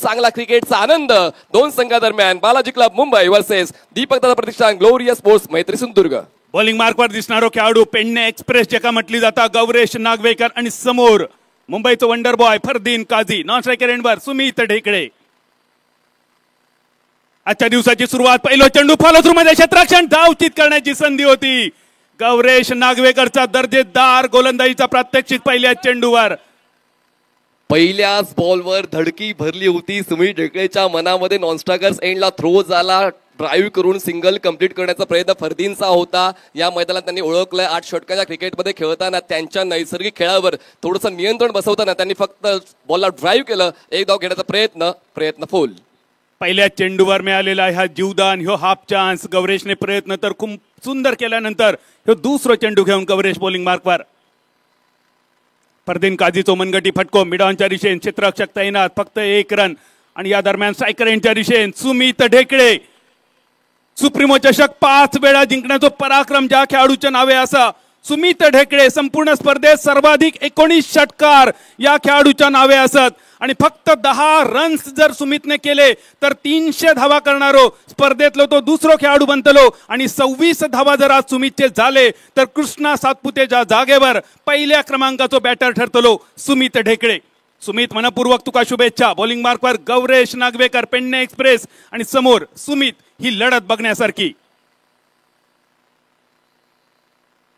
चांगला क्रिकेटचा आनंद दोन संघादरम्यान बालाजी क्लब मुंबई वर्सेस दीपक दादा प्रतिष्ठान ग्लोरिया स्पोर्ट्स मैत्री सिंधुदुर्ग. बॉलिंग मार्कवर दिसणारो खेळाडू पेडणे एक्सप्रेस ज्याका म्हटली जाता गौरेश नागवेकर आणि समोर मुंबईचं wonder boy Fardeen Kazi. Non striker एंडवर सुमित ढेकळे. आजच्या दिवसाची सुरुवात पहिलो चेंडू फॉलो थ्रू मध्ये क्षेत्ररक्षण धावचित करण्याची संधी होती. गौरेश नागवेकरचा दर्जेदार गोलंदाजीचा प्रात्यक्षिक पहिल्या चेंडूवर. पहिल्याच बॉलवर धडकी भरली होती सुमित ढेकळेच्या मनामध्ये. नॉनस्ट्रायकर्स एंडला थ्रो झाला, ड्राईव्ह करून सिंगल कंप्लीट करण्याचा प्रयत्न फरदीनचा होता. या मैदानात त्यांनी ओळखलंय 8 षटकाच्या क्रिकेटमध्ये खेळताना त्यांच्या नैसर्गिक खेळावर थोडंसं नियंत्रण बसवताना त्यांनी फक्त बॉलला ड्राईव्ह केलं. एक धाव घेण्याचा प्रयत्न फुल. पहिल्या चेंडूवर मिळालेला हा जीवदान, ह्यो हाफ चान्स. गौरेशने प्रयत्न तर खूप सुंदर केल्यानंतर ह्यो दुसरा चेंडू घेऊन गौरेश बॉलिंग मार्कवर. फरदीन काझीचो मनगटी फटको मिडॉनच्या दिशेन. क्षेत्ररक्षक तैनात, फक्त 1 रन. आणि या दरम्यान स्ट्रायकर एंडच्या दिशेन सुमित ढेकळे. सुप्रीमो चषक 5 वेळा जिंकण्याचा पराक्रम ज्या खेळाडूच्या नावे असा. सुमित ढेकळे संपूर्ण स्पर्धेत सर्वाधिक 19 षटकार या खेळाडूच्या नावे असत. आणि फक्त 10 रन्स जर सुमितने केले तर 300 धावा करणारो स्पर्धेतलो तो दुसरो खेळाडू बनतलो. आणि 26 धावा जर आज सुमितचे झाले तर कृष्णा सातपुतेच्या जागेवर पहिल्या क्रमांकाचो बॅटर ठरतलो सुमित ढेकळे. सुमित, मनपूर्वक तुका शुभेच्छा. बॉलिंग मार्कवर गौरेश नागवेकर पेडणे एक्सप्रेस आणि समोर सुमित. ही लढत बघण्यासारखी.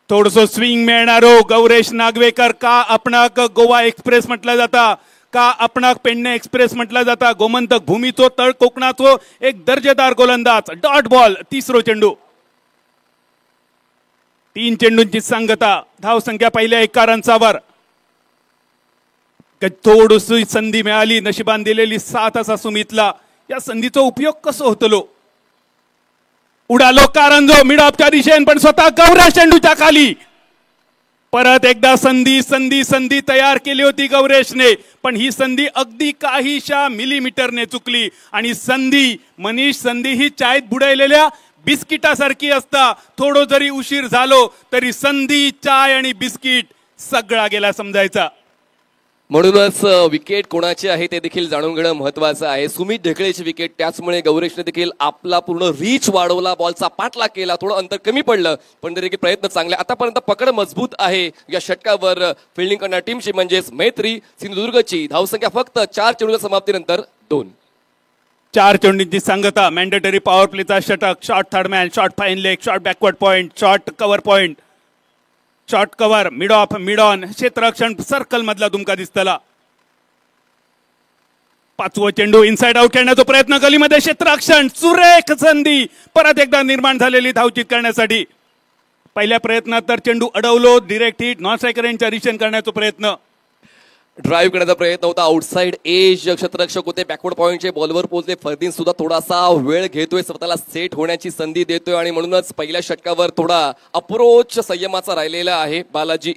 थोडंसं स्विंग मिळणारो गौरेश नागवेकर. का आपणाक गोवा एक्सप्रेस म्हटलं जाता, का आपणाक पेडणे एक्सप्रेस म्हटलं जाता. गोमंतक भूमीचो तळ कोकणाचो एक दर्जेदार गोलंदाज. डॉट बॉल तिसरो चेंडू. 3 चेंडूंची सांगता. धाव संख्या पहिल्या 1 रनचावर. थोडीशी संधी मिळाली, नशिबान दिलेली साथ असा सुमितला. या संधीचा उपयोग कसं होतलो. उडालो कारंजो मिड ऑफच्या दिशेन, पण स्वतः गौरेश चेंडूच्या खाली. परत एकदा संधी तयार केली होती गौरेशने, पण ही संधी अगदी काहीशा मिलीमीटरने चुकली. आणि संधी ही चायत बुडवलेल्या बिस्किटासारखी असता. थोडं जरी उशीर झालो तरी संधी, चाय आणि बिस्किट सगळा गेला समजायचा. म्हणूनच विकेट कोणाची आहे ते देखील जाणून घेणं महत्वाचं आहे. सुमित ढेकळेची विकेट, त्याचमुळे गौरेशने देखील आपला पूर्ण रीच वाढवला, बॉलचा पाठलाग केला. थोडं अंतर कमी पडलं पण तरी प्रयत्न चांगले. आतापर्यंत पकड मजबूत आहे या षटकावर फिल्डिंग करणाऱ्या टीमची, म्हणजेच मैत्री सिंधुदुर्गची. धावसंख्या फक्त 4 चेंडूच्या समाप्तीनंतर 2. 4 चेंडूंची सांगता. मॅन्डेटरी पॉवर प्लेचा षटक. Short third man, short fine leg, short backward point, short cover point, short cover, mid of, mid on. क्षेत्ररक्षण सर्कल मधला तुमका दिसतला. 5वो चेंडू इनसाइड आउट खेळण्याचा प्रयत्न. गलीमध्ये क्षेत्ररक्षण. सुरेख संधी परत एकदा निर्माण झालेली धावचित करण्यासाठी. पहिल्या प्रयत्नात तर चेंडू अडवलो. Direct hit. नॉन स्ट्रायकर एंडच्या रिशन करण्याचा प्रयत्न. ड्राईव्ह करण्याचा प्रयत्न होता. आउटसाइड एज क्षेत्ररक्षक होते. बॅकवर्ड पॉइंटचे बॉलवर पोहोचले. फरदीन सुद्धा थोडासा वेळ घेतोय, स्वतःला सेट होण्याची संधी देतोय. आणि म्हणूनच पहिल्या षटकावर थोडा अप्रोच संयमाचा राहिलेला आहे बालाजी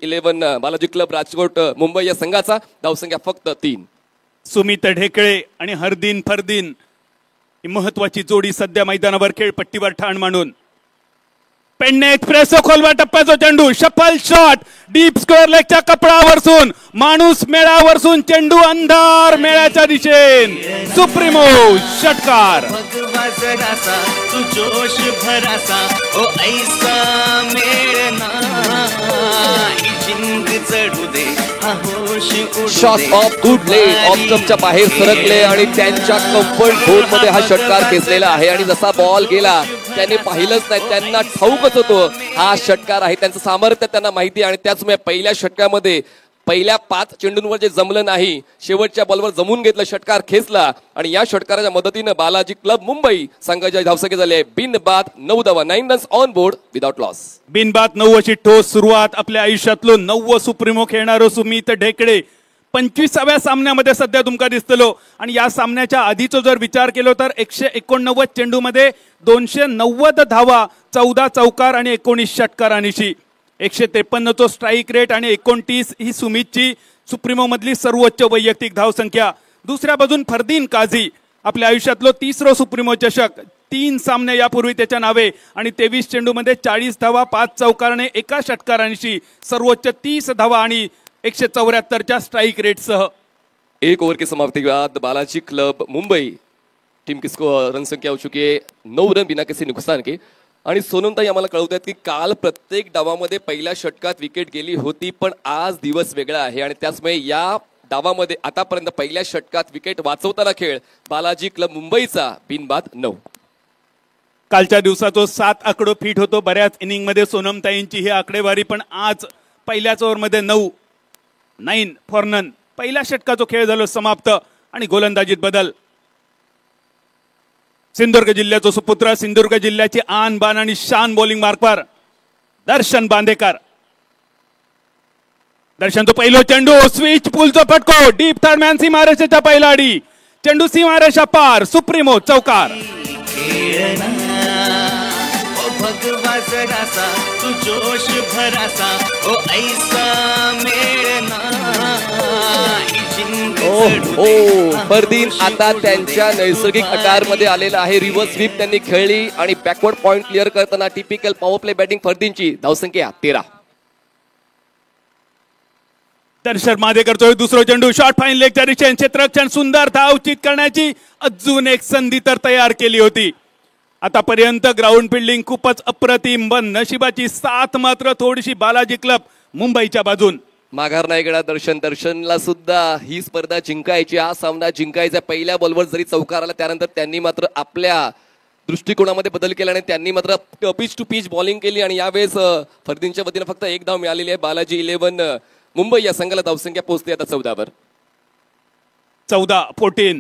क्लब राजकोट मुंबई या संघाचा. धावसंख्या फक्त 3. सुमित ढेकळे आणि फरदीन ही महत्वाची जोडी सध्या मैदानावर खेळपट्टीवर ठाण मांडून. पेडणे एक्सप्रेस खोलवा टप्प्याचा चेंडू. शफल शॉट डीप स्क्वेअर लेगच्या कपडावरसून माणूस मेळावरसून चेंडू अंधार मेळ्याच्या दिशेन. सुप्रीमो षटकार. Shot off good leg off स्टंपच्या बाहेर सरकले आणि त्यांच्या कम्फर्ट झोन मध्ये हा षटकार खेचलेला आहे. आणि जसा बॉल गेला त्याने पाहिलंच नाही, त्यांना ठाऊकच होतो हा षटकार आहे. त्यांचं सामर्थ्य त्यांना माहिती. आणि त्याचमुळे पहिल्या षटकामध्ये पहिल्या 5 चेंडूंवर जे जमलं नाही, शेवटच्या बॉलवर जमून घेतलं, षटकार खेचला. आणि या षटकाराच्या मदतीनं बालाजी क्लब मुंबई संघाच्या धावसंख्या झाले बिनबाद 9 धावा. 9 runs on board without loss. बिनबाद 9 अशी ठोस सुरुवात. आपल्या आयुष्यातलो 9 सुप्रीमो खेळणारो सुमित ढेकळे 25व्या सामन्यामध्ये सध्या तुमका दिसतलो. आणि या सामन्याच्या आधीचा जर विचार केलो तर 189 चेंडूमध्ये 290 धावा, 14 चौकार आणि 19 षटकारांची. 153 स्ट्राईक रेट आणि 29 ही सुमितची सुप्रीमो मधली सर्वोच्च वैयक्तिक धावसंख्या. दुसऱ्या बाजून फरदीन काझी आपल्या आयुष्यातलो 3रो सुप्रीमो चषक. 3 सामने यापूर्वी त्याच्या नावे आणि 23 चेंडूमध्ये 40 धावा, 5 चौकार आणि 1 षटकारांची. सर्वोच्च 30 धावा आणि 174च्या स्ट्राईक रेटसह. एक ओवर की समाप्ति के बाद बालाजी क्लब मुंबई टीम की रन संख्या हो चुकी है 9 रन बिना किसी नुकसान के। आणि सोनमताई आम्हाला कळवतात की काल प्रत्येक डावामध्ये पहिल्या षटकात विकेट गेली होती, पण आज दिवस वेगळा आहे आणि त्याचमुळे या डावामध्ये आतापर्यंत पहिल्या षटकात विकेट वाचवताना खेळ बालाजी क्लब मुंबईचा बिनबाद 9। कालच्या दिवसाचो 7 आकडो फिट होतो बऱ्याच इनिंग मध्ये सोनमताईंची ही आकडेवारी, पण आज पहिल्याच ओव्हर मध्ये 9 फॉर नन पहिल्या षटकाचो खेळ झालो समाप्त आणि गोलंदाजीत बदल। सिंधुदुर्ग जिल्ह्याचा सुपुत्र, सिंधुदुर्ग जिल्ह्याची आन बान आणि शान बॉलिंग मार्कवर दर्शन बांदेकर। दर्शनचा पहिलो चेंडू स्विच पुलचा फटको डीप थर्ड मॅन सीमारेषेच्या पहिला अडी, चेंडू सीमारेषा पार, सुप्रीमो चौकार। भगवा जरासा तू जोश भरासा ओ ऐसा मेळना फरदीन आता त्यांच्या नैसर्गिक आकारमध्ये आलेला आहे। रिव्हर्स स्वीप त्यांनी खेळली आणि बॅकवर्ड पॉइंट क्लिअर करताना टिपिकल पॉवर प्ले बॅटिंग फरदीनची धावसंख्या 13। दर्शन मादेकरचा दुसरा चेंडू शॉर्ट फाईन लेगच्या दिशेने क्षेत्ररक्षण सुंदर धाव चित करण्याची अजून एक संधी तर तयार केली होती। आतापर्यंत ग्राउंड फिल्डिंग खूपच अप्रतिम, पण नशिबाची साथ मात्र थोडीशी बालाजी क्लब मुंबईच्या बाजून। माघार नाही गेला दर्शनला सुद्धा ही स्पर्धा जिंकायची, हा सामना जिंकायचा। पहिल्या बॉलवर जरी चौकार आला त्यानंतर त्यांनी मात्र आपल्या दृष्टिकोनामध्ये बदल केला आणि त्यांनी मात्र पिच टू पिच बॉलिंग केली आणि यावेळेस फरदीनच्या वतीने फक्त एक धाव मिळालेली आहे। बालाजी 11 मुंबई या संघाला धावसंख्या पोहोचते आता 14 वर। 14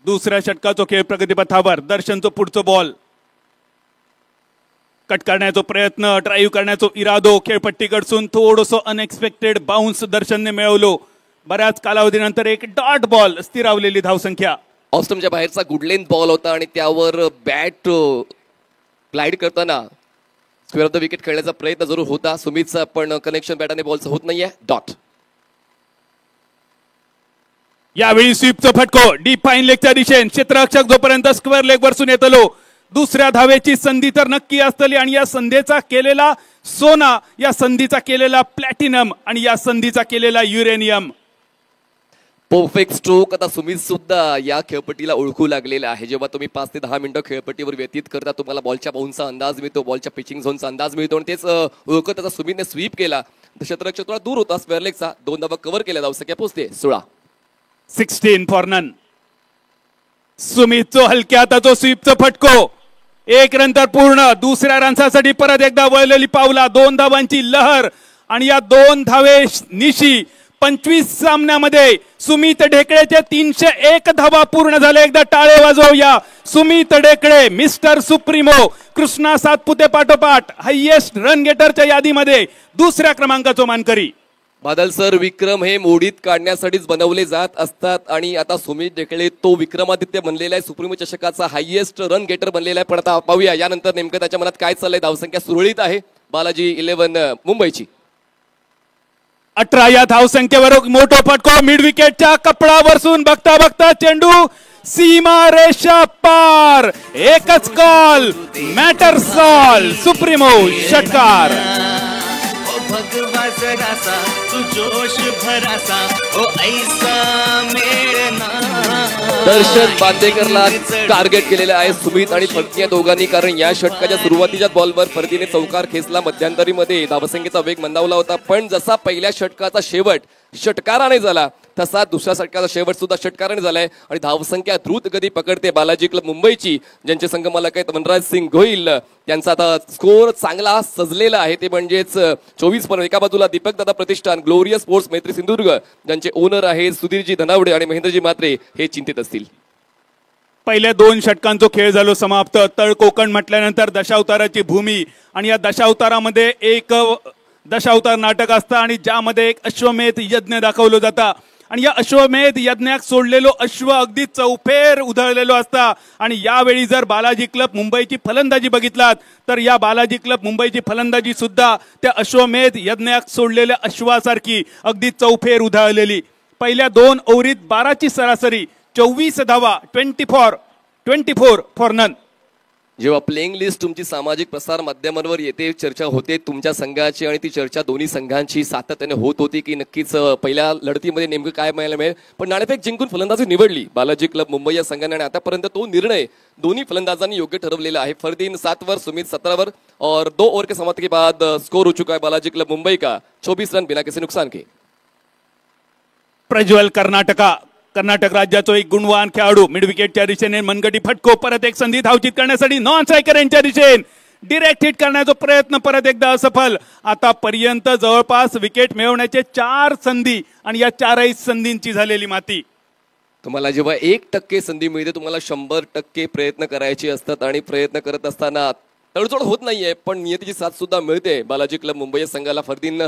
दुसऱ्या षटकाचो खेळ प्रगतीपथावर। दर्शनचो पुढचो बॉल कट करण्याचा प्रयत्न, ड्राईव्ह करण्याचा इरादो, खेळपट्टीकडसून थोडंसं अनएक्सपेक्टेड बाउन्स दर्शनने मिळवलो। बऱ्याच कालावधीनंतर एक डॉट बॉल स्थिरावलेली धावसंख्या। ऑस्टमच्या बाहेरचा गुड लेंथ बॉल होता आणि त्यावर बॅट ग्लाइड करताना स्क्वेअर ऑफ द विकेट खेळण्याचा प्रयत्न जरूर होता सुमितचा, पण कनेक्शन बॅट आणि बॉलचं होत नाहीये। डॉट यावेळी स्वीपचा फटको डीप फाईन लेगच्या दिशेने क्षेत्ररक्षक जोपर्यंत स्क्वेअर लेग वरसून येतलो दुसऱ्या धावेची संधी तर नक्की असतली आणि या संधीचा केलेला सोना, या संधीचा केलेला प्लॅटिनम आणि या संधीचा केलेला युरेनियम। परफेक्ट स्ट्रोक आता सुमित सुद्धा या खेळपट्टीला ओळखू लागलेला आहे। जेव्हा तुम्ही 5 ते 10 मिनिटं खेळपट्टीवर व्यतीत करता तुम्हाला बॉलच्या बाउन्सचा अंदाज मिळतो, बॉलच्या पिचिंग झोनचा अंदाज मिळतो आणि तेच ओळखत आता सुमितने स्वीप केला। क्षेत्ररक्षक थोडा दूर होता स्क्वेअर लेगचा, 2 धावा कव्हर केल्या, धावसंख्या पोहोचते 16। 16 फॉर नन। सुमितचो हलक्या हाताचो स्वीपचा फटको, 1 रन तर पूर्ण। दुसऱ्या रनसाठी परत एकदा वळलेली पावला, 2 धावांची लहर आणि या 2 धावे निशी 25 सामन्यामध्ये सुमित ढेकळेचे 301 धावा पूर्ण झाले। एकदा टाळे वाजवूया सुमित ढेकळे, मिस्टर सुप्रीमो, कृष्णा सातपुते पाठोपाठ हायएस्ट रन गेटरच्या यादीमध्ये दुसऱ्या क्रमांकाचा मानकरी। बादल सर, विक्रम हे मोडीत काढण्यासाठीच बनवले जात असतात आणि आता सुमित ढेकळे तो विक्रमादित्य बनलेला आहे, सुप्रीमो चषकाचा हायएस्ट रन गेटर बनलेला आहे। पण आता पाहूया यानंतर नेमकं त्याच्या मनात काय चाललंय। धावसंख्या सुरळीत आहे बालाजी 11 मुंबईची। 18 या धावसंख्येवर मोठा फटको मिड विकेटच्या कपडावरसून बघता बघता चेंडू सीमा रेषा पार, एकच कॉल मॅटर सॉल, सुप्रीमो षटकार। भगवा जरासा तू जोश भरासा ओ ऐसा मेळना। दर्शन बांदेकरला टार्गेट केलेलं आहे सुमित आणि फरदी या दोघांनी, कारण या षटकाच्या सुरुवातीच्या बॉलवर फरदीने चौकार खेचला। मध्यंतरीमध्ये धावसंख्येचा वेग मंदावला होता, पण जसा पहिल्या षटकाचा शेवट षटकाराने झाला तसा दुसऱ्या षटकाचा शेवट सुद्धा षटकाराने झालाय आणि धावसंख्या द्रुत गती पकडते बालाजी क्लब मुंबईची, ज्यांचे संघमालक आहेत वनराज सिंग गोहिल। त्यांचा आता स्कोर चांगला सजलेला आहे, ते म्हणजेच 24 पण एका बाजूला दीपक दादा प्रतिष्ठान, ग्लोरियस स्पोर्ट्स मैत्री सिंधुदुर्ग, ज्यांचे ओनर आहेत सुधीरजी धनावडे आणि महेंद्रजी म्हात्रे, हे चिंतित असतील। पहिल्या 2 षटकांचा खेळ झालो समाप्त। तळ कोकण म्हटल्यानंतर दशावताराची भूमी आणि या दशावतारामध्ये एक दशावतार नाटक असतं आणि ज्यामध्ये एक अश्वमेध यज्ञ दाखवलं जातं आणि या अश्वमेध यज्ञात सोडलेलो अश्व अगदी चौफेर उधळलेलो असता आणि यावेळी जर बालाजी क्लब मुंबईची फलंदाजी बघितलात तर या बालाजी क्लब मुंबईची फलंदाजी सुद्धा त्या अश्वमेध यज्ञात सोडलेल्या अश्वासारखी अगदी चौफेर उधळलेली। पहिल्या 2 ओव्हरीत 12ची सरासरी, 24 धावा, 24 फॉर नन। जेव्हा प्लेइंग लिस्ट तुमची सामाजिक प्रसार माध्यमांवर येते, चर्चा होते तुमच्या संघाची आणि ती चर्चा दोन्ही संघांची सातत्याने होत होती की नक्कीच पहिल्या लढतीमध्ये नेमकं काय मिळायला मिळेल, पण नाणेफेक जिंकून फलंदाजी निवडली बालाजी क्लब मुंबई या संघाने आणि आतापर्यंत तो निर्णय दोन्ही फलंदाजांनी योग्य ठरवलेला आहे। फरदीन 7 वर, सुमित 17 वर और 2 ओवर के समाप्ति के बाद स्कोर हो चुका है बालाजी क्लब मुंबई का 24 रन बिना किसी नुकसान के। प्रज्वल कर्नाटक राज्याचा एक गुणवान खेळाडू मिड विकेटच्या दिशेने मनगटी फटको, परत एक संधी धावचित करण्यासाठी नॉन स्ट्रायकर यांच्या दिशेने डिरेक्ट हिट करण्याचा प्रयत्न परत एकदा असफल। आतापर्यंत जवळपास विकेट मिळवण्याचे 4 संधी आणि या 4ही संधींची झालेली माती। तुम्हाला जेव्हा 1% संधी मिळते तुम्हाला 100% प्रयत्न करायचे असतात आणि प्रयत्न करत असताना तडजोड होत नाहीये, पण नियतीची साथ सुद्धा मिळते बालाजी क्लब मुंबई संघाला। फरदीन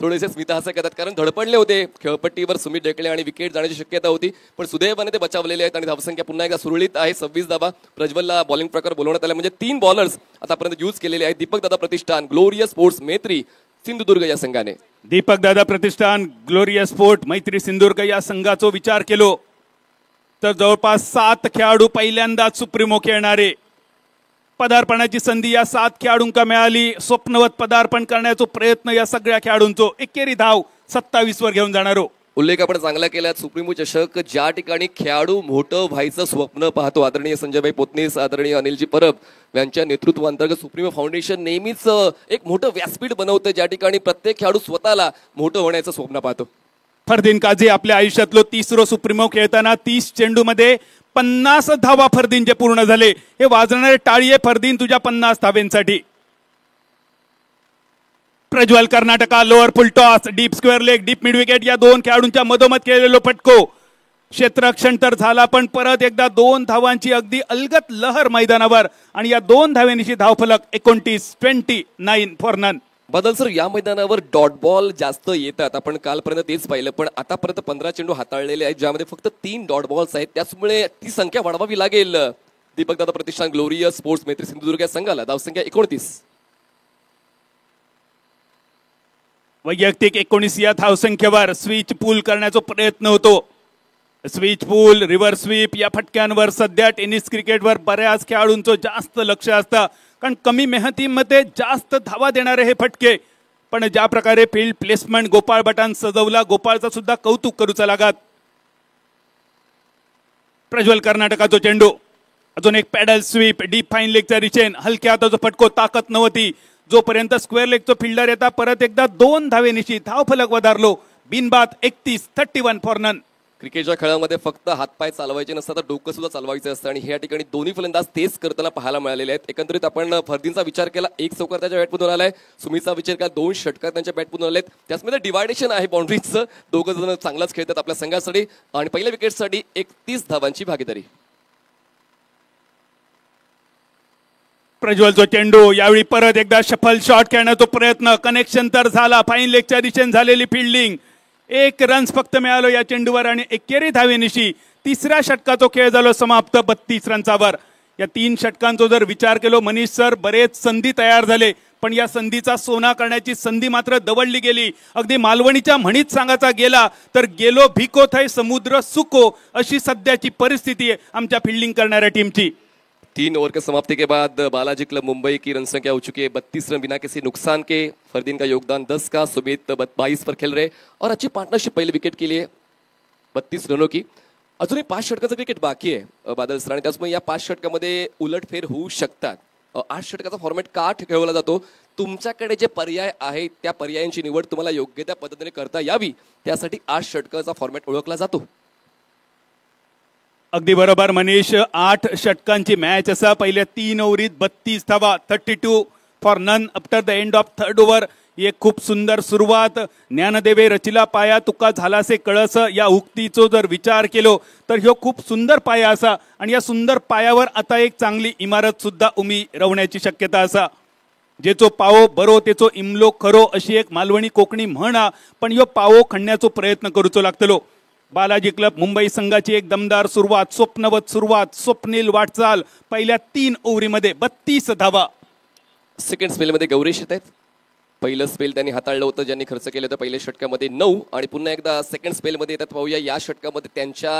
थोडेसे स्मितहास्य करतात कारण धडपडले होते खेळपट्टीवर सुमित ढेकळे आणि विकेट जाण्याची शक्यता होती, पण सुदैवाने ते बचावलेले आहेत आणि धावसंख्या पुन्हा एकदा सुरळीत आहे 26 धावा। प्रज्वलला बॉलिंग प्रकार बोलवण्यात आला, म्हणजे 3 बॉलर्स आतापर्यंत यूज केलेले आहेत। दीपक दादा प्रतिष्ठान ग्लोरियस स्पोर्ट्स मैत्री सिंधुदुर्ग या संघाने दीपक दादा प्रतिष्ठान ग्लोरियस स्पोर्ट मैत्री सिंधुदुर्ग या संघाचा विचार केलो तर जवळपास 7 खेळाडू पहिल्यांदाच सुप्रीमो खेळणारे, पदार्पणाची संधी या 7 खेळाडूंका मिळाली। स्वप्नवत पदार्पण करण्याचा प्रयत्न या सगळ्या खेळाडूंचो, एकेरी धाव 27 वर घेऊन जाणारो। उल्लेख आपण चांगला केला। सुप्रीमो चषक ज्या ठिकाणी खेळाडू मोठं व्हायचं स्वप्न पाहतो, आदरणीय संजयभाई पोतनीस, आदरणीय अनिलजी परब यांच्या नेतृत्वाअंतर्गत सुप्रीमो फाउंडेशन नेहमीच एक मोठं व्यासपीठ बनवतं ज्या ठिकाणी प्रत्येक खेळाडू स्वतःला मोठं होण्याचं स्वप्न पाहतो। फरदीन काझी आपल्या आयुष्यातलो 30रो सुप्रीमो खेळताना 30 चेंडूमध्ये 50 धावा फरदीनचे पूर्ण झाले। हे वाजणारे टाळी आहे फरदीन तुझ्या 50 धावेंसाठी। Prajwal Karnataka lower full toss, deep square leg, deep mid wicket या 2 खेळाडूंच्या मधोमध केलेलो फटको, क्षेत्ररक्षण तर झाला पण परत एकदा 2 धावांची अगदी अलगत लहर मैदानावर आणि या 2 धावेनिशी धावफलक 29 फॉर नन। बदल सर, या मैदानावर डॉट बॉल जास्त येतात, आपण कालपर्यंत तेच पाहिलं, पण आतापर्यंत 15 चेंडू हाताळलेले आहेत ज्यामध्ये फक्त 3 डॉट बॉल्स आहेत, त्यामुळे ती संख्या वाढवावी लागेल। दीपक दादा प्रतिष्ठान ग्लोरियस स्पोर्ट्स मैत्री सिंधुदुर्ग या संघाला धावसंख्या 29। वैयक्तिक 19 या धावसंख्येवर स्विच पूल करण्याचा प्रयत्न होतो। स्विच पूल, रिव्हर्स स्वीप या फटक्यांवर सध्या टेनिस क्रिकेटवर बऱ्याच खेळाडूंचं जास्त लक्ष असतं, कारण कमी मेहनतीमध्ये जास्त धावा देणारे हे फटके। पण ज्या प्रकारे फील्ड प्लेसमेंट गोपाळ भटान सजवला, गोपाळचा सुद्धा कौतुक करूचा लागत। प्रज्वल कर्नाटकाचा चेंडू, अजून एक पॅडल स्वीप, डीप फाईन लेगचा रिचेन, हलक्या हाताचा फटको, ताकद नव्हती जोपर्यंत स्क्वेअर लेगचा फिल्डर येता परत एकदा 2 धावेनिशी धावफलक वधारलो। बिनबाद 31 फॉर नन। क्रिकेटच्या खेळामध्ये फक्त हातपाय चालवायचे नसतात तर डोकं सुद्धा चालवायचं असतं आणि ह्या ठिकाणी दोन्ही फलंदाज तेच करताना पाहायला मिळालेले आहेत। एकंदरीत आपण फरदीनचा विचार केला, 1 चौकार त्याच्या बॅटमधून आलाय, सुमितचा विचार केला 2 षटकार त्यांच्या बॅटमधून आलेत, त्याचमध्ये डिवायडेशन आहे बाउंड्रीजचं, दोघं जण चांगलाच खेळतात आपल्या संघासाठी आणि पहिल्या विकेटसाठी 31 धावांची भागीदारी। प्रज्वलचा चेंडू, यावेळी परत एकदा शफल शॉट खेळण्याचा प्रयत्न, कनेक्शन तर झाला, फाईन लेगच्या दिशेने झालेली फिल्डिंग, 1 रन्स फक्त मिळालो या चेंडूवर आणि एकेरी धावेनिशी 3ऱ्या षटकाचा खेळ झालो समाप्त 32 रन्सावर। या 3 षटकांचा जर विचार केलो मनीष सर, बरेच संधी तयार झाले, पण या संधीचा सोना करण्याची संधी मात्र दवडली गेली। अगदी मालवणीच्या म्हणीत सांगायचा गेला तर गेलो भिको थै समुद्र सुको, अशी सध्याची परिस्थिती आहे आमच्या फिल्डिंग करणाऱ्या टीमची। 3 ओवर के समाप्ति के बाद बालाजी क्लब मुंबई की रन संख्या हो चुकी है 32 रन बिना किसी नुकसान के। फरदीन का योगदान 10 का, सुमित 22 पर खेल रहे और अच्छी पार्टनरशिप पहले विकेट के लिए 32 रनों की। अजूनही 5 षटकाचं विकेट बाकी आहे बादल सर आणि त्यामुळे या 5 षटकामध्ये उलटफेर होऊ शकतात। 8 षटकाचा फॉर्मॅट का ठेवला जातो? तुमच्याकडे जे पर्याय आहेत त्या पर्यायांची निवड तुम्हाला योग्य त्या पद्धतीने करता यावी, त्यासाठी 8 षटकाचा फॉर्मॅट ओळखला जातो। अगदी बरोबर मनीष, 8 षटकांची मॅच असा, पहिल्या 3 ओव्हरीत 32 धावा, 32 for none after the end of 3rd over. एक खूप सुंदर सुरुवात, ज्ञानदेवे रचिला पाया तुका झालासे कळस या उक्तीचो जर विचार केलो तर ह्यो खूप सुंदर पाया असा आणि या सुंदर पायावर आता एक चांगली इमारत सुद्धा उमी रवण्याची शक्यता असा। जेचो पावो बरो तेचो इमलो खरो, अशी एक मालवणी कोकणी म्हण, पण ह्यो पावो खणण्याचो प्रयत्न करूचो लागतलो। बालाजी क्लब मुंबई संघाची एक दमदार सुरुवात, स्वप्नवत सुरुवात, स्वप्नील वाटचाल, पहिल्या 3 ओव्हरीमध्ये 32 धावा। सेकंड स्पेलमध्ये गौरीश येत आहेत, पहिलं स्पेल त्यांनी हाताळलं होतं, ज्यांनी खर्च केलं होतं पहिल्या षटकामध्ये 9 आणि पुन्हा एकदा सेकंड स्पेलमध्ये येतात. पाहूया या षटकामध्ये त्यांच्या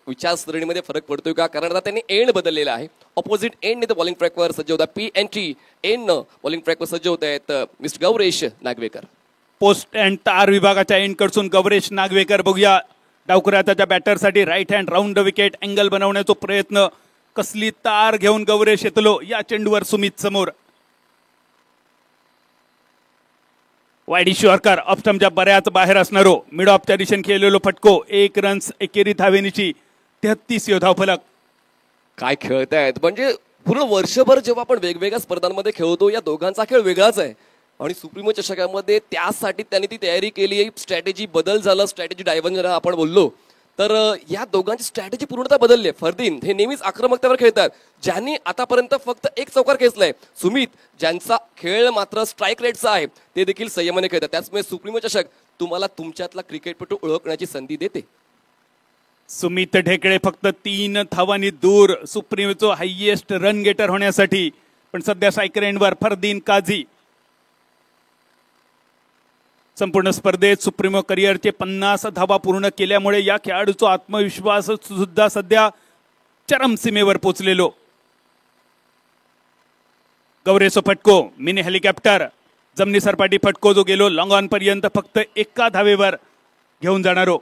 विचारसरणीमध्ये फरक पडतोय का, कारण आता त्यांनी एंड बदललेला आहे. ऑपोजिट एंड इथं बॉलिंग ट्रॅकवर सज्ज होता PNT एंड बॉलिंग ट्रॅकवर सज्ज होत आहेत mister Gauresh Nagvekar. Post and तार विभागाच्या एंड कडसून गौरेश नागवेकर. बघूया डावखुऱ्या त्याच्या बॅटरसाठी right hand round the wicket angle बनवण्याचा प्रयत्न. कसली तार घेऊन गौरेश येतलो या चेंडूवर सुमित समोर. वाईड इश्यूअरकर ऑफस्टमच्या बऱ्याच बाहेर असणारो मिड ऑफच्या दिशेने खेळलेलो फटको. 1 रन्स एकेरी धावेनीची 33 धावफलक. काय खेळतायत म्हणजे पूर्ण वर्षभर जेव्हा आपण वेगवेगळ्या स्पर्धांमध्ये खेळतो या दोघांचा खेळ वेगळाच आहे. आणि सुप्रीमो चषकामध्ये त्यासाठी त्यांनी ती तयारी केली. स्ट्रॅटेजी बदल झाला, स्ट्रॅटेजी डायव्हर्जन आपण बोललो तर या दोघांची स्ट्रॅटेजी पूर्णतः बदलली आहे. फरदीन हे नेहमीच आक्रमकतेवर खेळतात, ज्यांनी आतापर्यंत फक्त 1 चौकार खेचलाय. सुमित ज्यांचा खेळ मात्र स्ट्राईक रेटचा आहे ते देखील संयमाने खेळतात. त्याचमुळे सुप्रीमो चषक तुम्हाला तुमच्यातला क्रिकेटपटू ओळखण्याची संधी देते. सुमित ढेकळे फक्त 3 धावांनी दूर सुप्रीमोचं हायएस्ट रन गेटर होण्यासाठी. पण सध्या सायकर एंडवर फरदीन काझी. संपूर्ण स्पर्धेत सुप्रीमो करिअरचे 50 धावा पूर्ण केल्यामुळे या खेळाडूचा आत्मविश्वास सुद्धा सध्या चरमसीमेवर पोहोचलेलो. गौरेशो फटको मिनी हेलिकॉप्टर जमनी सरपाटी फटको जो गेलो लॉंग ऑन पर्यंत फक्त 1 धावेवर घेऊन जाणारो.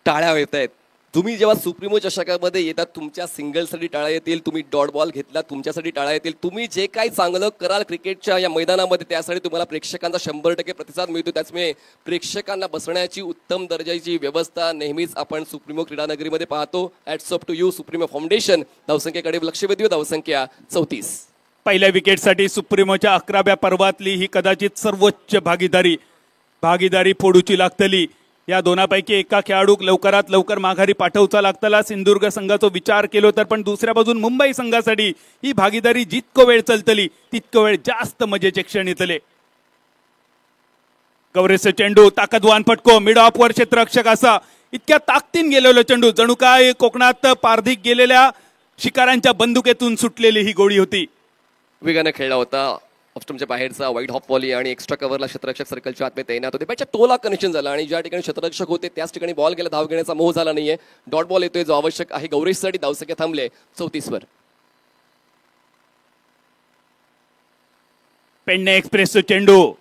टाळ्या येत आहेत. तुम्ही जेव्हा सुप्रीमो चषकामध्ये येतात तुमच्या सिंगलसाठी टाळ्या येतील, तुम्ही डॉट बॉल घेतला तुमच्यासाठी टाळ्या येतील. तुम्ही जे काही चांगलं कराल क्रिकेटच्या या मैदानामध्ये त्यासाठी तुम्हाला प्रेक्षकांचा 100% प्रतिसाद मिळतो. त्याचमुळे प्रेक्षकांना बसण्याची उत्तम दर्जाची व्यवस्था नेहमीच आपण सुप्रीमो क्रीडानगरीमध्ये पाहतो. Hats off to you Supremo foundation. धावसंख्येकडे लक्ष वेधूया. धावसंख्या 34. पहिल्या विकेटसाठी सुप्रीमोच्या 11व्या पर्वातली ही कदाचित सर्वोच्च भागीदारी फोडूची लागतली. या दोनापैकी एका खेळाडूक लवकरात लवकर माघारी पाठवचा लागतला. सिंधुदुर्ग संघाचा विचार केलो तर पण दुसऱ्या बाजून मुंबई संघासाठी ही भागीदारी जितको वेळ चलतली तितको वेळ जास्त मजेचे क्षण येतले. गौरेशचा चेंडू ताकदवान फटको मिड ऑफ वर क्षेत्ररक्षक असा इतक्या ताकदीन गेलेलो चेंडू जणू काय कोकणात पारधिक गेलेल्या शिकारांच्या बंदुकेतून सुटलेली ही गोळी होती. वेगाने खेळला होता. ऑफस्टमच्या बाहेरचा वाईट हॉप वॉली आणि एक्स्ट्रा कव्हरला क्षेत्ररक्षक सर्कलच्या आतमध्ये तैनात होते. त्याच्या टोला कनेक्शन झाला आणि ज्या ठिकाणी क्षेत्ररक्षक होते त्याच ठिकाणी बॉल गेला. धाव घेण्याचा मोह झाला नाहीये. डॉट बॉल येतोय जो आवश्यक आहे गौरेशसाठी. धावसंख्या थांबले 34 वर. पेडणे एक्सप्रेसचा चेंडू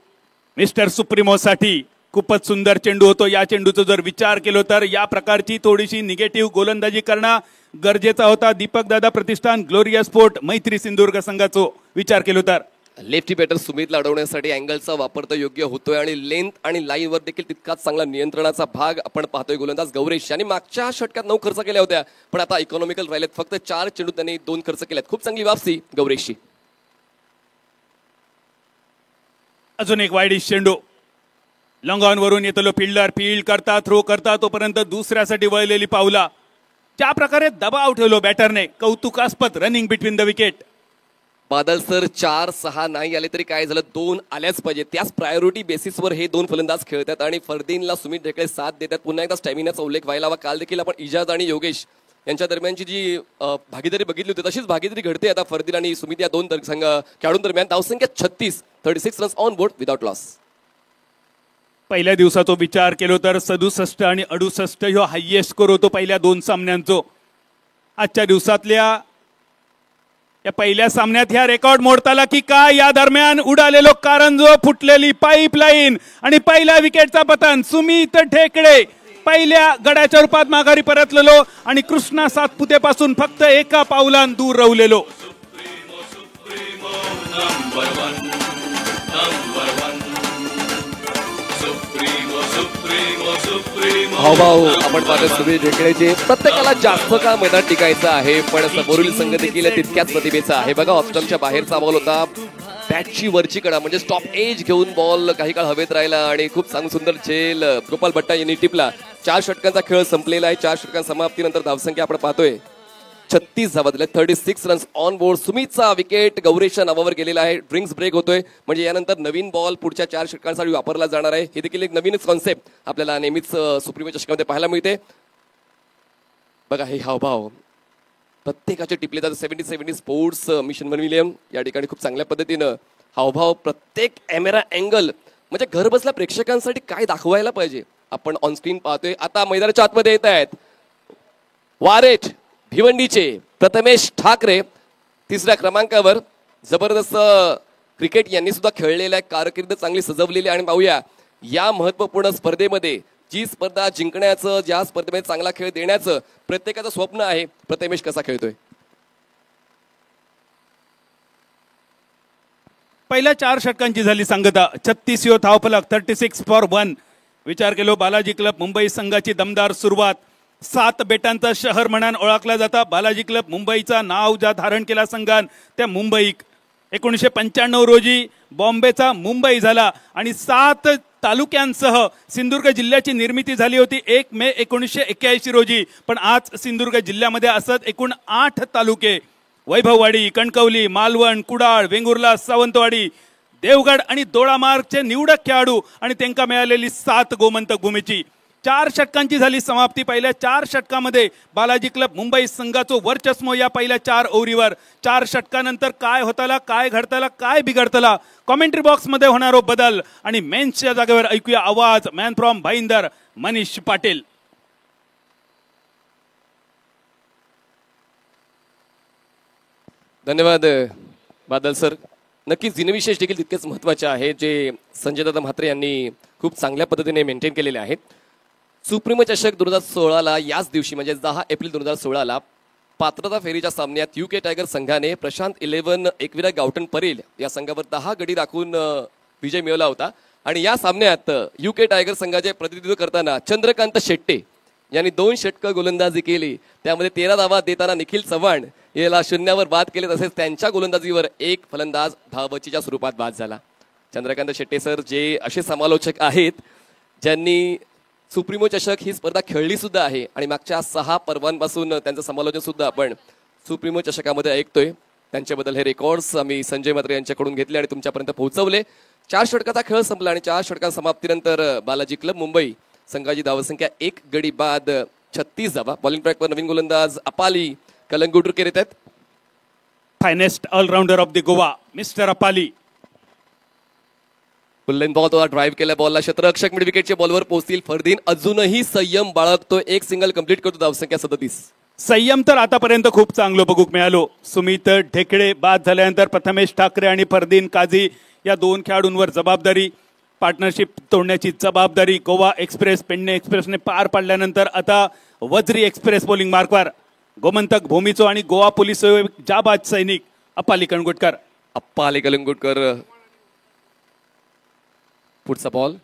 मिस्टर सुप्रीमो साठी खूपच सुंदर चेंडू होतो. या चेंडूचा जर विचार केलो तर या प्रकारची थोडीशी निगेटिव्ह गोलंदाजी करणं गरजेचा होता. दीपक दादा प्रतिष्ठान ग्लोरिया स्पोर्ट मैत्री सिंधुदुर्ग संघाचा विचार केलो तर लेफ्टी बॅटर सुमितला अडवण्यासाठी अँगलचा वापर तर योग्य होतोय आणि लेंथ आणि लाईनवर देखील तितकाच चांगला नियंत्रणाचा भाग आपण पाहतोय. गोलंदाज गौरेश यांनी मागच्या षटकात 9 खर्च केल्या होत्या पण आता इकॉनॉमिकल राहिलेत. फक्त 4 चेंडू त्यांनी 2 खर्च केल्यात. खूप चांगली वापसी गौरेशची. अजून एक वाईड चेंडू लॉंग ऑन वरून येतलो. फिल्डर फील्ड करता थ्रो करता तोपर्यंत दुसऱ्यासाठी वळलेली पावला. ज्या प्रकारे दबाव ठेवलो बॅटरने कौतुकास्पद running between the wicket. Badal sir 4-6 नाही आले तरी काय झालं 2 आल्याच पाहिजे. त्याच प्रायोरिटी बेसिसवर हे 2 फलंदाज खेळतात आणि फरदीनला सुमित ढेकळे साथ देतात. पुन्हा एकदा स्टॅमिनाचा उल्लेख व्हायला हवा. काल देखील आपण इजाज आणि योगेश यांच्या दरम्यानची जी भागीदारी बघितली होती तशीच भागीदारी घडते आता फरदीन आणि सुमित या 2 खेळाडूंदरम्यान. धावसंख्या 36 runs on board without loss. पहिल्या दिवसाचा विचार केलो तर 67 आणि 68 ह्यो हायएस्ट स्कोर होतो पहिल्या 2 सामन्यांचो. आजच्या दिवसातल्या या पहिल्या सामन्यात ह्या रेकॉर्ड मोडताला की काय. या दरम्यान उडालेलो कारंजो फुटलेली पाईपलाईन आणि पहिल्या विकेटचा पतन. सुमित ढेकळे पहिल्या गडाच्या रूपात माघारी परतलेलो आणि कृष्णा सातपुतेपासून फक्त 1 पावलान दूर राहिलेलो. हावभाव आपण पाहतो सुमित ढेकळेचे. प्रत्येकाला जास्त काळ मैदानात टिकायचं आहे पण समोरील संघ देखील तितक्याच प्रतिभेचा आहे. बघा ऑफस्टमच्या बाहेरचा बॉल होता. बॅटची वरची कडा म्हणजे स्टॉप एज घेऊन बॉल काही काळ हवेत राहिला आणि खूप सुंदर झेल गोपाल भट्टा यांनी टिपला. 4 षटकांचा खेळ संपलेला आहे. 4 षटकां समाप्तीनंतर धावसंख्या आपण पाहतोय 36 धावा दिल्या. 36 रन्स ऑन बोर्ड. सुमितचा विकेट गौरेशच्या नावावर गेलेला आहे. ड्रिंक्स ब्रेक होतोय म्हणजे यानंतर नवीन बॉल पुढच्या 4 षटकांसाठी वापरला जाणार आहे. हे देखील एक नवीनच कॉन्सेप्ट आपल्याला नेहमीच सुप्रीमो चषकामध्ये पाहायला मिळते. बघा हे हावभाव प्रत्येकाचे टिपले जातात. 70 स्पोर्ट्स मिशन 1 मिलियन या ठिकाणी खूप चांगल्या पद्धतीनं हावभाव, प्रत्येक कॅमेरा अँगल म्हणजे घर बसल्या प्रेक्षकांसाठी काय दाखवायला पाहिजे आपण ऑन स्क्रीन पाहतोय. आता मैदानाच्या आतमध्ये येत आहेत वारेठ भिवंडीचे प्रथमेश ठाकरे तिसऱ्या क्रमांकावर. जबरदस्त क्रिकेट यांनी सुद्धा खेळलेला आहे, कारकीर्द चांगली सजवलेली. आणि पाहूया या महत्वपूर्ण स्पर्धेमध्ये जी स्पर्धा जिंकण्याचं, ज्या स्पर्धेमध्ये चांगला खेळ देण्याचं प्रत्येकाचं स्वप्न आहे, प्रथमेश कसा खेळतोय. पहिल्या 4 षटकांची झाली सांगता. 36 धावफलक, 36 फॉर 1. विचार केलो बालाजी क्लब मुंबई संघाची दमदार सुरुवात. 7 बेटांचा शहर म्हणून ओळखला जाता बालाजी क्लब मुंबईचा नाव ज्या धारण केला संघान त्या मुंबई. 1995 रोजी बॉम्बेचा मुंबई झाला आणि 7 तालुक्यांसह सिंधुदुर्ग जिल्ह्याची निर्मिती झाली होती 1 मे 1981 रोजी. पण आज सिंधुदुर्ग जिल्ह्यामध्ये असत एकूण 8 तालुके. वैभववाडी, कणकवली, मालवण, कुडाळ, वेंगुर्ला, सावंतवाडी, देवगड आणि दोडामार्गचे निवडक खेळाडू आणि त्यांना मिळालेली 7 गोमंतक भूमीची. 4 षटकांची झाली समाप्ती. पहिल्या 4 षटकामध्ये बालाजी क्लब मुंबई संघाचं वर्चस्व या पहिल्या 4 ओव्हरीवर. 4 षटकानंतर काय होताला, काय घडताला, काय बिघडताला, कॉमेंट्री बॉक्स मध्ये होणारो बदल आणि मेन्सच्या जागेवर ऐकूया आवाज मॅन फ्रॉम भाईंदर मनीष पाटील. धन्यवाद बादल सर. नक्कीच दिनविशेष देखील तितकेच महत्त्वाचे आहे जे संजय दादा म्हात्रे यांनी खूप चांगल्या पद्धतीने मेंटेन केलेले आहेत. सुप्रीमो चषक 2016ला याच दिवशी म्हणजे 10 एप्रिल 2016ला पात्रता फेरीच्या सामन्यात UK टायगर संघाने प्रशांत 11 एकविरा गावठण परेल या संघावर 10 गडी राखून विजय मिळवला होता. आणि या सामन्यात UK टायगर संघाचे प्रतिनिधित्व करताना चंद्रकांत शेट्टे यांनी 2 षटकं गोलंदाजी केली. त्यामध्ये 13 धावा देताना निखिल चव्हाण याला 0वर बाद केले. तसेच त्यांच्या गोलंदाजीवर एक फलंदाज धावबचीच्या स्वरूपात बाद झाला. चंद्रकांत शेट्टे सर जे असे समालोचक आहेत ज्यांनी सुप्रीमो चषक ही स्पर्धा खेळली सुद्धा आहे आणि मागच्या 6 पर्वांपासून त्यांचं समालोचन सुद्धा आपण सुप्रीमो चषकामध्ये ऐकतोय. त्यांच्याबद्दल हे रेकॉर्ड्स आम्ही संजय म्हात्रे यांच्याकडून घेतले आणि तुमच्यापर्यंत पोहोचवले. 4 षटकाचा खेळ संपला आणि 4 षटकां समाप्तीनंतर बालाजी क्लब मुंबई संघाची धावसंख्या 1 गडी बाद 36 धावा. बॉलिंग ट्रॅकवर नवीन गोलंदाज अपाली कलंगुटकर येत आहेत. Finest allrounder of the Goa mister Apali. Full ball तो ड्राईव्ह केला बॉलला क्षेत्ररक्षक मिड विकेटच्या बॉलवर पोहोचतील. फरदीन अजूनही संयम बाळगतो. एक सिंगल कंप्लीट करतो. धावसंख्या 37. संयम तर आतापर्यंत खूप चांगलं बघूक मिळालो. सुमित ढेकळे बाद झाल्यानंतर प्रथमेश ठाकरे आणि फरदीन काझी या 2 खेळाडूंवर जबाबदारी, पार्टनरशिप तोडण्याची जबाबदारी गोवा एक्सप्रेस पेडणे एक्सप्रेसने पार पाडल्यानंतर आता वज्री एक्सप्रेस बॉलिंग मार्कवर गोमंतक भूमीचो आणि गोवा पोलीस जाबाज सैनिक अप्पाली कणगुटकर. अप्पाली कलंगुटकर पुढचा बॉल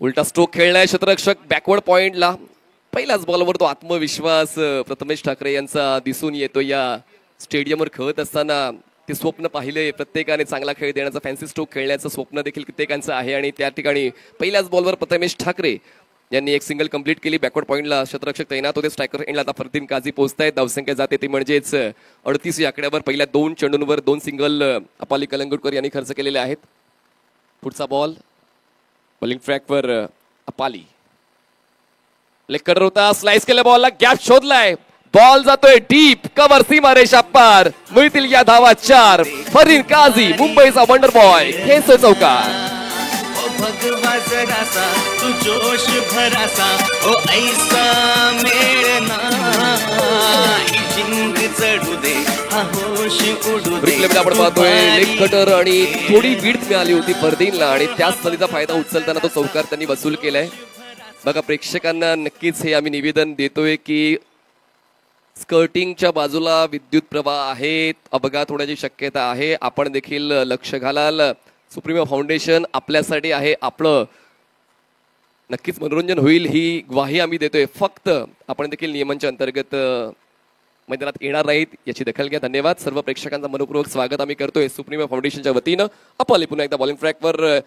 उलटा स्ट्रोक खेळलाय क्षेत्ररक्षक बॅकवर्ड पॉइंटला. पहिल्याच बॉलवर तो आत्मविश्वास प्रथमेश ठाकरे यांचा दिसून येतो. या स्टेडियमवर खेळत असताना ते स्वप्न पाहिले प्रत्येकाने चांगला खेळ देण्याचं, फॅन्सी स्ट्रोक खेळण्याचं स्वप्न देखील कित्येकांचं आहे. आणि त्या ठिकाणी पहिल्याच बॉलवर प्रथमेश ठाकरे यांनी एक सिंगल कंप्लीट केली. बॅकवर्ड पॉइंटला क्षेत्ररक्षक तैनात होते. स्ट्रायकर एंडला आता फरदीन काझी पोहोचतायत. धावसंख्या जाते ती म्हणजेच 38 या आकड्यावर. पहिल्या 2 चेंडूंवर 2 सिंगल अपाली कलंगुटकर यांनी खर्च केलेले आहेत. पुढचा बॉल बॉलिंग ट्रॅकवर अपाली लेग कटर होता. स्लाइस केल्या बॉलला गॅप शोधलाय. बॉल जातोय डीप कव्हर सीमारेषा पार. मिळतील या धावा 4. फरदीन काझी मुंबईचा वंडर बॉय खेचतो चौकार. भगवा जरासा तू जोश भरासा ओ ऐसा मेळना जिंक चढू दे हा होश उडू दे. आपण पाहतोय लेग कटर आणि थोडी विड्थ मिळाली होती फरदीनला आणि त्याच संधीचा फायदा उचलताना तो चौकार त्यांनी वसूल केलाय. बघा प्रेक्षकांना नक्कीच हे आम्ही निवेदन देतोय की स्कर्टिंगच्या बाजूला विद्युत प्रवाह आहेत, अपघात होण्याची शक्यता आहे. आपण देखील लक्ष घालाल. सुप्रीमो फाउंडेशन आपल्यासाठी आहे. आपलं नक्कीच मनोरंजन होईल ही ग्वाही आम्ही देतोय. फक्त आपण देखील नियमांच्या अंतर्गत मैदानात येणार नाहीत याची दखल घ्या. धन्यवाद. सर्व प्रेक्षकांचं मनपूर्वक स्वागत आम्ही करतोय सुप्रीमो फाउंडेशनच्या वतीनं. अपाली पुन्हा एकदा बॉलिंग ट्रॅकवर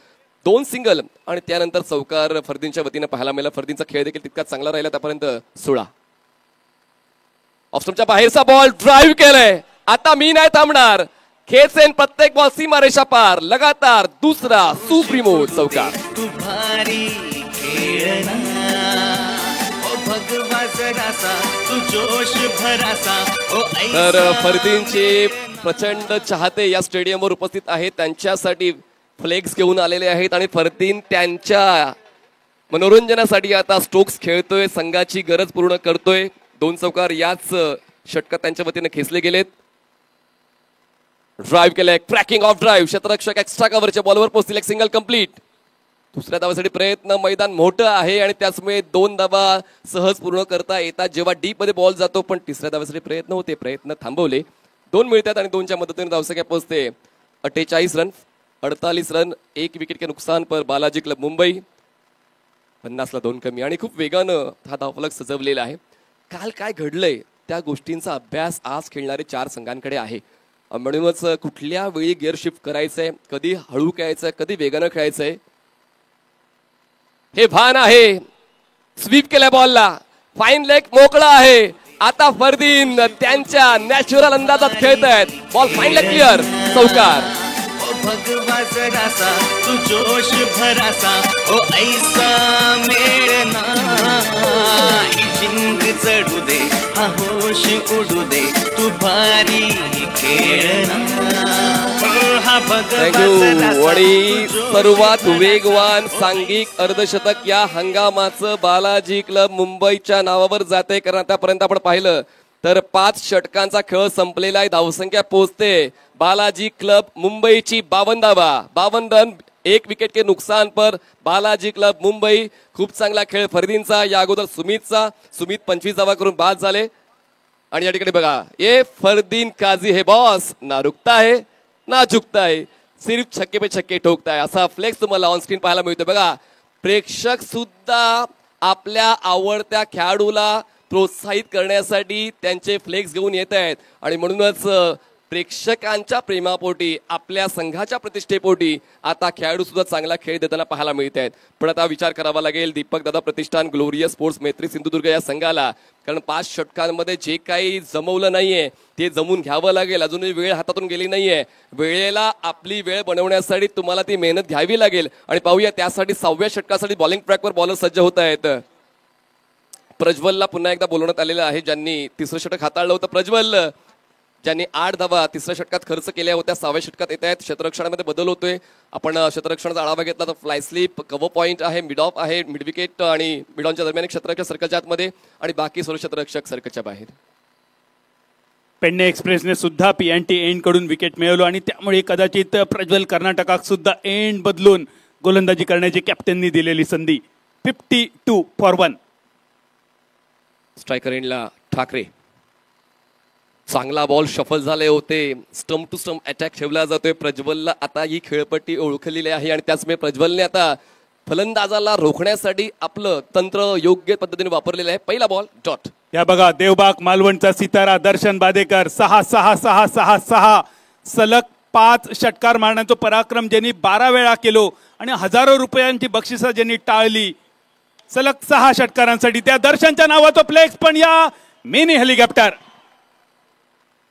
2 सिंगल आणि त्यानंतर चौकार फरदीनच्या वतीनं पाहायला मिळाला. फरदीनचा खेळ देखील तितकाच चांगला राहिला. त्यापर्यंत 16 ऑफस्टंपच्या बाहेरचा बॉल ड्राईव्ह केलाय. आता मी नाही थांबणार. खेचेन प्रत्येक बॉल सीमारेषा पार. लगातार दुसरा सुप्रीमो चौकार. तू भारी खेळना ओ भगवा जरासा तू जोश भरासा ओ तर फरदीनचे प्रचंड चाहते या स्टेडियमवर उपस्थित आहेत, त्यांच्यासाठी फ्लेक्स घेऊन आलेले आहेत आणि फरदीन त्यांच्या मनोरंजनासाठी आता स्ट्रोक्स खेळतोय, संघाची गरज पूर्ण करतोय. 2 चौकार याच षटकात त्यांच्या वतीने खेचले गेलेत. ड्राईव्ह केलाय, क्रॅकिंग ऑफ ड्राईव्ह, क्षेत्ररक्षक एक्स्ट्रा कव्हरच्या बॉलवर पोहोचतील, एक सिंगल कंप्लीट. दुसऱ्या धावासाठी प्रयत्न, मैदान मोठं आहे आणि त्याचमुळे 2 धावा सहज पूर्ण करता येतात जेव्हा डीप मध्ये बॉल जातो, पण तिसऱ्या धावासाठी प्रयत्न होते, प्रयत्न थांबवले. 2 मिळतात आणि 2च्या मदतीने धावसंख्या पोहोचते 48 रन. 48 रन, 1 विकेट के नुकसान पर बालाजी क्लब मुंबई. 50ला 2 कमी आणि खूप वेगानं हा धावफलक सजवलेला आहे. काल काय घडलंय त्या गोष्टींचा अभ्यास आज खेळणारे 4 संघांकडे आहे. म्हणूनच कुठल्या वेळी गिअर शिफ्ट करायचंय, कधी हळू खेळायचंय, कधी वेगानं खेळायचंय हे भान आहे. स्वीप केल्या बॉलला, फाईन लेग मोकळा आहे. आता फरदीन त्यांच्या नॅचरल अंदाजात खेळतायत. बॉल फाईन लेग क्लिअर, चौकार. भगवा जरासा तू जोश भरासा ओ ऐसा मेळना जिंक चढू दे हा होश उडू दे तू भारी खेळना हा भगवा जरासा. वडी सर्वात वेगवान सांघिक अर्धशतक या हंगामाचं बालाजी क्लब मुंबईच्या नावावर जाते, कारण आतापर्यंत आपण पाहिलं तर 5 षटकांचा खेळ संपलेला आहे. धावसंख्या पोहोचते बालाजी क्लब मुंबईची 52 धावा, 52 रन, 1 विकेट के नुकसान पर बालाजी क्लब मुंबई. खूप चांगला खेळ फरदीनचा, या अगोदर सुमितचा. सुमित 25 धावा करून बाद झाले. आणि या ठिकाणी बघा, ये फरदीन काझी है बॉस, ना रुकता है ना झुकता है, सिर्फ छक्के पे छक्के ठोकता है, असा फ्लेक्स तुम्हाला ऑन स्क्रीन पाहायला मिळतो. बघा, प्रेक्षक सुद्धा आपल्या आवडत्या खेळाडूला प्रोत्साहित करण्यासाठी त्यांचे फ्लेक्स घेऊन येत आहेत आणि म्हणूनच प्रेक्षकांच्या प्रेमापोटी, आपल्या संघाच्या प्रतिष्ठेपोटी आता खेळाडू सुद्धा चांगला खेळ देताना पाहायला मिळत आहेत. पण आता विचार करावा लागेल दीपक दादा प्रतिष्ठान, ग्लोरियस स्पोर्ट्स, मैत्री सिंधुदुर्ग या संघाला, कारण 5 षटकांमध्ये जे काही जमवलं नाहीये ते जमून घ्यावं लागेल. अजूनही वेळ हातातून गेली नाहीये. वेळेला आपली वेळ बनवण्यासाठी तुम्हाला ती मेहनत घ्यावी लागेल. आणि पाहूया त्यासाठी 6व्या षटकासाठी बॉलिंग ट्रॅकवर बॉलर सज्ज होत आहेत. प्रज्वलला पुन्हा एकदा बोलवण्यात आलेलं आहे, ज्यांनी 3रं षटक हाताळलं होतं. प्रज्वल ज्यांनी 8 धावा 3ऱ्या षटकात खर्च केल्या होत्या, 6व्या षटकात येत आहेत. क्षेत्ररक्षणामध्ये बदल होतोय. आपण क्षेत्ररक्षणाचा आढावा घेतला तर फ्लाय स्लिप, कव्हर पॉईंट आहे, मिड ऑफ आहे, मिड विकेट आणि मिड ऑनच्या दरम्यान क्षेत्ररक्षक सर्कलच्या आतमध्ये आणि बाकी सर्व क्षेत्ररक्षक सर्कलच्या बाहेर. पेडणे एक्सप्रेसने सुद्धा PNT एंड कडून विकेट मिळवलं आणि त्यामुळे कदाचित प्रज्वल कर्नाटकात सुद्धा एंड बदलून गोलंदाजी करण्याची कॅप्टननी दिलेली संधी. 52 फॉर 1. स्ट्रायकर एंडला ठाकरे, चांगला बॉल शफल झाले होते. स्टंप टू स्टंप अटॅक ठेवला जातोय. प्रज्वलला आता ही खेळपट्टी ओळखलेली आहे आणि त्याचमुळे प्रज्वलने आता फलंदाजाला रोखण्यासाठी आपलं तंत्र योग्य पद्धतीने वापरलेलं आहे. पहिला बॉल डॉट. या बघा, देवबाग मालवणचा सितारा दर्शन बादेकर 6-6-6-6-6 सलग 5 षटकार मारण्याचा पराक्रम ज्यांनी 12 वेळा केलो आणि हजारो रुपयांची बक्षिसं ज्यांनी टाळली सलग 6 षटकारांसाठी. त्या दर्शनच्या नावाचं फ्लेक्स, पण या मिनी हेलिकॉप्टर.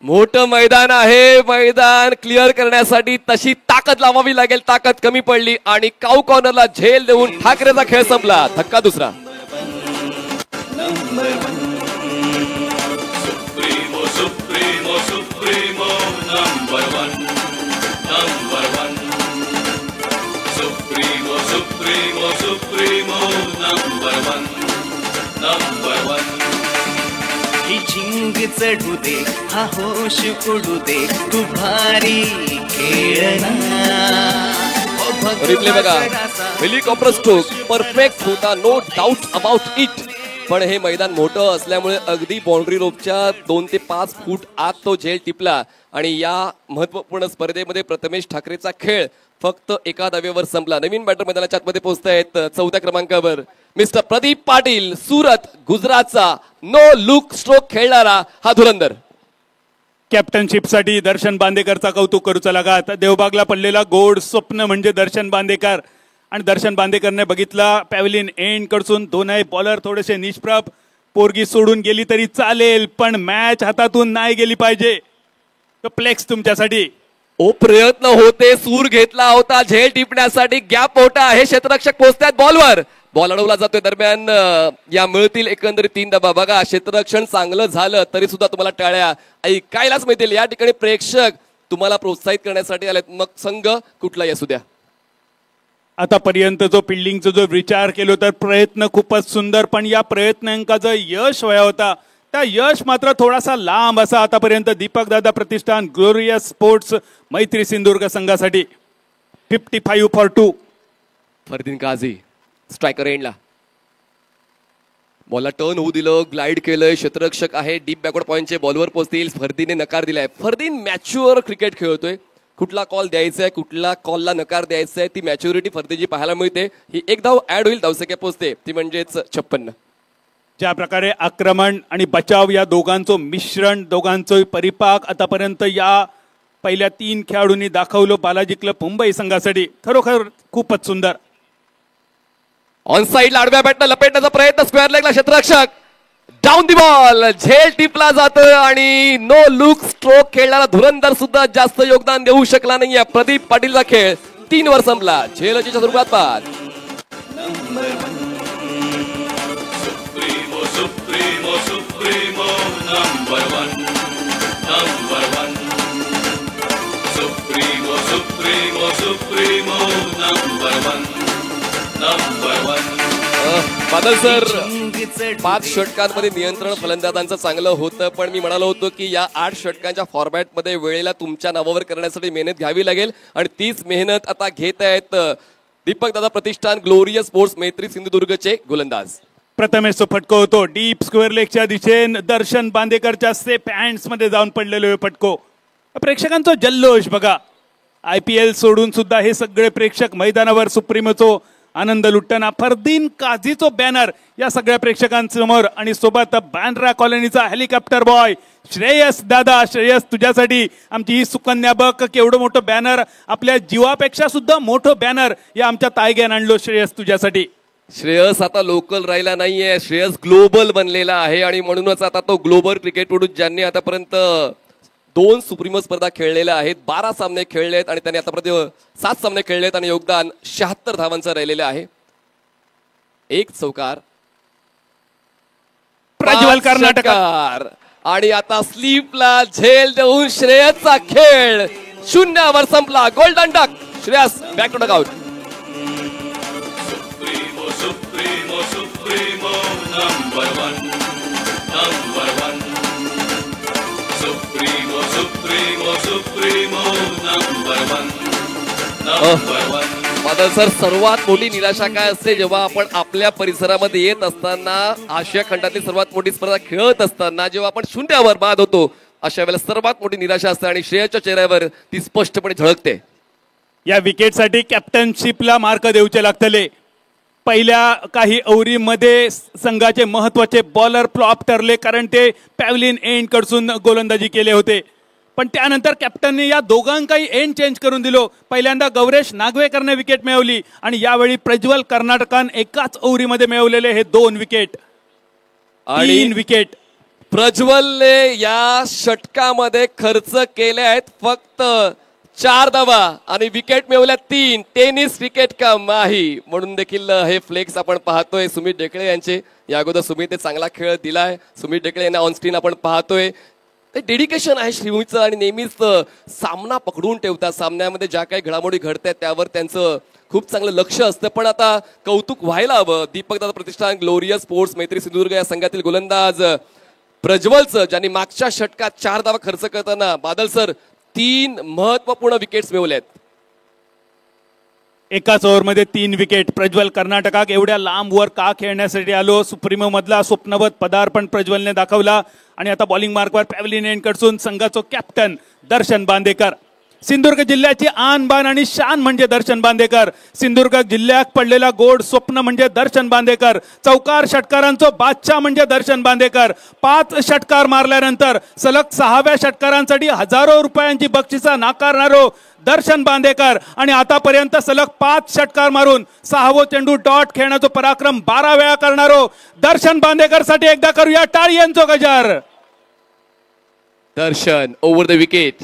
मोठं मैदान आहे, मैदान क्लिअर करण्यासाठी तशी ताकद लावावी लागेल. ताकद कमी पडली आणि काऊ कॉर्नरला झेल देऊन ठाकरेचा खेळ संपला. धक्का दुसरा. जिंग चढू दे हा होश उडू दे तू भारी खेळना. रिप्ले बघा, हेलिकॉप्टर स्ट्रोक परफेक्ट होता, नो डाऊट अबाउट इट. पण हे मैदान मोठं असल्यामुळे अगदी बाउंड्री रोपच्या 2 ते 5 फूट आत तो झेल टिपला आणि या महत्वपूर्ण स्पर्धेमध्ये प्रथमेश ठाकरेचा खेळ फक्त एका धावेवर संपला. नवीन बॅटर मैदानाच्या आतमध्ये पोहोचतायत 4थ्या क्रमांकावर मिस्टर प्रदीप पाटील, सुरत गुजरातचा नो लुक स्ट्रोक खेळणारा हा धुरंधर. कॅप्टनशिपसाठी दर्शन बांदेकरचा कौतुक करूचा लागा. देवबागला पडलेला गोड स्वप्न म्हणजे दर्शन बांदेकर आणि दर्शन बांदेकरने बघितला पॅव्हलियन एंड कडसून 2 बॉलर थोडेसे निष्प्रभ. पोरगी सोडून गेली तरी चालेल, पण मॅच हातातून नाही गेली पाहिजे. फ्लेक्स तुमच्यासाठी. ओ प्रयत्न होते, सूर घेतला होता झेल टिपण्यासाठी, गॅप मोठा आहे, क्षेत्ररक्षक पोहोचतात बॉलवर. बॉल अडवला जातोय. दरम्यान या मिळतील एकंदरीत 3 डबा. बघा क्षेत्ररक्षण चांगलं झालं तरी सुद्धा तुम्हाला टाळ्या ऐकायलाच मिळतील. या ठिकाणी प्रेक्षक तुम्हाला प्रोत्साहित करण्यासाठी आलेत, मग संघ कुठलाही असू द्या. आतापर्यंत जो फिल्डिंगचा जो विचार केलो तर प्रयत्न खूपच सुंदर, पण या प्रयत्नांचा यश व्हाया होता त्या यश मात्र थोडासा लांब असा आतापर्यंत दीपक दादा प्रतिष्ठान ग्लोरियस स्पोर्ट्स मैत्री सिंधुदुर्ग संघासाठी. 55-2. फरदीन काझी स्ट्रायकर एंडला बॉलला टर्न होऊ दिलं, ग्लाइड केलंय. क्षेत्ररक्षक आहे, डीप बॅकवर्ड पॉईंटचे बॉलवर पोहोचतील. फरदीने नकार दिलाय. फरदीन मॅच्युअर क्रिकेट खेळतोय. कुठला कॉल द्यायचा आहे, कुठला कॉलला नकार द्यायचा आहे, ती मॅच्युरिटी फरदीची पाहायला मिळते. ही एक धाव ऍड होईल, धावसंख्या पोहोचते ती म्हणजेच 56. ज्या प्रकारे आक्रमण आणि बचाव या दोघांचं मिश्रण, दोघांचं परिपाक आतापर्यंत या पहिल्या 3 खेळाडूंनी दाखवलं बालाजी क्लब मुंबई संघासाठी, खरोखर खूपच सुंदर. ऑन साइडला आडव्या बॅटनं लपेटण्याचा प्रयत्न, स्क्वेअर लेगला क्षेत्ररक्षक डाऊन दी बॉल, झेल टिपला जातं आणि नो लुक स्ट्रोक खेळणारा धुरंधर सुद्धा जास्त योगदान देऊ शकला नाहीये. प्रदीप पाटीलचा खेळ 3 वर संपला. झेलच्या स्वरूपात बाद. बादल सर, 5 षटकांमध्ये नियंत्रण फलंदाजांचं चांगलं होतं, पण मी म्हणालो होतो की या 8 षटकांच्या फॉर्मॅटमध्ये वेळेला तुमच्या नावावर करण्यासाठी मेहनत घ्यावी लागेल आणि तीच मेहनत आता घेत आहेत दीपक दादा प्रतिष्ठान ग्लोरियस स्पोर्ट्स मैत्री सिंधुदुर्गचे गोलंदाज. प्रथमेश फटको होतो डीप स्क्वेअर लेगच्या दिशेने. दर्शन बांदेकरच्या सेफ हँड्स मध्ये जाऊन पडलेलो फटको. प्रेक्षकांचा जल्लोष बघा. IPL सोडून सुद्धा हे सगळे प्रेक्षक मैदानावर सुप्रीमोचो आनंद लुटताना. फरदीन काझीचो बॅनर या सगळ्या प्रेक्षकांसमोर आणि सोबत बँड्रा कॉलनीचा हेलिकॉप्टर बॉय श्रेयस दादा. श्रेयस, तुझ्यासाठी आमची ही सुकन्या बघ, केवढं मोठं बॅनर, आपल्या जीवापेक्षा सुद्धा मोठं बॅनर या आमच्या तायग्यान आणलो श्रेयस तुझ्यासाठी. श्रेयस आता लोकल राहिला नाहीये, श्रेयस ग्लोबल बनलेला आहे आणि म्हणूनच आता तो ग्लोबल क्रिकेटपटू ज्यांनी आतापर्यंत 2 सुप्रीमो स्पर्धा खेळलेल्या आहेत, 12 सामने खेळले आहेत आणि त्यांनी आतापर्यंत 7 सामने खेळलेत आणि योगदान 76 धावांचं राहिलेलं आहे. 1 चौकार प्रज्वल कर्नाटक आणि आता स्लीपला झेल देऊन श्रेयसचा खेळ 0 वर संपला. Golden duck. Shreyas back to duck out. Badal sir, सर्वात मोठी निराशा काय असते जेव्हा आपण आपल्या परिसरामध्ये येत असताना, आशिया खंडातली सर्वात मोठी स्पर्धा खेळत असताना जेव्हा आपण 0 वर बाद होतो, अशा वेळेला सर्वात मोठी निराशा असते आणि श्रेयसच्या चेहऱ्यावर ती स्पष्टपणे झळकते. या विकेटसाठी कॅप्टनशिपला मार्क देऊचे लागतले. पहिल्या काही ओव्हरीमध्ये संघाचे महत्वाचे बॉलर फ्लॉप ठरले कारण ते पॅव्हलिन एंड कडून गोलंदाजी केले होते, पण त्यानंतर कॅप्टनने या दोघांकाही एंड चेंज करून दिलो. पहिल्यांदा गौरेश नागवेकरने विकेट मिळवली आणि यावेळी प्रज्वल कर्नाटकान एकाच ओव्हरीमध्ये मिळवलेले हे 2 विकेट. 3 विकेट प्रज्वलने या षटकामध्ये खर्च केले आहेत फक्त 4 धावा आणि विकेट मिळवल्या 3. टेनिस विकेट का माही म्हणून देखील हे फ्लेक्स आपण पाहतोय सुमित ढेकळे यांचे. या अगोदर सुमित चांगला खेळ दिलाय. सुमित ढेकळे यांना ऑन स्क्रीन आपण पाहतोय. ते डेडिकेशन आहे श्रीभूमीचं आणि नेहमीच सामना पकडून ठेवतात. सामन्यामध्ये ज्या काही घडामोडी घडतात त्यावर त्यांचं खूप चांगलं लक्ष असतं. पण आता कौतुक व्हायला हवं दीपक दादा प्रतिष्ठान ग्लोरियस स्पोर्ट्स मैत्री सिंधुदुर्ग या संघातील गोलंदाज प्रज्वलचं, ज्यांनी मागच्या षटकात 4 धावा खर्च करताना बादल सर 3 महत्वपूर्ण विकेट्स मिळवल्यात. एकाच ओव्हरमध्ये 3 विकेट. प्रज्वल कर्नाटकाक एवढ्या लांब वर का खेळण्यासाठी आलो? सुप्रीमो मधला स्वप्नवत पदार्पण प्रज्वलने दाखवला आणि आता बॉलिंग मार्कवर पॅव्हलिन एंड कडून संघाचा कॅप्टन दर्शन बांदेकर. सिंधुदुर्ग जिल्ह्याची आन बान आणि शान म्हणजे दर्शन बांदेकर. सिंधुदुर्ग जिल्ह्यात पडलेला गोड स्वप्न म्हणजे दर्शन बांदेकर. चौकार षटकारांचा बादशाह म्हणजे दर्शन बांदेकर. 5 षटकार मारल्यानंतर सलग 6व्या षटकारांसाठी हजारो रुपयांची बक्षिसा नाकारणारो दर्शन बांदेकर आणि आतापर्यंत सलग 5 षटकार मारून 6वो चेंडू डॉट खेळण्याचा पराक्रम 12 वेळा करणारो दर्शन बांदेकर साठी एकदा करूया टाळ्यांचो गजर. दर्शन ओव्हर द विकेट.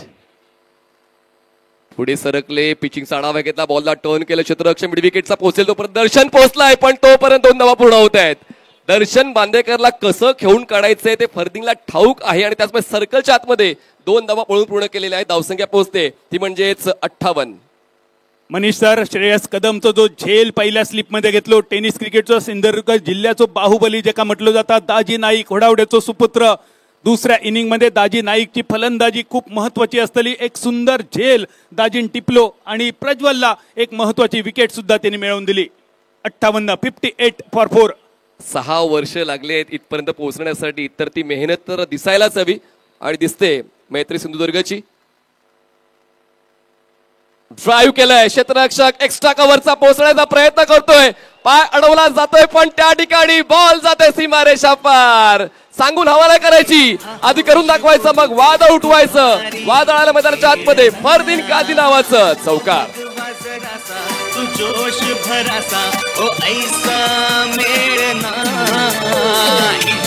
पुढे सरकले, पिचिंगचा आढावा घेतला, बॉलला टर्न केलं, क्षेत्ररक्षक मिड विकेटचा पोहोचेल तोपर्यंत दर्शन पोहोचलाय, पण तोपर्यंत 2 धावा पूर्ण होत आहेत. दर्शन बांदेकरला कसं खेळून काढायचंय ते फरदिनला ठाऊक आहे आणि त्याचमुळे सर्कलच्या आतमध्ये 2 धावा पळून पूर्ण केलेल्या आहेत. धावसंख्या पोहोचते ती म्हणजेच 58. मनीष सर, श्रेयस कदमचा जो झेल पहिल्या स्लिपमध्ये घेतलो, टेनिस क्रिकेटचा सिंधुदुर्ग जिल्ह्याचो बाहुबली ज्याका म्हटलं जातात, दाजी नाईक होडावड्याचो सुपुत्र. दुसऱ्या इनिंग मध्ये दाजी नाईकची फलंदाजी खूप महत्वाची असतली. एक सुंदर झेल दाजीन टिपलो आणि प्रज्वलला एक महत्वाची विकेट सुद्धा त्यांनी मिळवून दिली. 58 फॉर 4. 6 वर्ष लागले आहेत इथपर्यंत पोहोचण्यासाठी, तर ती मेहनत तर दिसायलाच हवी आणि दिसते. मैत्री सिंधुदुर्गची ड्राईव्ह केलाय, क्षेत्ररक्षक एक्स्ट्रा कव्हरचा पोहोचण्याचा प्रयत्न करतोय, पाय अडवला जातोय पण त्या ठिकाणी बॉल जाते सीमारेषा पार. सांगून हवाला करायची, आधी करून दाखवायचं, मग वादळ उठवायचं. वादळाला मैदानाच्या आतमध्ये फरदीन काझी नावाचं चौकार. तू जोश भरासा ओ ऐसा मेळना,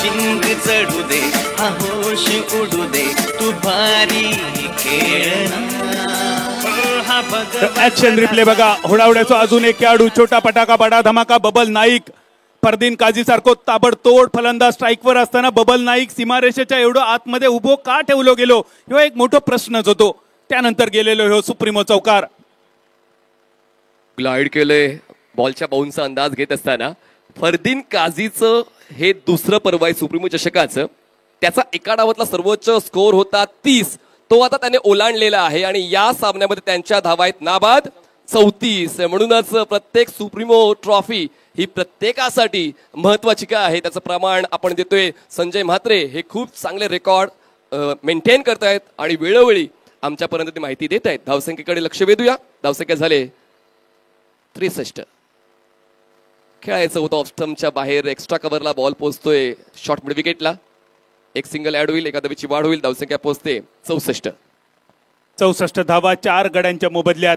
जिंक चढू दे हा होश उडू दे, तू भारी खेळना. ऍक्शन रिप्ले बघा. होडावड्याचा अजून एक खेळाडू, छोटा पटाका बडा धमाका बबल नाईक. फरदीन काझी सारखो ताबडतोड फलंदाज स्ट्राईकवर असताना बबल नाईक सीमारेषेच्या एवढं आतमध्ये उभो का ठेवलो गेलो, ह्यो एक मोठा प्रश्नच होतो. त्यानंतर गेलेलो ह्यो सुप्रीमो चौकार. ग्लाइड केले, बॉलच्या बाउन्सचा अंदाज घेत असताना फरदीन काझीचं हे दुसरं पर्व आहे सुप्रीमो चषकाचं. त्याचा एका डावातला सर्वोच्च स्कोर होता 30, तो आता त्याने ओलांडलेला आहे आणि या सामन्यामध्ये त्यांच्या धावा आहेत नाबाद 34. म्हणूनच प्रत्येक सुप्रीमो ट्रॉफी ही प्रत्येकासाठी महत्वाची का आहे त्याचं प्रमाण आपण देतोय. संजय म्हात्रे हे खूप चांगले रेकॉर्ड मेंटेन करतायत आणि वेळोवेळी आमच्यापर्यंत ती माहिती देत आहेत. धावसंख्येकडे लक्ष वेधूया. धावसंख्या झाले 63. खेळायचं होतं ऑफ स्टंपच्या बाहेर, एक्स्ट्रा कव्हरला बॉल पोहोचतोय, शॉर्ट मिड विकेटला एक सिंगल ऍड होईल, एका धावेची वाढ होईल. धावसंख्या पोहोचते 64 धावा 4 गड्यांच्या मोबदल्यात.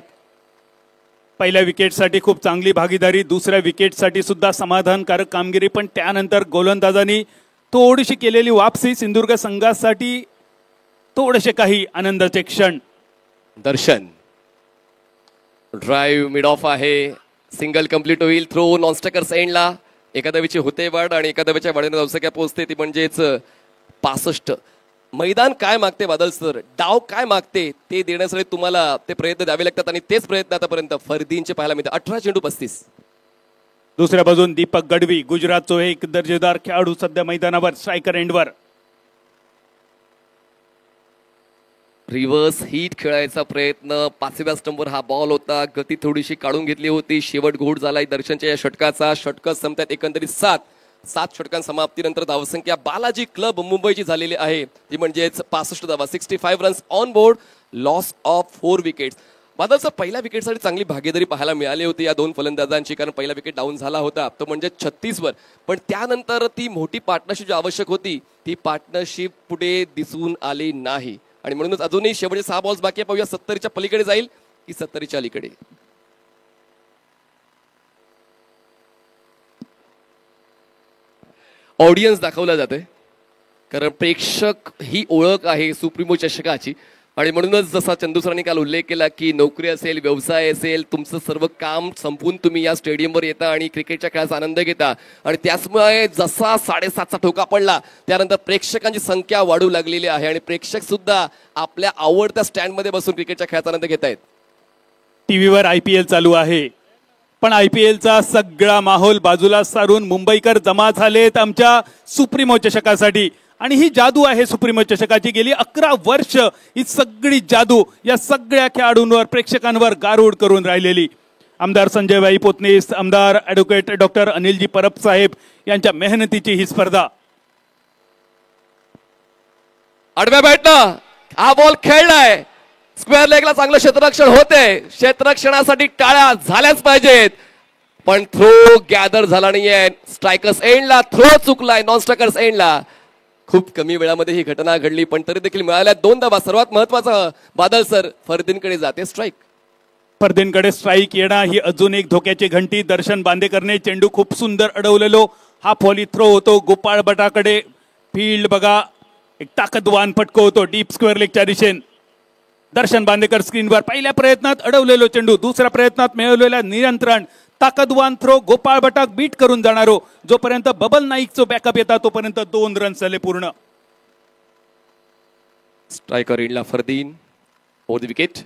पहिल्या विकेटसाठी खूप चांगली भागीदारी, दुसऱ्या विकेटसाठी सुद्धा समाधानकारक कामगिरी, पण त्यानंतर गोलंदाजांनी थोडीशी केलेली वापसी सिंधुदुर्ग संघासाठी थोडेसे काही आनंदाचे क्षण. दर्शन ड्राईव्ह मिड ऑफ आहे, सिंगल कंप्लीट होईल, थ्रो नॉनस्टॅकर्स एंडला, एका धावेची होते वाढ आणि एका धावेच्या वाढीने धावसंख्या पोहोचते ती म्हणजेच 65. मैदान काय मागते बादल सर, डाव काय मागते ते देण्यासाठी तुम्हाला ते प्रयत्न द्यावे लागतात आणि तेच प्रयत्न आतापर्यंत फरदीनचे पाहायला मिळतात. 18 चेंडू 35. दुसऱ्या बाजून दीपक गढवी, गुजरातचो एक दर्जेदार खेळाडू सध्या मैदानावर स्ट्रायकर एंडवर. रिव्हर्स हिट खेळायचा प्रयत्न, 5व्या स्टंपवर हा बॉल होता, गती थोडीशी काढून घेतली होती, शेवट घोड झालाय दर्शनच्या या षटकाचा. षटक संपतात एकंदरीत 7 षटकां समाप्तीनंतर धावसंख्या बालाजी क्लब मुंबईची झालेली आहे ती म्हणजेच 65 धावा, 65 runs on board, loss of 4 wickets. बादलचा पहिल्या विकेटसाठी चांगली भागीदारी पाहायला मिळाली होती या 2 फलंदाजांची, कारण पहिला विकेट डाऊन झाला होता तो म्हणजे 36 वर, पण त्यानंतर ती मोठी पार्टनरशिप जी आवश्यक होती ती पार्टनरशिप पुढे दिसून आली नाही आणि म्हणूनच अजूनही शेवटचे 6 बॉल्स बाकी आहे. पाहूया 70च्या पलीकडे जाईल की 70च्या अलीकडे. ऑडियन्स दाखवला जाते कारण प्रेक्षक ही ओळख आहे सुप्रीमो चषकाची आणि म्हणूनच जसा चंदू सरांनी काल उल्लेख केला की नोकरी असेल, व्यवसाय असेल, तुमचं सर्व काम संपून तुम्ही या स्टेडियमवर येता आणि क्रिकेटच्या खेळाचा आनंद घेता आणि त्याचमुळे जसा 7.5चा ठोका पडला त्यानंतर प्रेक्षकांची संख्या वाढू लागलेली आहे आणि प्रेक्षक सुद्धा आपल्या आवडत्या स्टँडमध्ये बसून क्रिकेटच्या खेळाचा आनंद घेत आहेत. टीव्हीवर IPL चालू आहे, पण IPLचा सगळा माहोल बाजूला सारून मुंबईकर जमा झालेत आमच्या सुप्रीमो चषकासाठी आणि ही जादू आहे सुप्रीमो चषकाची. गेली 11 वर्ष ही सगळी जादू या सगळ्या खेळाडूंवर, प्रेक्षकांवर गारूड करून राहिलेली. आमदार संजयभाई पोतनीस, आमदार ॲडव्होकेट डॉक्टर अनिलजी परब साहेब यांच्या मेहनतीची ही स्पर्धा. आडव्या बॅटनं हा बॉल खेळलाय, स्क्वेअर लेगला चांगलं क्षेत्ररक्षण होते, क्षेत्ररक्षणासाठी टाळ्या झाल्याच पाहिजेत, पण थ्रो गॅदर झाला नाहीये. स्ट्रायकर्स एंडला थ्रो चुकलाय, नॉन स्ट्रायकर्स एंडला. खूप कमी वेळामध्ये ही घटना घडली पण तरी देखील मिळाल्या 2 धावा. सर्वात महत्वाचं बादल सर, फरदीनकडे जाते स्ट्राईक. फरदीनकडे स्ट्राईक येणं ही अजून एक धोक्याची घंटी. दर्शन बांदेकरने चेंडू खूप सुंदर अडवलेलो, हा फॉली थ्रो होतो गोपाळ भटाकडे. फील्ड बघा, एक ताकदवान फटको होतो डीप स्क्वेअर लेगच्या दिशेने. दर्शन बांदेकर स्क्रीनवर. पहिल्या प्रयत्नात अडवलेलो चेंडू, दुसऱ्या प्रयत्नात मिळवलेला नियंत्रण, ताकदवान थ्रो, गोपाळ बटाक बीट करून जाणारो. जोपर्यंत बबल नाईकचो बॅकअप येता तोपर्यंत 2 रन्स झाले पूर्ण. स्ट्रायकर इंडला Fardeen over the wicket.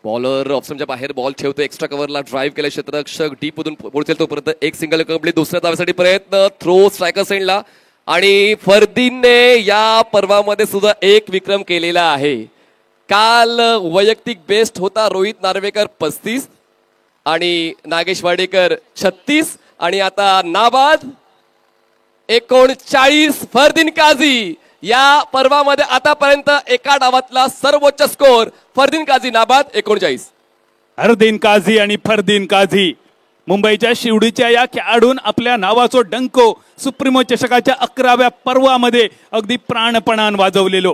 Bowler ऑप्शनच्या बाहेर बॉल ठेवतो, एक्स्ट्रा कव्हरला ड्राईव्ह केले क्षेत्ररक्षक, डीप मधून पोहोचेल तोपर्यंत एक सिंगल कंप्लीट. दुसऱ्या धावेसाठी प्रयत्न, थ्रो स्ट्रायकर सेंडला. आणि फरदीनने या पर्वामध्ये सुद्धा एक विक्रम केलेला आहे. काल वैयक्तिक बेस्ट होता रोहित नार्वेकर 35 आणि नागेश वाडेकर 36 आणि आता नाबाद 39. फरदीन काझी या पर्वामध्ये आतापर्यंत एका डावातला सर्वोच्च स्कोर. फरदीन काझी नाबाद 39. फरदीन काझी आणि फरदीन काझी मुंबईच्या शिवडीच्या या खेळाडून आपल्या नावाचो डंको सुप्रीमो चषकाच्या 11व्या पर्वामध्ये अगदी प्राणपणान वाजवलेलो.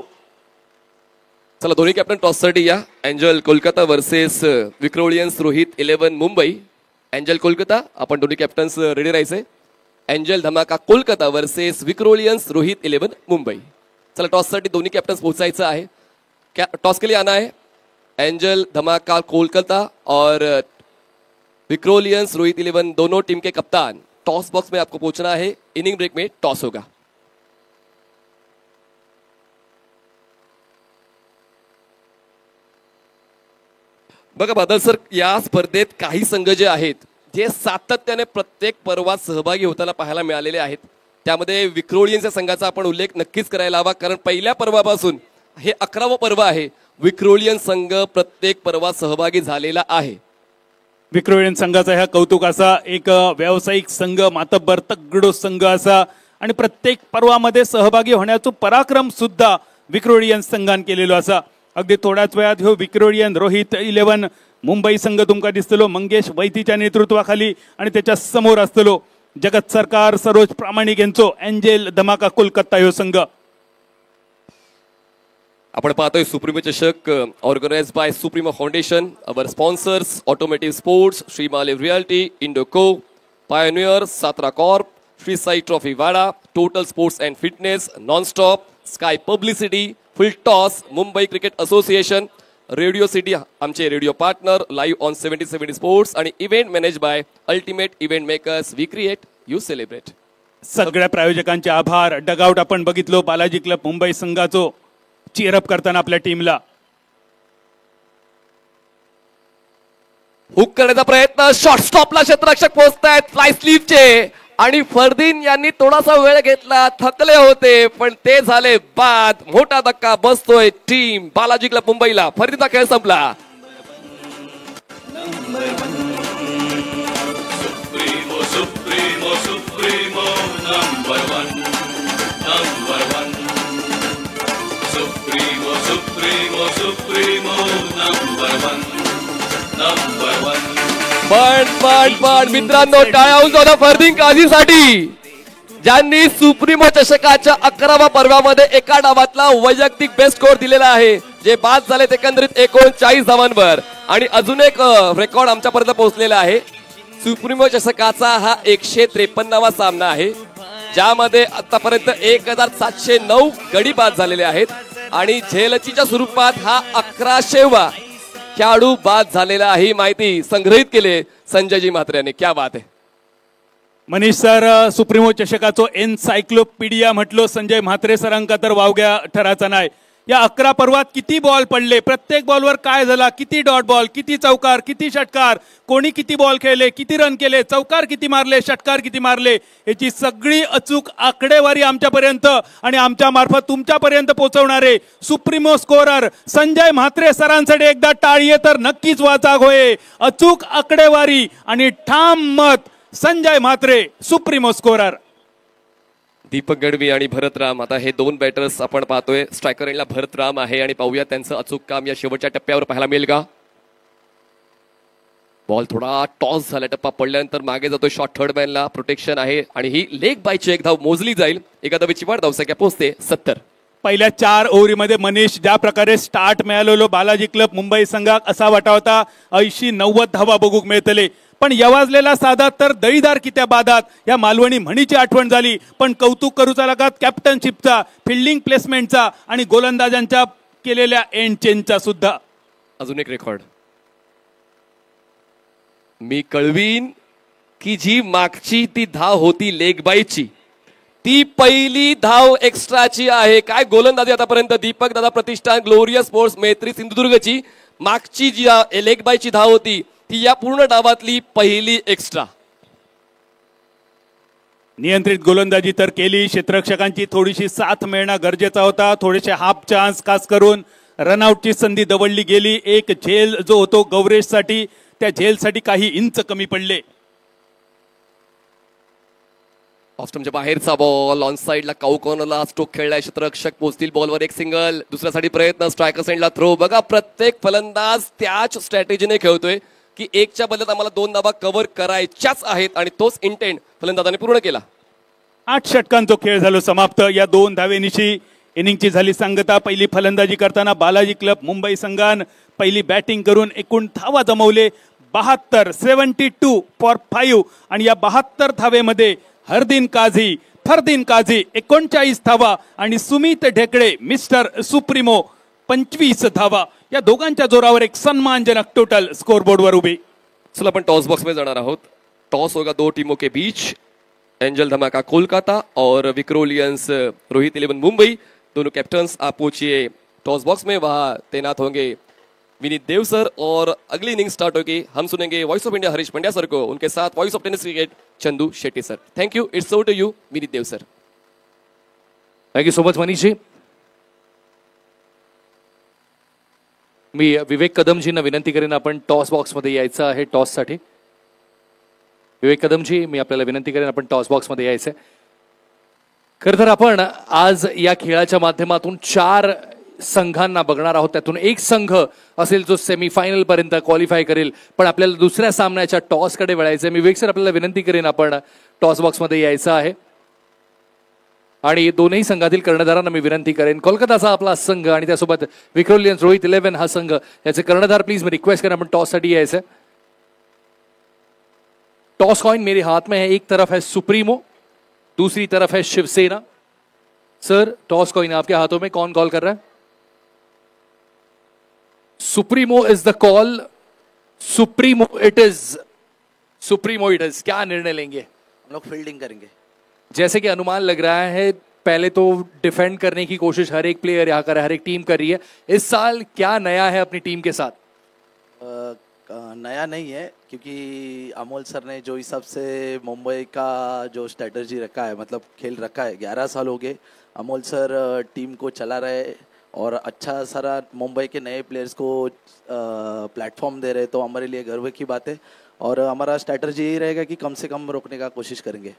चला दोन्ही कॅप्टन टॉससाठी या. Angel Kolkata versus Vikrolians Rohit 11 Mumbai. Angel Kolkata, आपण दोन्ही कॅप्टन्स रेडी राहायचे. Angel Dhamaka Kolkata versus Vikrolians Rohit 11 Mumbai. चला टॉससाठी दोन्ही कॅप्टन्स पोहोचायचं आहे. टॉस के लिए आना है एंजल धमाका कोलकाता और विक्रोलियंस रोहित 11, दोनों टीम के कप्तान. टॉस बॉक्स में आपको पहुंचना है. इनिंग ब्रेक में टॉस होगा. बघा बादल सर, या स्पर्धेत काही संघ जे आहेत जे सातत्याने प्रत्येक पर्वात सहभागी होताना पाहायला मिळालेले आहेत. त्यामध्ये विक्रोलियन्सच्या संघाचा आपण उल्लेख नक्कीच करायला हवा, कारण पहिल्या पर्वापासून हे 11वं पर्व आहे. विक्रोलियन्स संघ प्रत्येक पर्वात सहभागी झालेला आहे. विक्रोलियन्स संघाचा ह्या कौतुक असा, एक व्यावसायिक संघ, मातब्बर तगडो संघ असा आणि प्रत्येक पर्वामध्ये सहभागी होण्याचा पराक्रम सुद्धा विक्रोलियन्स संघान केलेलो असा. अगदी थोड्याच वेळात ह्यो विक्रोलियन रोहित 11 मुंबई संघ तुमका दिसतलो मंगेश वैतीच्या नेतृत्वाखाली आणि त्याच्या समोर असतलो जगत सरकार, सरोज प्रामाणिक यांचो एंजल धमाका कोलकाता ह्यो संघ. आपण पाहतोय सुप्रीमो चषक organized by Supremo foundation. Our sponsors automotive sports, श्रीमालिव reality, Indoco, pioneer, Satra corp, Shri Sai trophy Wada, total sports and fitness, nonstop, sky publicity, full toss, Mumbai cricket association, radio city आमचे radio partner, live on 70 sports आणि event manage by ultimate event makers. We create, you celebrate. सगळ्या प्रायोजकांचे आभार. Dugout आपण बघितलो Balaji club Mumbai संघाचो cheer up करताना आपल्या टीमला. हुक करण्याचा प्रयत्न, शॉर्ट स्टॉपला क्षेत्ररक्षक पोहोचतायत फ्लाय स्लीपचे आणि फरदीन यांनी थोडासा वेळ घेतला, थकले होते पण ते झाले बाद. मोठा धक्का बसतोय टीम बालाजी क्लब मुंबईला. फरदीनचा खेळ संपला. पण मित्रांनो, टाळ्या उंचावल्या फरदीन काझीसाठी, ज्यांनी सुप्रीमो चषकाच्या 11व्या पर्वामध्ये एका डावातला वैयक्तिक बेस्ट स्कोर दिलेला आहे, जे बाद झाले एकंदरीत 39 धावांवर. आणि अजून एक रेकॉर्ड आमच्यापर्यंत पोहोचलेला आहे. सुप्रीमो चषकाचा हा 153वा सामना आहे, ज्यामध्ये आतापर्यंत 1709 गडी बाद झालेले आहेत आणि झेलचीच्या स्वरूपात हा 1100वा खेळाडू बाद झालेला आहे. माहिती संग्रहित केले संजयजी म्हात्रे यांनी. क्या बात आहे मनीष सर. सुप्रीमो चषकाचो एन्सायक्लोपीडिया म्हटलो संजय म्हात्रे सरांका तर वावग्या ठराचा नाही. या 11 पर्वात किती बॉल पडले, प्रत्येक बॉलवर काय झाला, किती डॉट बॉल, किती चौकार, किती षटकार, कोणी किती बॉल खेळले, किती रन केले, चौकार किती मारले, षटकार किती मारले, याची सगळी अचूक आकडेवारी आमच्यापर्यंत आणि आमच्या मार्फत तुमच्यापर्यंत पोहोचवणारे सुप्रीमो स्कोरर संजय म्हात्रे सरांसाठी एकदा टाळी तर नक्कीच वाचाक होय. अचूक आकडेवारी आणि ठाम मत संजय म्हात्रे सुप्रीमो स्कोरर. दीपक गडवी आणि भरत राम, आता हे दोन बॅटर्स आपण पाहतोय. स्ट्रायकर एंडला भरत राम आहे आणि पाहूया त्यांचं अचूक काम या शेवटच्या टप्प्यावर पाहायला मिळेल का. बॉल थोडा टॉस झाला, टप्पा पडल्यानंतर मागे जातोय शॉट. थर्ड मॅनला प्रोटेक्शन आहे आणि ही लेग बायची एक धाव मोजली जाईल. एका धावेची वाढ, धावसंख्या पोहोचते 70. पहिल्या 4 ओव्हरीमध्ये मनीष ज्या प्रकारे स्टार्ट मिळालेलो बालाजी क्लब मुंबई संघाक असा वाटा होता 80-90 धावा बघूक मिळतले. पण यवाजलेला साधा तर दळीदार कित्या बादात या मालवणी म्हणीची आठवण झाली. पण कौतुक करूचा लागत कॅप्टनशिपचा, फिल्डिंग प्लेसमेंटचा आणि गोलंदाजांच्या केलेल्या एंड चेनचा सुद्धा. अजून एक रेकॉर्ड मी कळवीन की जी मागची ती धाव होती लेग बायची, ती पहिली धाव एक्स्ट्राची आहे. काय गोलंदाजी आतापर्यंत दीपक दादा प्रतिष्ठान ग्लोरियस स्पोर्ट्स मैत्री सिंधुदुर्गची. मागची जी लेग बायची धाव होती ती या पूर्ण डावातली पहिली एक्स्ट्रा. नियंत्रित गोलंदाजी तर केली, क्षेत्ररक्षकांची थोडीशी साथ मिळणं गरजेचा होता. थोडेसे हाफ चान्स खास करून रनआउटची संधी दवडली गेली. एक झेल जो होतो गौरेशसाठी, त्या झेलसाठी काही इंच कमी पडले. ऑफस्टमच्या बाहेरचा बॉल ऑन साइडला काऊ कॉर्नरला स्ट्रोक खेळलाय. क्षेत्ररक्षक पोहोचतील बॉलवर, एक सिंगल. दुसऱ्यासाठी प्रयत्न, स्ट्रायकर सेंडला थ्रो. बघा प्रत्येक फलंदाज त्याच स्ट्रॅटेजीने खेळतोय की एकच्या बदल्यात आम्हाला 2 धावा कव्हर करायच्याच आहेत आणि तोच इंटेंट फलंदाजाने पूर्ण केला. 8 षटकांचा खेळ झालो समाप्त. या 2 धावेनिशी इनिंगची झाली सांगता. पहिली फलंदाजी करताना बालाजी क्लब मुंबई संघान पहिली बॅटिंग करून एकूण धावा जमवले 72, 72 फॉर 5. आणि या 72 धावेमध्ये फरदीन काझी 39 धावा आणि सुमित ढेकळे मिस्टर सुप्रीमो 25 धावा. या दोघांच्या जोरावर एक सन्मानजनक टोटल स्कोरबोर्डवर उभी. चला आपण टॉस बॉक्स में जाणार आहोत. टॉस होगा 2 टीमों के बीच. एंजल धमाका कोलकाता और विक्रोलियंस रोहित 11 मुंबई. दोनों कैप्टन्स आप पहुंचिए टॉस बॉक्स में, वहां तैनात होंगे विनीत देव सर. और अगली इनिंग स्टार्ट होगी, हम सुनेंगे voice of India Harish Pandya sir को, उनके साथ voice of tennis cricket Chandu Shetty sir. Thank you. It's over to you Vineet Dev sir. Thank you so much Manish ji. मी विवेक कदमजींना विनंती करेन आपण टॉस बॉक्समध्ये यायचं आहे टॉससाठी. विवेक कदमजी, मी आपल्याला विनंती करेन आपण टॉस बॉक्समध्ये यायचं आहे. खरं तर आपण आज या खेळाच्या माध्यमातून 4 संघांना बघणार आहोत. त्यातून एक संघ असेल जो सेमीफायनल पर्यंत क्वालिफाय करेल. पण आपल्याला दुसऱ्या सामन्याच्या टॉसकडे वळायचं आहे. मी विवेक सर आपल्याला विनंती करेन आपण टॉस बॉक्समध्ये यायचं आहे. आणि दोनही संघातील कर्णधारांना मी विनंती करेन, कोलकाताचा आपला संघ आणि त्यासोबत विक्रोलियन्स रोहित 11 हा संघ, याचे कर्णधार प्लीज मी रिक्वेस्ट करेन आपण टॉससाठी यायचं. टॉस कॉइन मेरे हाथ में है. एक तरफ है सुप्रीमो, दूसरी तरफ है शिवसेना. सर टॉस कॉइन आपके हाथों में, कौन कॉल कर रहा है? Supremo is the call. Supremo it is. क्या निर्णय लेंगे? हम लोग फील्डिंग करेंगे. जैसे कि अनुमान लग रहा है पहले तो डिफेंड करने की कोशिश हर एक प्लेयर यहाँ कर, हर एक टीम कर रही है. इस साल क्या नया है अपनी टीम के साथ? नया नहीं है, क्योंकि अमोल सर ने जो हिसाब से मुंबई का जो स्ट्रेटजी रखा है, मतलब खेल रखा है, 11 साल हो गए अमोल सर टीम को चला रहे और अच्छा सारा मुंबई के नए प्लेयर्स को प्लेटफॉर्म दे रहे, तो हमारे लिए गर्व की बात है. और हमारा स्ट्रेटजी यही रहेगा कि कम से कम रोकने का कोशिश करेंगे.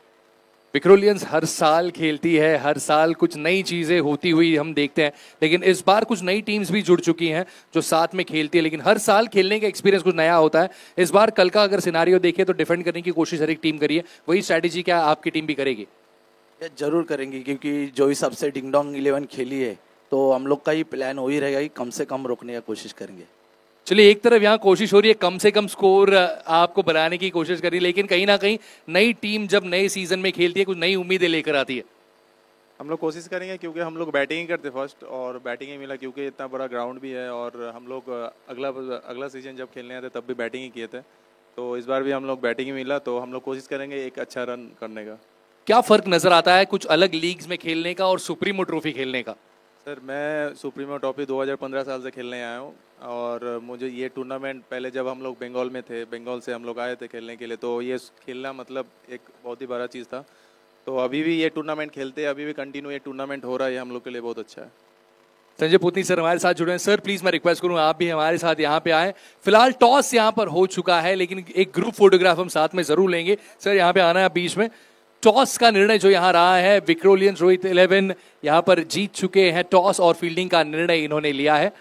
विक्रोलियंस हर साल खेलती है, हर साल कुछ नई चीज़ें होती हुई हम देखते हैं, लेकिन इस बार कुछ नई टीम्स भी जुड़ चुकी हैं जो साथ में खेलती है. लेकिन हर साल खेलने का एक्सपीरियंस कुछ नया होता है. इस बार कल का अगर सिनारियो देखें तो डिफेंड करने की कोशिश हर एक टीम करी है. वही स्ट्रैटेजी क्या आपकी टीम भी करेगी? जरूर करेंगे, क्योंकि जो हिसाब से डिंग डोंग 11 खेली है, तो हम लोग का ही प्लान हो ही रहेगा कि कम से कम रोकने का कोशिश करेंगे. चलिए, एक तरफ यहाँ कोशिश हो रही है कम से कम स्कोर आपको बनाने की कोशिश करी, लेकिन कहीं ना कहीं नई टीम जब नए सीजन में खेलती है कुछ नई उम्मीदें लेकर आती है. हम लोग कोशिश करेंगे, क्योंकि हम लोग बैटिंग ही करते फर्स्ट और बैटिंग ही मिला, क्योंकि इतना बड़ा ग्राउंड भी है और हम लोग अगला सीजन जब खेलने आते तब भी बैटिंग ही किए थे, तो इस बार भी हम लोग बैटिंग ही मिला, तो हम लोग कोशिश करेंगे एक अच्छा रन करने का. क्या फ़र्क नज़र आता है कुछ अलग लीग्स में खेलने का और सुप्रीमो ट्रॉफी खेलने का? सर, मैं सुप्रीमो ट्रॉफी 2015 साल से खेलने आया हूँ और मुझे ये टूर्नामेंट पहले जब हम लोग बंगाल में थे, बंगाल से हम लोग आए थे खेलने के लिए, तो ये खेलना मतलब एक बहुत ही बड़ा चीज़ था. तो अभी भी ये टूर्नामेंट खेलते हैं, अभी भी कंटिन्यू ये टूर्नामेंट हो रहा है, हम लोग के लिए बहुत अच्छा है. संजय पुतनी सर हमारे साथ जुड़े हैं. सर प्लीज़ मैं रिक्वेस्ट करूँ आप भी हमारे साथ यहाँ पे आए. फिलहाल टॉस यहाँ पर हो चुका है, लेकिन एक ग्रुप फोटोग्राफ हम साथ में ज़रूर लेंगे. सर यहाँ पे आना है बीच में. टॉस का निर्णय जो यहाँ रहा है, विक्रोलियंस रोहित 11 यहाँ पर जीत चुके हैं टॉस और फील्डिंग का निर्णय इन्होंने लिया है.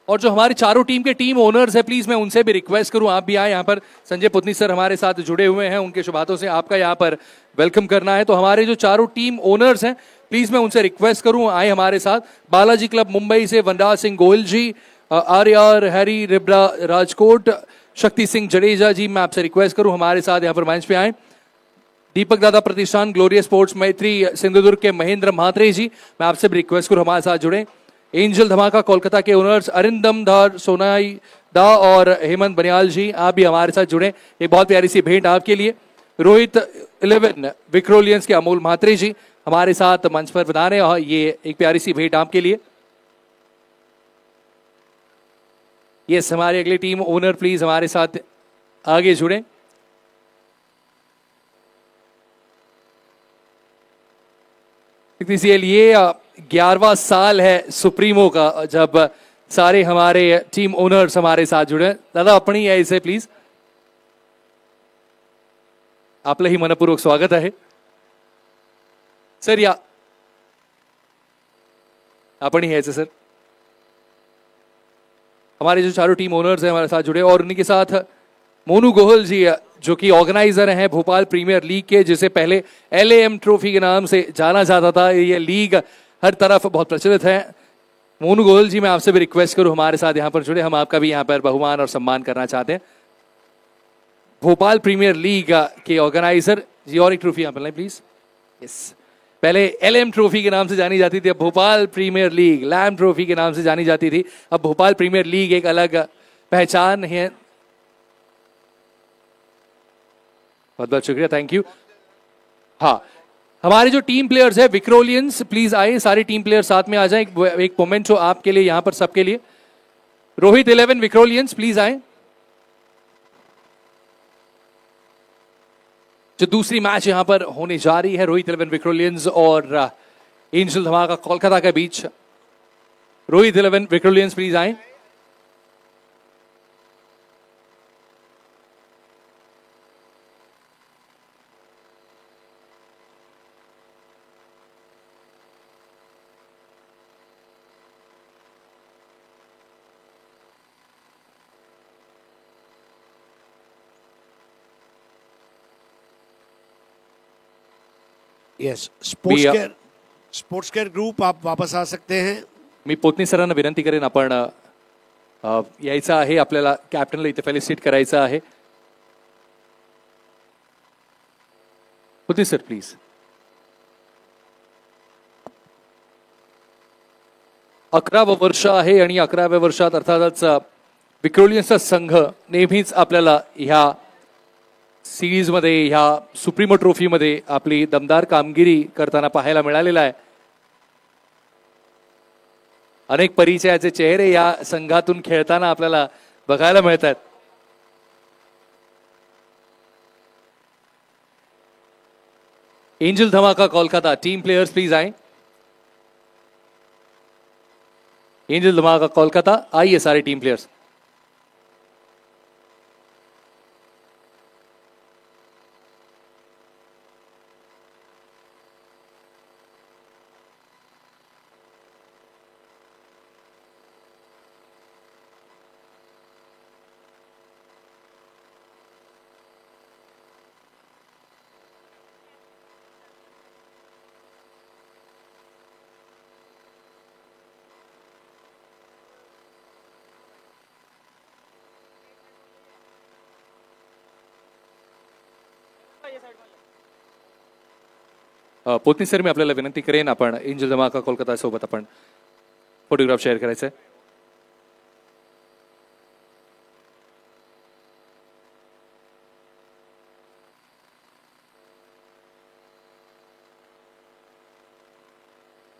और जो हमारी चारों टीम के टीम ओनर्स है, प्लीज मैं उनसे भी रिक्वेस्ट करूं आप भी आए. यहाँ पर संजय पुतनी सर हमारे साथ जुड़े हुए हैं, उनके शुभ हाथों से आपका यहाँ पर वेलकम करना है. तो हमारे जो चारों टीम ओनर्स हैं, प्लीज मैं उनसे रिक्वेस्ट करूं आए हमारे साथ. बालाजी क्लब मुंबई से वनराज सिंह गोयल जी, आर्यर हैरी रिब्रा राजकोट, शक्ति सिंह जडेजा जी, मैं आपसे रिक्वेस्ट करूं हमारे साथ यहाँ पर मंच पे आए. दीपक दादा प्रतिष्ठान, ग्लोरियस स्पोर्ट्स, मैत्री सिंधुदुर्ग के महेंद्र म्हात्रे जी, मैं आपसे भी रिक्वेस्ट करूं हमारे साथ जुड़े। एंजल धमाका कोलकाता के ओनर्स अरिंदम धार सोनाई दा और हेमंत बनियाल जी, आप भी हमारे साथ जुड़े। एक बहुत प्यारी सी भेंट आपके लिए। रोहित 11 विक्रोलियंस के अमोल म्हात्रे जी हमारे साथ मंच पर बधाने, और ये एक प्यारी सी भेंट आपके लिए। यस, हमारी अगली टीम ओनर प्लीज हमारे साथ आगे जुड़े। ये 11वां साल है सुप्रीमो का जब सारे हमारे टीम ओनर्स हमारे साथ जुड़े। दादा अपनी आहे इसे प्लीज, आपलंही मनपूर्वक स्वागत आहे सर। या आपण ही यायचं सर। हमारे जो चारों टीम ओनर्स हैं हमारे साथ जुड़े, और उन्हीं के साथ मोनू गोहल जी जो कि ऑर्गेनाइजर हैं भोपाल प्रीमियर लीग के, जिसे पहले LAM ट्रॉफी के नाम से जाना जाता था। ये लीग हर तरफ बहुत प्रचलित है। मोनू गोहल जी, मैं आपसे भी रिक्वेस्ट करूं हमारे साथ यहाँ पर जुड़े, हम आपका भी यहाँ पर बहुमान और सम्मान करना चाहते हैं। भोपाल प्रीमियर लीग के ऑर्गेनाइजर जी, और एक ट्रॉफी यहाँ पर लाएं प्लीज। यस, पहले LM ट्रॉफी के नाम से जानी जाती थी, अब भोपाल प्रीमियर लीग लैम ट्रॉफी के नाम से जानी जाती थी। अब भोपाल प्रीमियर लीग एक अलग पहचान है। बहुत बहुत शुक्रिया, थैंक यू। हाँ, हमारे जो टीम प्लेयर्स है विक्रोलियंस, प्लीज आए, सारे टीम प्लेयर साथ में आ जाएं। एक मोमेंट हो आपके लिए यहाँ पर सबके लिए। रोहित 11 विक्रोलियंस प्लीज आए। जो दूसरी मैच यहां पर होने जा रही है रोहित 11 विक्रोलियंस और angel Dhamaka Kolkata K beach. Rohit 11 विक्रोलियंस please आए। येस, स्पोर्ट्स केअर ग्रुप आप वापस आ सकते हैं। मी पोतनी सरांना विनंती करेन, आपण यायचं आहे, आपल्याला कॅप्टनला इथे फेलिसिटेट करायचं आहे। पोतनी सर प्लीज। 11वं वर्ष आहे आणि 11व्या वर्षात अर्थातच विक्रोलियन्सचा संघ नेहमीच आपल्याला ह्या सिरीज मध्ये, ह्या सुप्रीमो ट्रॉफी मध्ये आपली दमदार कामगिरी करताना पाहायला मिळालेला आहे। अनेक परिचयाचे चेहरे या संघातून खेळताना आपल्याला बघायला मिळतात। Angel Dhamaka Kolkata team players please आए। एंजल धमाका कोलकाता, आइए सारे टीम प्लेयर्स। पोतनी सर, मी आपल्याला विनंती करेन, आपण एंजल धमाका कोलकाता सोबत आपण फोटोग्राफ शेअर करायचं आहे।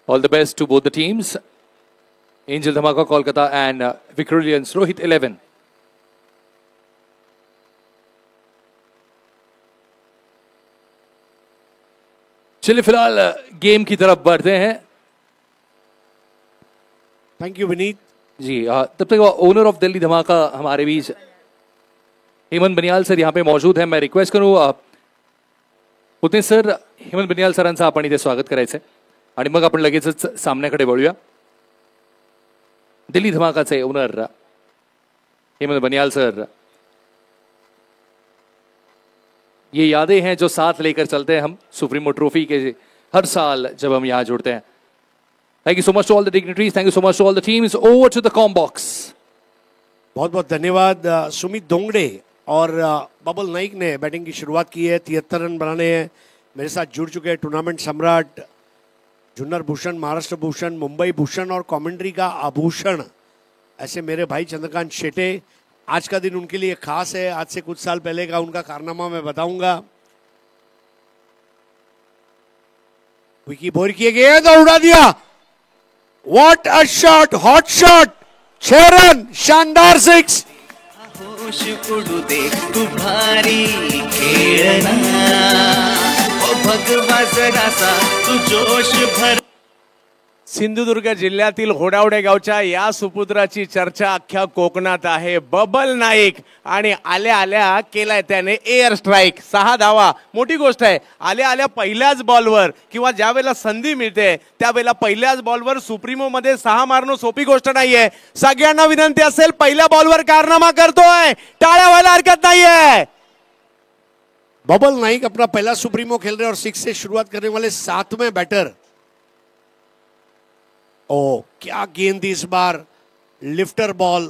All the best to both the teams, Angel Dhamaka Kolkata and Vikrolians Rohit 11. चलिए फिलहाल गेम की तरफ बढ़ते हैं। थैंक यू विनीत जी। तब तक ओनर ऑफ दिल्ली धमाका हमारे बीच हेमंत बनियाल सर यहाँ पे मौजूद है। मैं रिक्वेस्ट करूँ पुतणे सर, हेमंत बनियाल सरांचं आपण इथे स्वागत करायचंय आणि मग आपण लगेचच सामन्याकडे वळूया। दिल्ली धमाकाचे ओनर हेमंत बनियाल सर, ये यादें हैं जो साथ लेकर चलते हैं हम सुप्रीमो ट्रॉफी के हर साल जब हम यहाँ जुड़ते हैं। Thank you so much to all the dignitaries, thank you so much to all the teams. Over to the comm box. बहुत बहुत धन्यवाद। सुमित दोंगड़े और बबल नाइक ने बैटिंग की शुरुआत की है, 73 रन बनाने हैं। मेरे साथ जुड़ चुके हैं टूर्नामेंट सम्राट जुन्नर भूषण, महाराष्ट्र भूषण, मुंबई भूषण और कमेंट्री का आभूषण ऐसे मेरे भाई चंद्रकांत शेटे। आज का दिन उनके लिए खास है। आज से कुछ साल पहले का उनका कारनामा मैं बताऊंगा। विकी बोर किए गए तो उड़ा दिया। What a shot, hot shot, 6 run, शानदार 6। होश उडू दे तू भारी खेळना, ओ भगवा जरासा तू जोश भर। सिंधुदुर्ग जिल्ह्यातील होडावडे गावच्या या सुपुत्राची चर्चा अख्ख्या कोकणात आहे। बबल नाईक आणि आल्या आल्या केलाय त्याने एअर स्ट्राईक, 6 धावा, मोठी गोष्ट आहे। आल्या आल्या पहिल्याच बॉलवर किंवा ज्या वेळेला संधी मिळते त्यावेळेला पहिल्याच बॉलवर सुप्रीमो मध्ये 6 मारणं सोपी गोष्ट नाहीये। सगळ्यांना विनंती असेल, पहिल्या बॉलवर कारनामा करतोय, टाळ्या व्हायला हरकत नाहीये। बबल नाइक अपना पहला सुप्रीमो खेल रहे और 6 से शुरुआत करने वाले 7वें बैटर। ओ क्या गेंद इस बार, लिफ्टर बॉल।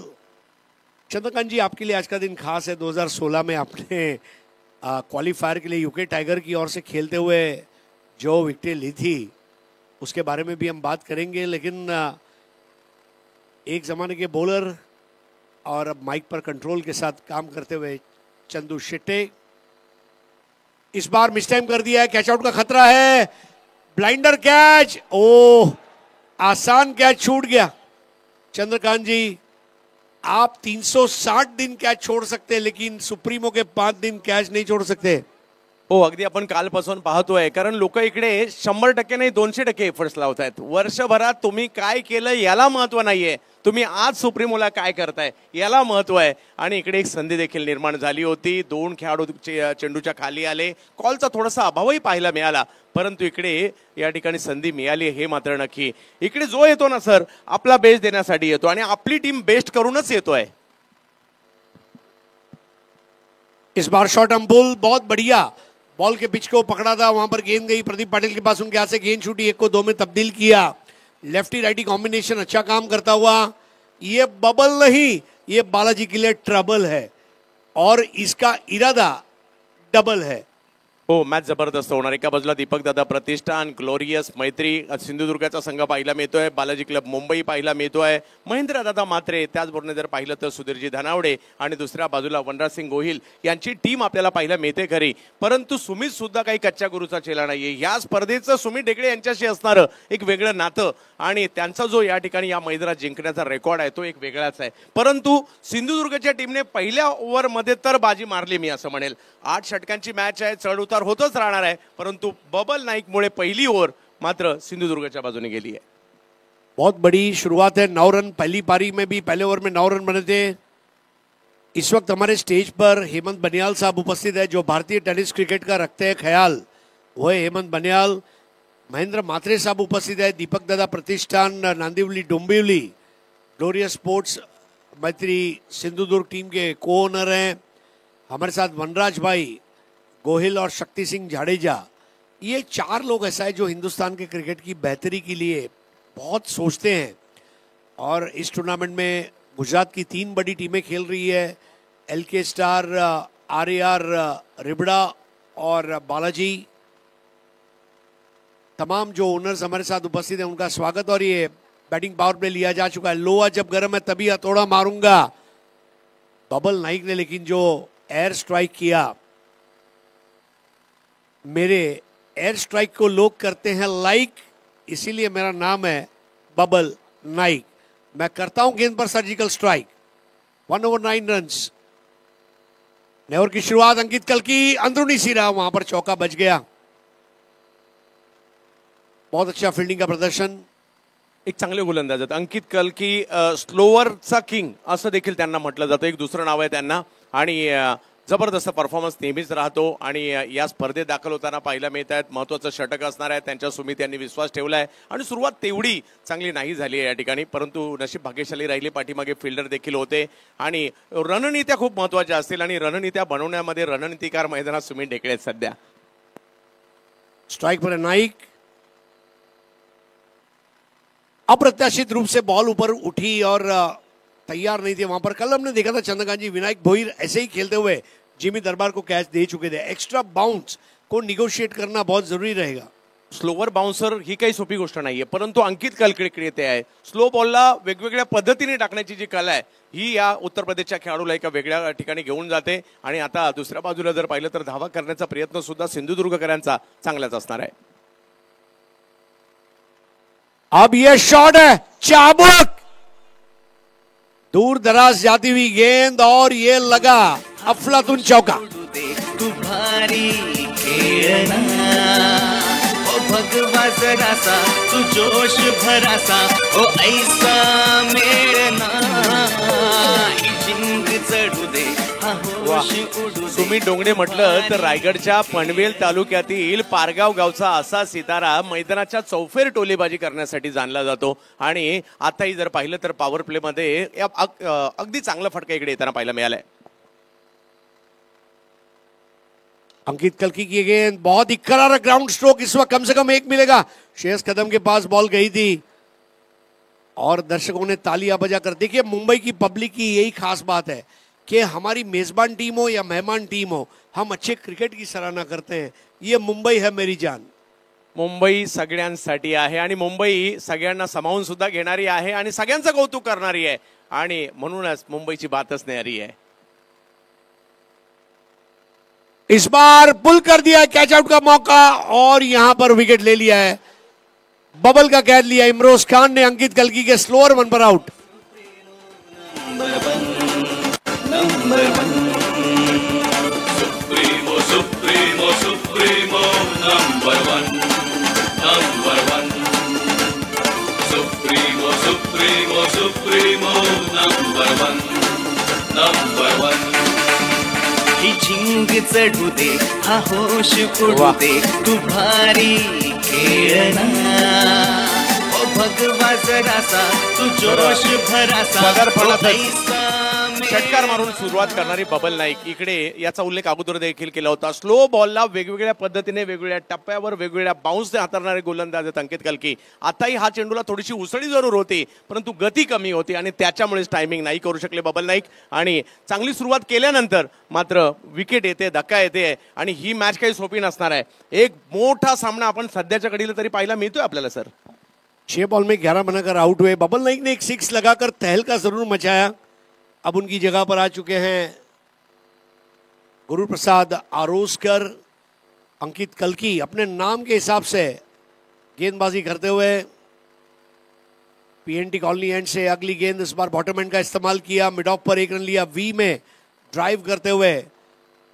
चंद्रकांत जी, आपके लिए आज का दिन खास है। 2016 में आपने क्वालिफायर के लिए यूके टाइगर की ओर से खेलते हुए जो विकेटें ली थी उसके बारे में भी हम बात करेंगे, लेकिन एक जमाने के बॉलर और अब माइक पर कंट्रोल के साथ काम करते हुए चंदू शेट्टे इस बार मिस टाइम कर दिया है। कैच आउट का खतरा है, ब्लाइंडर कैच, ओह आसान कैच छूट गया। चंद्रकांत जी, आप 360 दिन कैच छोड़ सकते हैं, लेकिन सुप्रीमो के 5 दिन कैच नहीं छोड़ सकते। हो, अगदी आपण कालपासून पाहतोय, कारण लोक इकडे 100% नाही 200% एफर्ट्स लावतायत। वर्षभरात तुम्ही काय केलं याला महत्व नाहीये, तुम्ही आज सुप्रीमोला काय करताय याला महत्व आहे। आणि इकडे एक संधी देखील निर्माण झाली होती, 2 खेळाडू चेंडूच्या खाली आले, कॉलचा थोडासा अभावही पाहायला मिळाला, परंतु इकडे या ठिकाणी संधी मिळाली हे मात्र नक्की। इकडे जो येतो ना सर, आपला बेस्ट देण्यासाठी येतो आणि आपली टीम बेस्ट करूनच येतोय। इस बार शॉट अंपुल बहुत बढ़िया, बॉल के पिच को पकड़ा था, वहां पर गेंद गई प्रदीप पाटिल के पास, उनके हाथ से गेंद छूटी, 1 को 2 में तब्दील किया। लेफ्टी राइटी कॉम्बिनेशन अच्छा काम करता हुआ। ये बबल नहीं, ये बालाजी के लिए ट्रबल है और इसका इरादा डबल है। हो, मॅच जबरदस्त होणार। एका बाजूला दीपक दादा प्रतिष्ठान, ग्लोरियस मैत्री सिंधुदुर्गाचा संघ पाहायला मिळतोय, बालाजी क्लब मुंबई पाहायला मिळतोय, महेंद्र दादा मात्रे, त्याचबरोबर जर पाहिलं तर सुधीरजी धनावडे आणि दुसऱ्या बाजूला वनराज सिंग गोहिल यांची टीम आपल्याला पाहायला मिळते खरी, परंतु सुमित सुद्धा काही कच्च्या गुरुचा चेला नाहीये। या स्पर्धेचं सुमित ढेकळे यांच्याशी असणारं एक वेगळं नातं आणि त्यांचा जो या ठिकाणी या मैदानात जिंकण्याचा रेकॉर्ड आहे तो एक वेगळाच आहे। परंतु सिंधुदुर्गच्या टीमने पहिल्या ओव्हरमध्ये तर बाजी मारली, मी असं म्हणेल। 8 षटकांची मॅच आहे, चढ उतार होतच राहणार आहे, परंतु बबल नाईक मुळे पहिली ओव्हर मात्र सिंधुदुर्गच्या बाजूने गेली है। बहुत बड़ी शुरुआत है, 9 रन पहली पारी में भी, पहले ओवर में 9 रन बने थे। इस वक्त हमारे स्टेज पर हेमंत बनियाल साहब उपस्थित है, जो भारतीय टेनिस क्रिकेट का रखते हैं ख्याल, वो है हेमंत बनियाल। महेंद्र मात्रे साहब उपस्थित है, दीपक दादा प्रतिष्ठान नांदिवली डोंबिवली ग्लोरियस स्पोर्ट्स मैत्री सिंधुदुर्ग टीम के को ओनर हैं। हमारे साथ वनराज भाई गोहिल और शक्ति सिंह जाडेजा, ये 4 लोग ऐसा है जो हिंदुस्तान के क्रिकेट की बेहतरी के लिए बहुत सोचते हैं। और इस टूर्नामेंट में गुजरात की 3 बड़ी टीमें खेल रही है, LK स्टार, RAR रिबड़ा और बालाजी। तमाम जो ओनर्स हमारे साथ उपस्थित हैं उनका स्वागत। और ये बैटिंग पावर प्ले लिया जा चुका है। लोहा जब गर्म है तभी हथौड़ा मारूंगा, बबल नाइक ने लेकिन जो एयर स्ट्राइक किया, मेरे एयर स्ट्राइक को लोग करते हैं लाइक, इसीलिए मेरा नाम है बबल नाइक। मैं करता हूं गेंद पर सर्जिकल स्ट्राइक। 1 over 9 runs. नए ओवर की शुरुआत अंकित कल्की, अंदरूनी सिरा, वहां पर चौका बच गया। बहुत अच्छा फील्डिंग का प्रदर्शन। एक चांगले गोलंदाज आहेत अंकित कल्की, स्लोअरचा किंग असं देखील त्यांना म्हटलं जातं, एक दुसरं नाव आहे त्यांना। आणि जबरदस्त परफॉर्मन्स नेहमीच राहतो आणि या स्पर्धेत दाखल होताना पाहायला मिळत आहेत। महत्त्वाचं षटक असणार आहे, त्यांच्या सुमित यांनी विश्वास ठेवला आहे आणि सुरुवात तेवढी चांगली नाही झाली आहे या ठिकाणी, परंतु नशीब भाग्यशाली राहिली, पाठीमागे फिल्डर देखील होते आणि रणनीत्या खूप महत्त्वाच्या असतील आणि रणनीत्या बनवण्यामध्ये रणनीतिकार मैदानात सुमित ढेकळे आहेत सध्या। स्ट्राइक पर नाइक, अप्रत्याशित रूप से बॉल ऊपर उठी और तैयार नहीं थे वहां पर। कल हमने देखा था चंद्रकांत जी, विनायक भोईर ऐसे ही खेलते हुए जिमी दरबार को कैच दे चुके थे। एक्स्ट्रा बाउंस को निगोशिएट करना बहुत जरुरी रहेगा। स्लोवर बाउन्सर ही काही सोपी गोष्ट नाहीये, परंतु अंकित कलकडे येते आहे स्लो बॉलला वेगवेगळ्या पद्धतीने टाकण्याची जी कला आहे ही या उत्तर प्रदेशच्या खेळाडूला एका वेगळ्या ठिकाणी घेऊन जाते। आणि आता दुसऱ्या बाजूला जर पाहिलं तर धावा करण्याचा प्रयत्न सुद्धा सिंधुदुर्गकरांचा चांगलाच असणार आहे। अब ये शॉट है, चाबुक दूर दराज जाती हुई गेंद और ये लगा अफलातून चौका। तू भारी खेळना ओ भगवा जरासा, तू जोश भरासा, ओ ऐसा मेळना ही जिंक चढू दे हा होश उडू दे। तुम्ही डोंगरे म्हटलं तर रायगडच्या पनवेल तालुक्यातील पारगाव गावचा असा सितारा मैदानाच्या चौफेर टोलेबाजी करण्यासाठी जाणला जातो। आणि आताही जर पाहिलं तर पॉवर प्ले मध्ये अगदी चांगला फटका इकडे येताना पाहायला मिळालाय। अंकित कल्की की गेंद, बहुत ही करारा ग्राउंड स्ट्रोक, इस वक्त कम से कम एक मिलेगा। शेष कदम के पास बॉल गई थी और दर्शकों ने तालियां बजाकर। देखिए मुंबई की पब्लिक की यही खास बात है कि हमारी मेजबान टीम हो या मेहमान टीम हो, हम अच्छे क्रिकेट की सराहना करते हैं। ये मुंबई है मेरी जान। मुंबई सगळ्यांसाठी आहे आणि मुंबई सगळ्यांना सामावून सुद्धा घेणारी आहे आणि सगळ्यांचं कौतुक करणारी आहे आणि म्हणूनच मुंबईची बातच न्यारी है। इस बार पुल कर दिया है, कैच आउट का मौका और यहां पर विकेट ले लिया है, बबल का कैच लिया इमरोज खान ने अंकित कल्की के स्लोअर वन पर out. Supremo Supremo Supremo number one Supremo Supremo Supremo number one ही झिंग चढू दे हा होश उडू दे तू भारी खेळना ओ भगवा जरासा, तू जोश भरासा, षटकार मारून सुरुवात करणारी बबल नाईक इकडे याचा उल्लेख अगोदर देखील केला होता। स्लो बॉलला वेगवेगळ्या पद्धतीने वेगवेगळ्या टप्प्यावर वेगवेगळ्या बाउन्सने हाताळणारे गोलंदाज आहेत अंकित कल्की। आताही हा चेंडूला थोडीशी उसळी जरूर होती परंतु गती कमी होती आणि त्याच्यामुळेच टायमिंग नाही करू शकले बबल नाईक। आणि चांगली सुरुवात केल्यानंतर मात्र विकेट येते, धक्का येते आणि ही मॅच काही सोपी नसणार आहे। एक मोठा सामना आपण सध्याच्या घडीला तरी पाहायला मिळतोय आपल्याला सर। 6 बॉल में 11 बनाकर आउट हुए। बबल नाइक ने एक 6 लगाकर तहलका जरूर मचाया। अब उनकी जगह पर आ चुके हैं गुरु प्रसाद आरोस्कर। अंकित कल्की अपने नाम के हिसाब से गेंदबाजी करते हुए पीएनटी कॉलोनी एंड से अगली गेंद इस बार बॉटम एंड का इस्तेमाल किया, मिड ऑफ पर 1 रन लिया। वी में ड्राइव करते हुए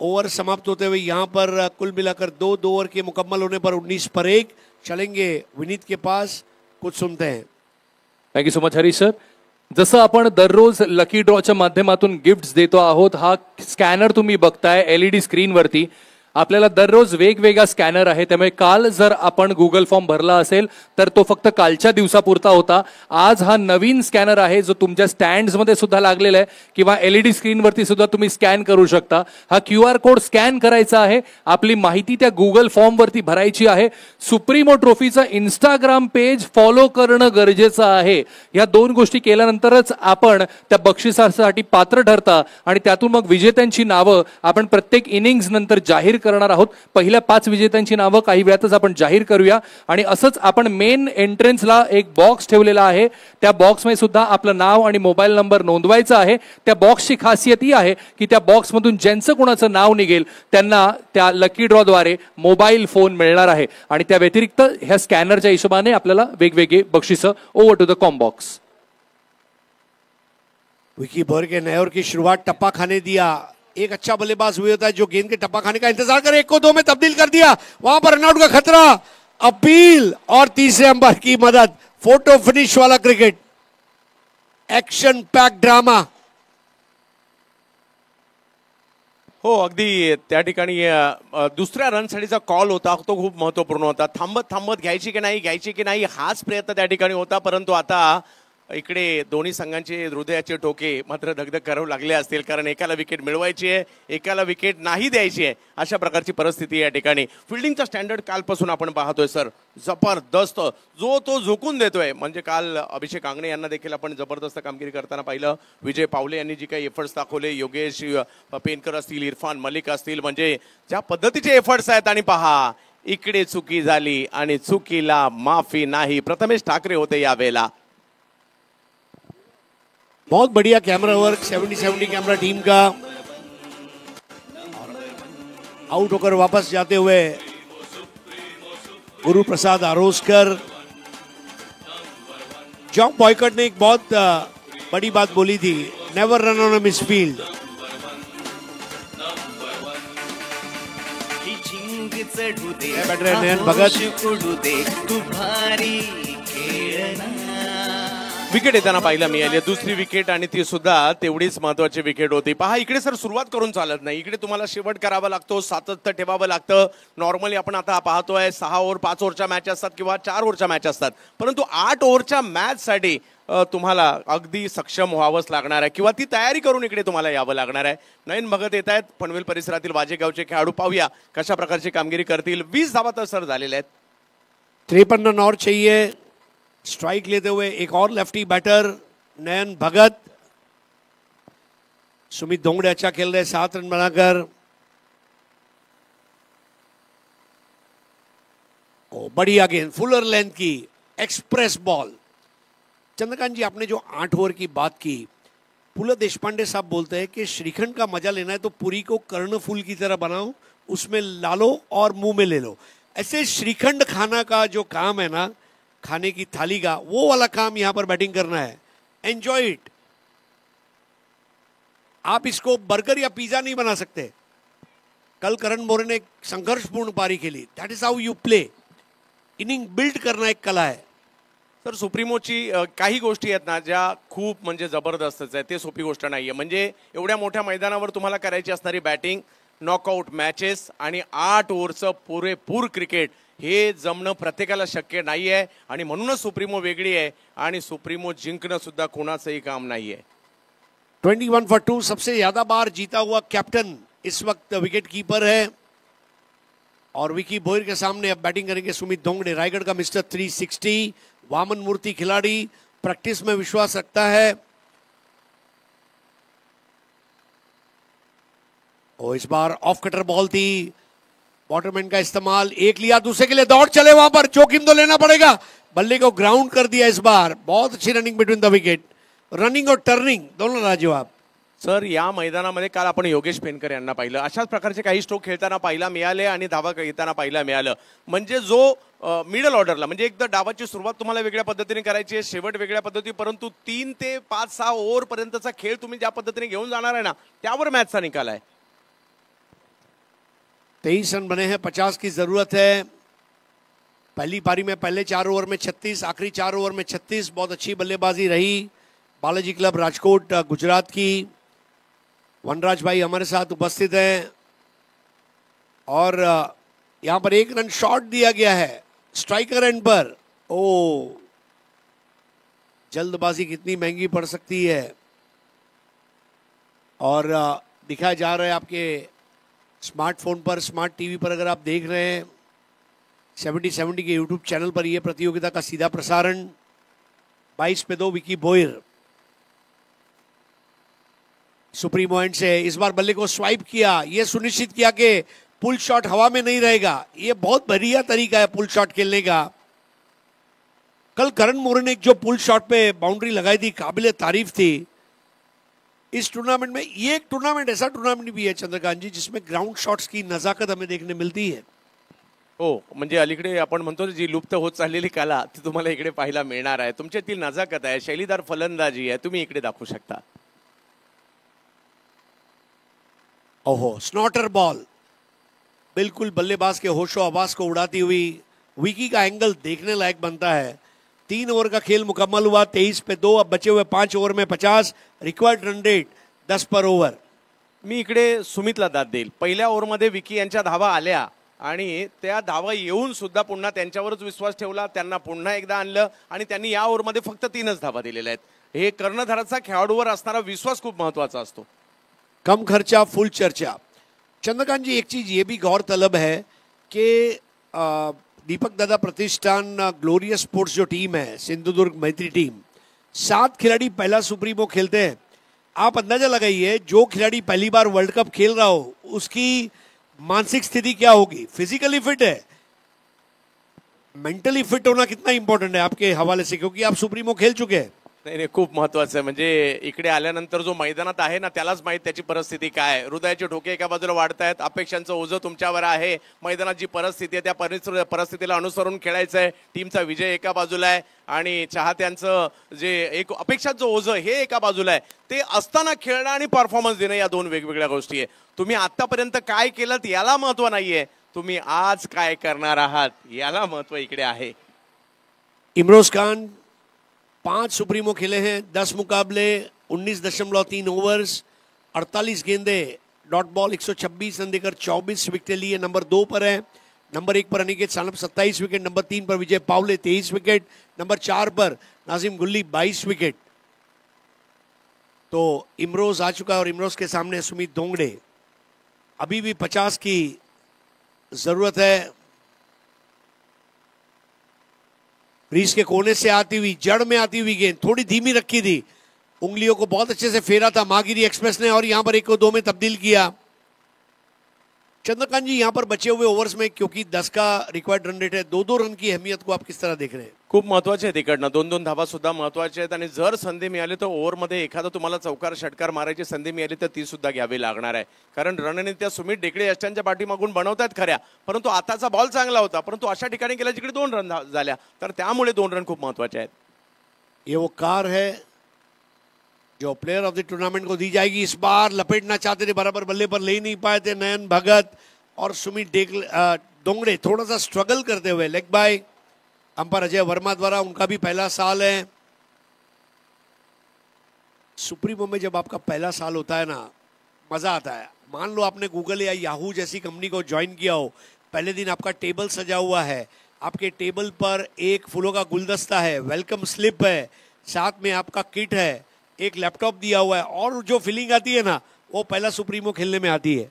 ओवर समाप्त होते हुए यहां पर कुल मिलाकर 2 ओवर के मुकम्मल होने पर 19 पर 1 चलेंगे विनीत के पास। कुछ सुनते हैं। Thank you so much Harish sir. जसं आपण दररोज लकी ड्रॉच्या माध्यमातून गिफ्ट्स देतो आहोत, हा स्कॅनर तुम्ही बघताय एलईडी स्क्रीनवरती, आपल्याला दररोज वेगवेगळा स्कॅनर आहे। त्यामुळे काल जर आपण गुगल फॉर्म भरला असेल तर तो फक्त कालच्या दिवसापुरता होता। आज हा नवीन स्कॅनर आहे जो तुमच्या स्टँड्समध्ये सुद्धा लागलेला आहे किंवा एलईडी स्क्रीनवरती सुद्धा तुम्ही स्कॅन करू शकता। हा QR कोड स्कॅन करायचा आहे, आपली माहिती त्या गुगल फॉर्मवरती भरायची आहे। सुप्रीमो ट्रॉफीचं इंस्टाग्राम पेज फॉलो करणं गरजेचं आहे। या 2 गोष्टी केल्यानंतरच आपण त्या बक्षिसासाठी पात्र ठरता आणि त्यातून मग विजेत्यांची नावं आपण प्रत्येक इनिंग्स नंतर जाहीर करणार आहोत। पहिल्या 5 विजेत्यांची नावं काही वेळातच आपण जाहीर करूया आणि असंच आपण मेन एंट्रन्सला एक बॉक्स ठेवलेला आहे, त्या बॉक्समध्ये सुद्धा आपलं नाव आणि मोबाईल नंबर नोंदवायचा आहे। त्या बॉक्सची खासियत ही आहे की त्या बॉक्समधून ज्यांचं कोणाचं नाव निघेल त्यांना त्या लकी ड्रॉद्वारे मोबाईल फोन मिळणार आहे आणि त्या व्यतिरिक्त ह्या स्कॅनरच्या हिशोबाने आपल्याला वेगवेगळे बक्षिसं over to the comm box. विकी भर के नए ओवर की शुरुआत टप्पा खाने दिया। एक अच्छा बल्लेबाज हुए होता है जो गेंद के टप्पा खाने का इंतजार करे, 1 को 2 में तब्दील कर दिया। वहां पर रनआउट का खतरा, अपील और तीसरे अंपायर की मदद। फोटो फिनिश वाला क्रिकेट, एक्शन पैक ड्रामा। हो अगदी त्या ठिकाणी दुसऱ्या रनसाठीचा कॉल होता तो खूप महत्त्वपूर्ण होता। थांबत थांबत घ्यायची की नाही हाच प्रयत्न त्या ठिकाणी होता, परंतु आता इकडे दोन्ही संघांचे हृदयाचे ठोके मात्र धगधग करावं लागले असतील, कारण एकाला विकेट मिळवायची आहे, एकाला विकेट नाही द्यायची आहे, अशा प्रकारची परिस्थिती या ठिकाणी. फिल्डिंगचा स्टँडर्ड कालपासून आपण पाहतोय सर, जबरदस्त जो तो झोकून देतोय. म्हणजे काल अभिषेक आंगणे यांना देखील आपण जबरदस्त कामगिरी करताना पाहिलं. विजय पावले यांनी जी काही एफर्ट्स दाखवले, योगेश पेनकर असतील, इरफान मलिक असतील, म्हणजे ज्या पद्धतीचे एफर्ट्स आहेत. आणि पहा इकडे चुकी झाली आणि चुकीला माफी नाही. प्रथमेश ठाकरे होते यावेळेला. बहुत बढ़िया कैमरा वर्क 70-70 कैमरा टीम का. आउट होकर वापस जाते हुए गुरु प्रसाद आरोस्कर. जॉन बॉयकट ने एक बहुत बड़ी बात बोली थी, never run on a misfield. Batter है नयन भगत. तू भारी खेळना. विकेट येताना पाहायला मिळाली, दुसरी विकेट आणि ती सुद्धा तेवढीच महत्वाची विकेट होती. पहा इकडे सर सुरुवात करून चालत नाही, इकडे तुम्हाला शेवट करावा लागतो, सातत्य ठेवावं लागतं. नॉर्मली आपण आता पाहतोय 6 ओव्हर 5 ओव्हरच्या मॅच असतात किंवा 4 ओव्हरच्या मॅच असतात, परंतु 8 ओव्हरच्या मॅचसाठी तुम्हाला अगदी सक्षम व्हावंच लागणार आहे किंवा ती तयारी करून इकडे तुम्हाला यावं लागणार आहे. नयन भगत येत आहेत पनवेल परिसरातील वाजेगावचे खेळाडू. पाहूया कशा प्रकारची कामगिरी करतील. 20 धावा तर सर झालेल्या आहेत. 53 रन और चाहिए. स्ट्राइक लेते हुए एक और लेफ्टी बैटर नयन भगत. सुमित दोंगड़े अच्छा खेल रहे, 7 रन बनाकर. ओ बढ़िया गेंद, फुलर लेंथ की एक्सप्रेस बॉल. चंद्रकांत जी, आपने जो 8 ओवर की बात की, पुलत देशपांडे साहब बोलते हैं कि श्रीखंड का मजा लेना है तो पूरी को कर्णफूल की तरह बनाओ, उसमें डालो और मुंह में ले लो. ऐसे श्रीखंड खाना का जो काम है ना, खाने की थाली का, वो वाला काम यहां पर बैटिंग करना है. Enjoy it. आप इसको बर्गर या पिज्जा नहीं बना सकते. कल करण मोरे ने एक संघर्षपूर्ण पारी खेली. That is how you play. Inning build करना एक कला है. तर सुप्रीमोची काही गोष्टी आहेत ना ज्या खूप म्हणजे जबरदस्तच आहे, ते सोपी गोष्ट नाहीये. म्हणजे एवढ्या मोठ्या मैदानावर तुम्हाला करायची असणारी बॅटिंग, नॉकआउट मॅचेस आणि 8 ओव्हरचं पुरेपूर क्रिकेट, हे जमणं प्रत्येकाला शक्य नाहीये. आणि म्हणूनच सुप्रीमो वेगळी आहे आणि सुप्रीमो जिंकणं सुद्धा कोणाचंही काम नाहीये. 21 for 2 सबसे ज्यादा बार जीता हुआ कैप्टन इस वक्त विकेट कीपर है. और विकी भोयर के सामने अब बैटिंग करेंगे सुमित दोंगड़े, रायगढ़ का मिस्टर 360. वामन मूर्ति खिलाड़ी, प्रैक्टिस में विश्वास रखता है. और इस बार ऑफ कटर बॉल थी, वाटरमैन का इस्तेमाल, एक लिया, दूसरे के लिए दौड़ चले, वहां पर जोखिम तो लेना पड़ेगा. बल्ले को ग्राउंड कर दिया इस बार. बहुत अच्छी running between the wicket. Running और टर्निंग दोनों लाजवाब. सर या मैदानामध्ये काल आपण योगेश पेनकर यांना पाहिलं, अशाच प्रकारचे काही स्ट्रोक खेळताना पाहायला मिळाले आणि धावा घेताना पाहायला मिळालं. म्हणजे जो मिडल ऑर्डरला, म्हणजे एकदा डावाची सुरुवात तुम्हाला वेगळ्या पद्धतीने करायची आहे, शेवट वेगळ्या पद्धती, परंतु 3 ते 5-6 ओव्हर पर्यंतचा खेळ तुम्ही ज्या पद्धतीने घेऊन जाणार आहे ना, त्यावर मॅचचा निकाल आहे. 23 रन बने हैं, 50 की जरूरत है. पहली पारी में पहले 4 ओवर में 36, आखिरी 4 ओवर में 36. बहुत अच्छी बल्लेबाजी रही बालाजी क्लब राजकोट गुजरात की. वनराज भाई हमारे साथ उपस्थित हैं और यहां पर 1 रन शॉट दिया गया है स्ट्राइकर एंड पर. ओ, जल्दबाजी कितनी महंगी पड़ सकती है. और दिखाया जा रहा है आपके स्मार्टफोन पर, स्मार्ट टीवी पर, अगर आप देख रहे हैं 70-70 के यूट्यूब चैनल पर यह प्रतियोगिता का सीधा प्रसारण. 22 पे 2 विकी भोयर. सुप्रीमो एंड से इस बार बल्ले को स्वाइप किया, यह सुनिश्चित किया कि पुल शॉट हवा में नहीं रहेगा. यह बहुत बढ़िया तरीका है पुल शॉट खेलने का. कल करण मोरे ने जो पुल शॉट पे बाउंड्री लगाई थी, काबिले तारीफ थी. इस टूर्नामेंट में ये एक टूर्नामेंट ऐसा टूर्नामेंट भी है चंद्रकांत जी जिसमें ग्राउंड शॉट्स की नजाकत हमें देखने मिलती है. हो, म्हणजे अलीकडे आपण म्हणतो जी लुप्त होत चाललेली कला ती तुम्हाला इकडे पाहायला मिळणार आहे. तुमच्यातील नजाकत आहे, शैलीदार फलंदाजी आहे, तुम्ही इकडे दाखवू शकता. ओहो, स्नॉटर बॉल बिल्कुल बल्लेबाज के होशो आवाज को उड़ाती हुई. विकी का एंगल देखने लायक बनता है. 3 ओवर का खेल मुकम्मल हुआ, 23 पे 2. अब बचे हुए 5 ओवर में 50. रिक्वायर्ड रन रेट 10 पर ओवर. मी इकडे सुमितला दाद देईल. पहिल्या ओव्हरमध्ये विकी यांच्या धावा आल्या आणि त्या धावा येऊन सुद्धा पुन्हा त्यांच्यावरच विश्वास ठेवला, त्यांना पुन्हा एकदा आणलं आणि त्यांनी या ओव्हरमध्ये फक्त 3च धावा दिलेल्या आहेत. हे कर्णधाराचा खेळाडूवर असणारा विश्वास खूप महत्वाचा असतो. कम खर्चा फुल चर्चा. चंद्रकांत जी, एक चीज ये भी गौर तलब है कि दीपक दादा प्रतिष्ठान ग्लोरियस स्पोर्ट्स जो टीम है, सिंधुदुर्ग मैत्री टीम, 7 खिलाड़ी पहला सुप्रीमो खेलते हैं. आप अंदाजा लगाइए, जो खिलाड़ी पहली बार वर्ल्ड कप खेल रहा हो उसकी मानसिक स्थिति क्या होगी. फिजिकली फिट है, मेंटली फिट होना कितना इंपॉर्टेंट है आपके हवाले से, क्योंकि आप सुप्रीमो खेल चुके हैं. नाही, खूप महत्वाचं आहे. म्हणजे इकडे आल्यानंतर जो मैदानात आहे ना, त्यालाच माहित त्याची परिस्थिती काय आहे. हृदयाचे ठोके एका बाजूला वाढत आहेत, अपेक्षांचं ओझं तुमच्यावर आहे, मैदानात जी परिस्थिती आहे त्या परिस्थितीला अनुसरून खेळायचं आहे, टीमचा विजय एका बाजूला आहे आणि चाहत्यांचं जे एक अपेक्षांचं ओझं हे एका बाजूला आहे. ते असताना खेळणं आणि परफॉर्मन्स देणं या दोन वेगवेगळ्या गोष्टी आहे. तुम्ही आतापर्यंत काय केलं याला महत्व नाहीये, तुम्ही आज काय करणार आहात याला महत्व इकडे आहे. इमरोज खान 5 सुप्रीमो खेले हैं, 10 मुकाबले, 19.3 ओवर्स, 48 गेंदे, डॉट बॉल, 126 रन देकर 24 विकेट लिए. नंबर 2 पर है. नंबर 1 पर अनिकेत सानप 27 विकेट, नंबर 3 पर विजय पावले 23 विकेट, नंबर 4 पर नाजिम गुल्ली 22 विकेट. तो इमरोज आ चुका है और इमरोज के सामने सुमित दोंगड़े. अभी भी 50 की जरूरत है. क्रीज के कोने से आती हुई, जड़ में आती हुई गेंद थोड़ी धीमी रखी थी, उंगलियों को बहुत अच्छे से फेरा था मागिरी एक्सप्रेस ने और यहां पर 1 को 2 में तब्दील किया. चंद्रकांत जी, यहां पर बचे हुए ओवर्स में क्योंकि 10 का रिक्वायर्ड रन रेट है, 2-2 रन की अहमियत को आप किस तरह देख रहे हैं? खूप महत्वाचे आहेत. इकडनं 2-2 धावा सुद्धा महत्वाचे आहेत आणि जर संधी मिळाली तर ओव्हरमध्ये एखादा तुम्हाला चौकार षटकार मारायची संधी मिळाली तर ती सुद्धा घ्यावी लागणार आहे. कारण रणनीत्या सुमित ढेकळे यष्टांच्या पाठीमागून बनवतात खऱ्या, परंतु आताचा बॉल चांगला होता, परंतु अशा ठिकाणी गेला जिकडे 2 रन झाल्या, तर त्यामुळे 2 रन खूप महत्वाचे आहेत. ये वो कार है जो प्लेयर ऑफ द टूर्नामेंट को दी जाएगी. इस बार लपेटना चाहते थे, बराबर बल्ले पर ले नहीं पाए थे नयन भगत और सुमित दोंगड़े. थोड़ा सा स्ट्रगल करते हुए leg bye umpire Ajay Verma द्वारा. उनका भी पहला साल है. सुप्रीमो में जब आपका पहला साल होता है ना, मजा आता है. मान लो आपने गूगल या याहू जैसी कंपनी को ज्वाइन किया हो, पहले दिन आपका टेबल सजा हुआ है, आपके टेबल पर एक फूलों का गुलदस्ता है, वेलकम स्लिप है, साथ में आपका किट है, एक लैपटॉप दिया हुआ है, और जो फीलिंग आती है ना, वो पहला सुप्रीमो खेलने में आती है.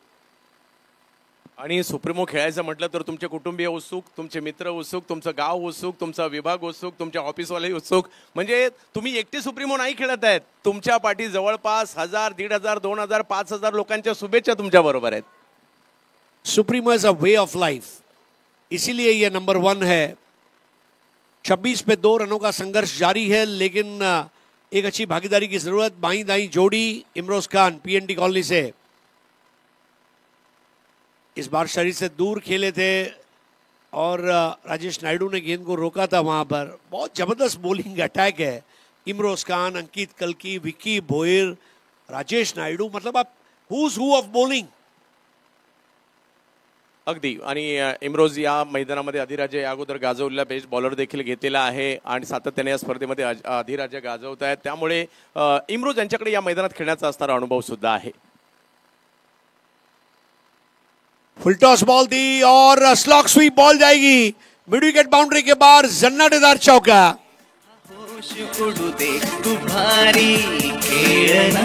आणि सुप्रीमो खेळायचं म्हटलं तर तुमचे कुटुंबीय उत्सुक, तुमचे मित्र उत्सुक, तुमचं गाव उत्सुक, तुमचा विभाग उत्सुक, तुमचे ऑफिसवाले उत्सुक. म्हणजे तुम्ही एकटे सुप्रीमो नाही खेळत आहेत, तुमच्या पाठी जवळपास 1000, 1500, 2000, 5000 लोकांच्या शुभेच्छा तुमच्या बरोबर आहेत. Supremo is a way of life, इसीलिए ये नंबर 1 है. 26 पे 2 रनों का संघर्ष जारी है, लेकिन एक अच्छी भागीदारी की जरूरत. बाई दाई जोड़ी इमरोज खान पीएनडी कॉलोनी से इस बार शरीर से दूर खेले थे और राजेश नायडू ने गेंद को रोका था. वहां पर बहुत जबरदस्त बॉलिंग अटैक है. इमरोज खान, अंकित कल्की, विकी भोयर, राजेश नायडू, मतलब आप हुज हू ऑफ बॉलिंग. अगदी. आणि इमरोज या मैदानामध्ये अधिराजे अगोदर गाजवलेला बेस्ट बॉलर देखील घेतलेला आहे आणि सातत्याने या स्पर्धेमध्ये अधिराजे गाजवत आहेत. त्यामुळे इमरोज यांच्याकडे या मैदानात खेळण्याचा असणारा अनुभव सुद्धा आहे. फुल टॉस बॉल दी और स्लॉग स्वीप बॉल जाएगी मिड विकेट बाउंड्री के बाहर. जन्नाटेदार चौका. होश उडू दे तू भारी खेळना,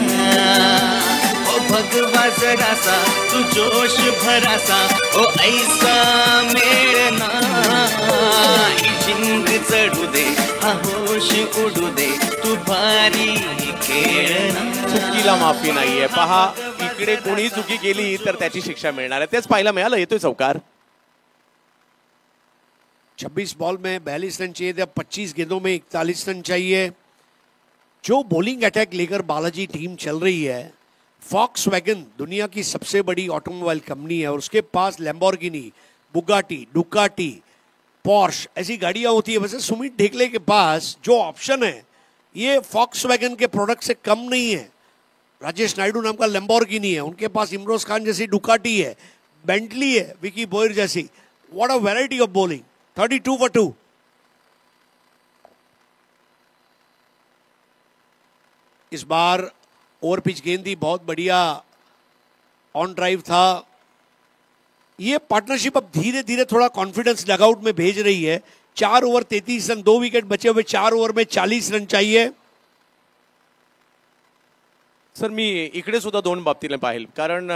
ओ भगवा जरासा तू जोश भरासा, ओ ऐसा मेळना, जिंग चढू दे हा होश उडू दे तू भारी खेळना. चुकीला माफी नाहीये. पहा, इकडे कोणी चुकी केली तर त्याची शिक्षा मिळणार आहे. तेच पाहायला मिळालं. येतोय चौकार. 26 बॉल में 42 रन चाहिए थे, अब 25 गेंदों में 41 रन चाहिए. जो बॉलिंग अटैक लेकर बालाजी टीम चल रही है, फॉक्सवैगन दुनिया की सबसे बड़ी ऑटोमोबाइल कंपनी है और उसके पास लैम्बोर्गिनी, बुगाटी, डुकाटी, पोर्श ऐसी गाड़ियां होती है. वैसे सुमित ढेकले के पास जो ऑप्शन है ये फॉक्सवैगन के प्रोडक्ट से कम नहीं है. राजेश नायडू नाम का लैम्बोर्गिनी है, उनके पास इमरोज खान जैसी डुकाटी है, बेंटली है, विकी बोयर जैसी. What a variety of bowling. 32 for 2. Is bar over pitch गेंद थी, बहुत बढ़िया ऑन ड्राइव था. ये पार्टनरशिप अब धीरे धीरे थोड़ा कॉन्फिडेंस डगआउट में भेज रही है। 4 ओवर 33 रन, 2 विकेट बचे हुए, 4 ओवर में 40 रन चाहिए। सर मी इकडे सुद्धा 2 बाबतीने पाहिल, कारण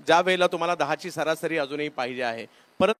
ज्या वेळेला तुम्हाला 10ची सरासरी अजूनही पाहिजे आहे, परत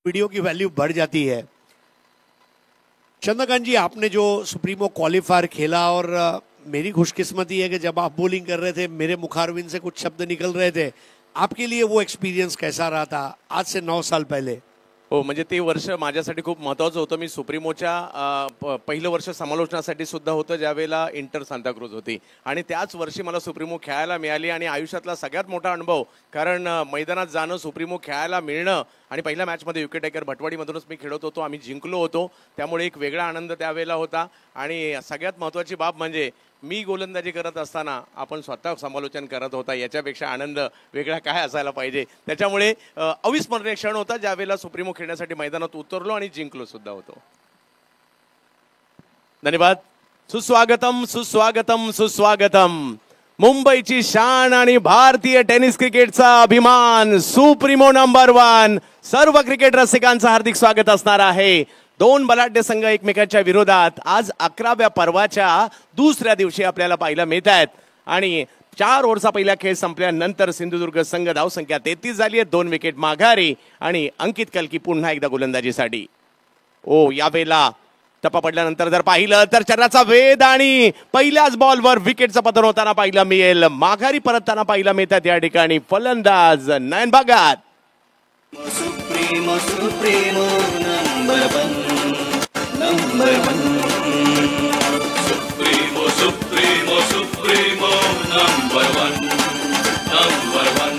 वीडियो की वैल्यू बढ़ जाती है। चंद्रकांत जी, आपने जो सुप्रीमो क्वालिफायर खेला, और मेरी खुशकिस्मती है कि जब आप बॉलिंग कर रहे थे मेरे मुखारविंद से कुछ शब्द निकल रहे थे, आपके लिए वो एक्सपीरियंस कैसा रहा था आज से 9 साल पहले? हो, म्हणजे ते वर्ष माझ्यासाठी खूप महत्त्वाचं होतं। मी सुप्रीमोच्या पहिलं वर्ष समालोचनासाठी सुद्धा होतं, ज्यावेळेला इंटर सांताक्रूज होती, आणि त्याच वर्षी मला सुप्रीमो खेळायला मिळाली, आणि आयुष्यातला सगळ्यात मोठा अनुभव, कारण मैदानात जाणं, सुप्रीमो खेळायला मिळणं, आणि पहिल्या मॅचमध्ये विकेट टेकर भटवाडीमधूनच मी खेळत होतो, आम्ही जिंकलो होतो, त्यामुळे एक वेगळा आनंद त्यावेळेला होता। आणि सगळ्यात महत्त्वाची बाब म्हणजे मी गोलंदाजी करत असताना आपण स्वतः समालोचन करत होता, याच्यापेक्षा आनंद वेगळा काय असायला पाहिजे। त्याच्यामुळे अविस्मरणीय क्षण होता ज्यावेळेला सुप्रीमो खेळण्यासाठी मैदानात उतरलो आणि जिंकलो सुद्धा होतो। धन्यवाद। सुस्वागतम सुस्वागतम सुस्वागतम। मुंबईची शान आणि भारतीय टेनिस क्रिकेटचा अभिमान, सुप्रीमो नंबर 1, सर्व क्रिकेट रसिकांचं हार्दिक स्वागत असणार आहे। 2 बलाढ्य संघ एकमेकांच्या विरोधात आज 11व्या पर्वाच्या दुसऱ्या दिवशी आपल्याला पाहायला मिळत आहेत, आणि 4 ओव्हरचा पहिला खेळ संपल्यानंतर सिंधुदुर्ग संघ धावसंख्या 33 झाली आहे, 2 विकेट माघारी, आणि अंकित कल्की पुन्हा एकदा गोलंदाजीसाठी। यावेळेला टप्पा पडल्यानंतर जर पाहिलं तर चरणाचा वेध, आणि पहिल्याच बॉलवर विकेटचं पतन होताना पाहायला मिळेल, माघारी परतताना पाहायला मिळतात या ठिकाणी फलंदाज Nayan Bagat. Supremo Supremo number 1 number 1 Supremo, Supremo, Supremo, number 1, number 1.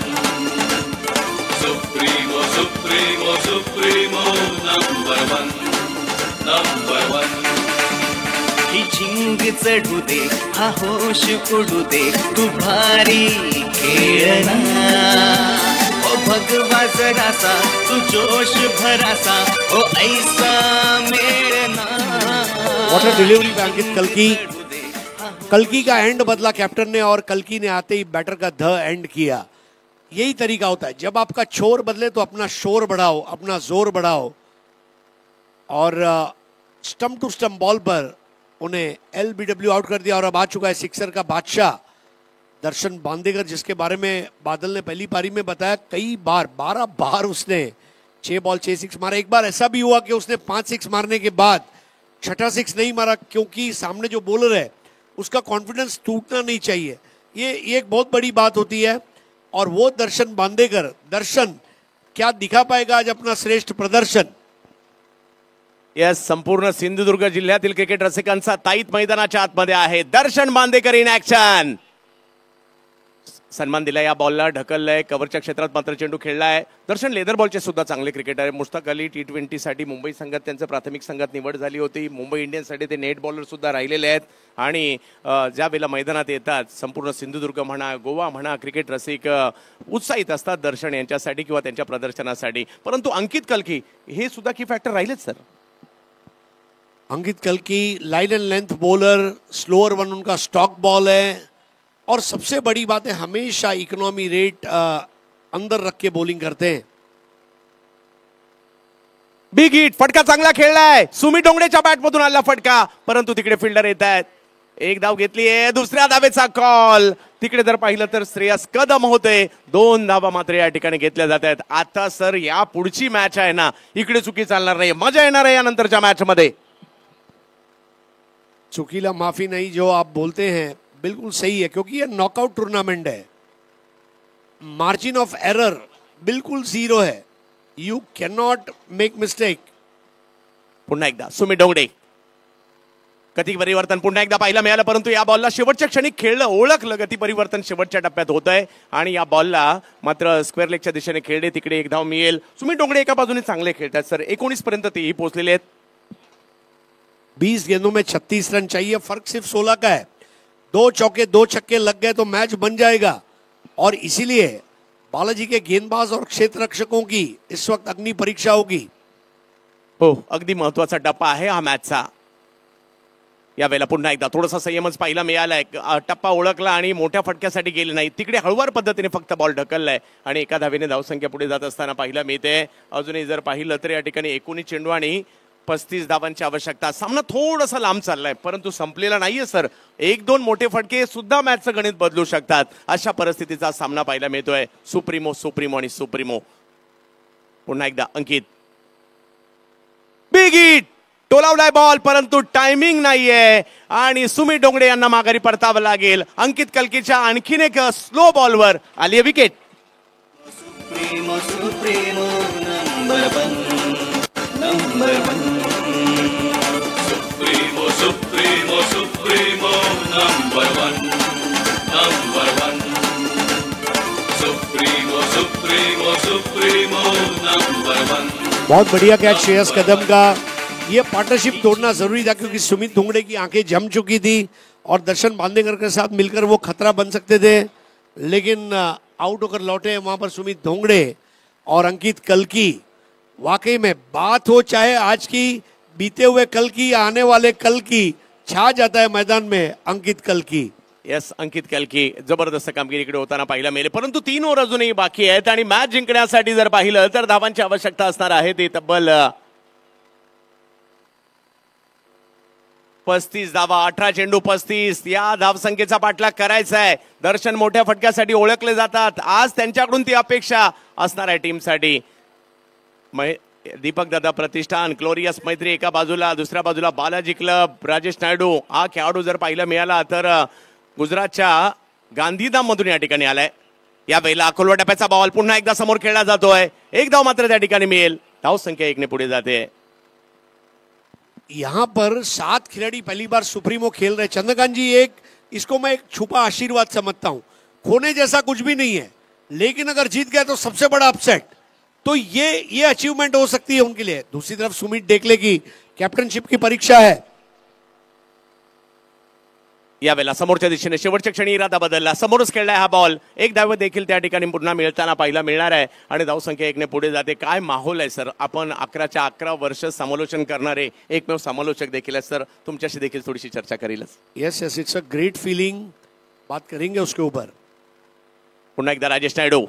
Supremo, Supremo, Supremo, number 1, number 1. ही झिंग चढू दे, हा होश उडू दे, तू भारी खेळना, ओ भगवा जरासा, तू जोश भरासा, ओ ऐसा मेळना। व्हाट अ डिलीवरी बाय अंकित कल्की। कल्की का एंड बदला कैप्टन ने, और कल्की ने आते ही बैटर का ध एंड किया। यही तरीका होता है, जब आपका छोर बदले तो अपना शोर बढ़ाओ, अपना जोर बढ़ाओ। और स्टंप टू स्टंप बॉल पर उन्हें LBW आउट कर दिया, और अब आ चुका है सिक्सर का बादशाह दर्शन बांदेकर, जिसके बारे में बादल ने पहली पारी में बताया कई बार, 12 बार उसने 6 बॉल 6 सिक्स मारा। एक बार ऐसा भी हुआ कि उसने 5 सिक्स मारने के बाद 6ठा सिक्स नहीं मारा, क्योंकि सामने जो बॉलर है उसका कॉन्फिडेंस टूटना नहीं चाहिए। ये एक बहुत बड़ी बात होती है, और वो दर्शन बांदेकर, दर्शन क्या दिखा पाएगा आज अपना श्रेष्ठ प्रदर्शन? यस, संपूर्ण सिंधुदुर्ग जिल्ह्यातील क्रिकेट रसिकांचा ताईत मैदानाच्या आतमध्ये आहे। दर्शन बांदेकर इन ऍक्शन, सन्मान दिला या बॉलला, ढकललाय, कव्हरच्या क्षेत्रात मात्र चेंडू खेळलाय। दर्शन लेदर बॉलचे सुद्धा चांगले क्रिकेटर आहे। मुश्ताक अली T20 साठी मुंबई संघात त्यांचं प्राथमिक संघात निवड झाली होती, मुंबई इंडियन्ससाठी ते नेट बॉलर सुद्धा राहिलेले आहेत, आणि ज्या वेळेला मैदानात येतात संपूर्ण सिंधुदुर्ग म्हणा, गोवा म्हणा, क्रिकेट रसिक उत्साहित असतात दर्शन यांच्यासाठी किंवा त्यांच्या प्रदर्शनासाठी। परंतु अंकित कल्की हे सुद्धा की फॅक्टर राहिलेच सर। अंकित कल्की line and length bowler, slower one उनका स्टॉक बॉल है और सबसे बड़ी बात है हमेशा इकोनॉमी रेट अंदर रख के बॉलिंग करते हैं। बिग हिट, फटका चांगला खेळलाय, सुमित डोंगडेच्या बॅटमधून आला फटका, परंतु तिकडे फिल्डर येत आहेत. एक धाव घेतलीये, दुसऱ्या धावेचा कॉल. तिकडे जर पाहिलं तर श्रेयस कदम होते, 2 धावा मात्र या ठिकाणी घेतल्या जात आहेत. आता सर या पुढची मॅच आहे ना, इकडे चुकी चालणार नाही, मजा येणार आहे या नंतरच्या मॅच मध्ये. चुकीला माफी नहीं जो आप बोलते हैं बिल्कुल सही है, क्योंकि ये नॉकआउट टूर्नामेंट है, मार्जिन ऑफ एरर बिल्कुल 0 है, you can not make mistake. पुन्हा एकदा सुमित डोंगडे, गती परिवर्तन पुन्हा एकदा पाहायला मिळालं, परंतु या बॉलला शेवटच्या क्षणी खेळलं, ओळखलं, गती परिवर्तन शेवटच्या टप्प्यात होत आहे आणि या बॉलला मात्र स्क्वेअर लेगच्या दिशेने खेळले, तिकडे एक धाव मिळेल. सुमित डोंगडे एका बाजूने चांगले खेळतात सर, 19 पर्यंत तेही पोहोचलेले आहेत. 20 गेंदों में 36 रन चाहिए, फर्क सिर्फ 16 का है. 2 चौके 2 छक्के लग गए तो मैच बन जाएगा और इसीलिए बालाजी के गेंदबाज और क्षेत्र रक्षकों की इस वक्त अग्नि परीक्षा होगी. हो, अगदी महत्वाचा टप्पा आहे हा मॅचचा. यावेळेला पुन्हा एकदा थोडासा संयमच पाहायला मिळालाय, टप्पा ओळखला आणि मोठ्या फटक्यासाठी गेले नाही, तिकडे हळूवार पद्धतीने फक्त बॉल ढकललाय आणि एका धावेने धावसंख्या पुढे जात असताना पाहायला मिळते. अजूनही जर पाहिलं तर या ठिकाणी 19 चेंडू आणि 35 धावांची आवश्यकता. सामना थोडासा लांब चाललाय, परंतु संपलेला नाहीये सर. 1-2 मोठे फटके सुद्धा मॅचचं गणित बदलू शकतात, अशा परिस्थितीचा सामना पाहायला मिळतोय. सुप्रीमो आणि सुप्रीमो. पुन्हा एकदा अंकित, बिग हिट, टोलावलाय बॉल, परंतु टायमिंग नाहीये आणि सुमित डोंगडे यांना माघारी परतावं लागेल. अंकित कल्कीच्या आणखीन एक स्लो बॉलवर आली wicket. Supremo Supremo number 1 number 1 Supremo, Supremo, Supremo, number 1, number 1. Supremo, Supremo, Supremo, number 1. बहुत बढ़िया कैच श्रेयस कदम का. ये पार्टनरशिप तोड़ना जरूरी था क्योंकि सुमित डोंगड़े की आंखें जम चुकी थी और दर्शन बांदेकर के साथ मिलकर वो खतरा बन सकते थे, लेकिन आउट होकर लौटे वहां पर सुमित डोंगड़े और अंकित कल्की. वाकई में बात हो चाहे आज की, बीते हुए कल की, आने वाले कल की, छा जाता है मैदान में अंकित कल्की. यस, अंकित कल्की जबरदस्त कामगिरी इकडे होताना पाहायला मिळेल, परंतु 3 ओव्हर अजूनही बाकी आहेत आणि मॅच जिंकण्यासाठी जर पाहिलं तर धावांची आवश्यकता असणार आहे. ते तब्बल 35 धावा, 18 चेंडू 35. या धावसंख्येचा पाठलाग करायचा आहे. दर्शन मोठ्या फटक्यासाठी ओळखले जातात, आज त्यांच्याकडून ती अपेक्षा असणार आहे टीमसाठी. दीपक दादा प्रतिष्ठान, ग्लोरियस मैत्री एका बाजूला, दुसऱ्या बाजूला बालाजी क्लब, राजेश नायडू. हा खेळाडू जर पाहिला मिळाला तर गुजरातच्या गांधीधाम मधून या ठिकाणी आलाय. या वेळेला अकोलवा टप्प्याचा बॉल पुन्हा एकदा समोर खेळला जातोय, एक धाव मात्र त्या ठिकाणी मिळेल. धाव संख्या 1 ने पुढे जाते. यहाँ पर 7 खिलाड़ी पहली बार सुप्रीमो खेल रहे. चंद्रकांत जी, एक इसको मैं एक छुपा आशीर्वाद समझता हूं. खोने जैसा कुछ भी नहीं है, लेकिन अगर जीत गया तो सबसे बड़ा अपसेट, तो ये अचीवमेंट हो सकती है उनके लिए. दूसरी तरफ सुमित डेकले की कॅप्टनशिप की परीक्षा है. यावेळेला समोरच्या दिशेने शेवटच्या क्षणी इरादा बदलला, समोरच खेळलाय हा बॉल. एक धाव देखील त्या ठिकाणी पुन्हा मिळताना पाहायला मिळणार आहे आणि धावसंख्या 1 ने पुढे जाते. काय माहोल आहे सर. आपण 11च्या 11 वर्ष समालोचन करणारे एकमेव समालोचक देखील आहेत सर, तुमच्याशी देखील थोडीशी चर्चा करीलच. Yes, it's a great feeling, बात करेंगे उसके ऊपर. पुन्हा एकदा राजेश नायडू.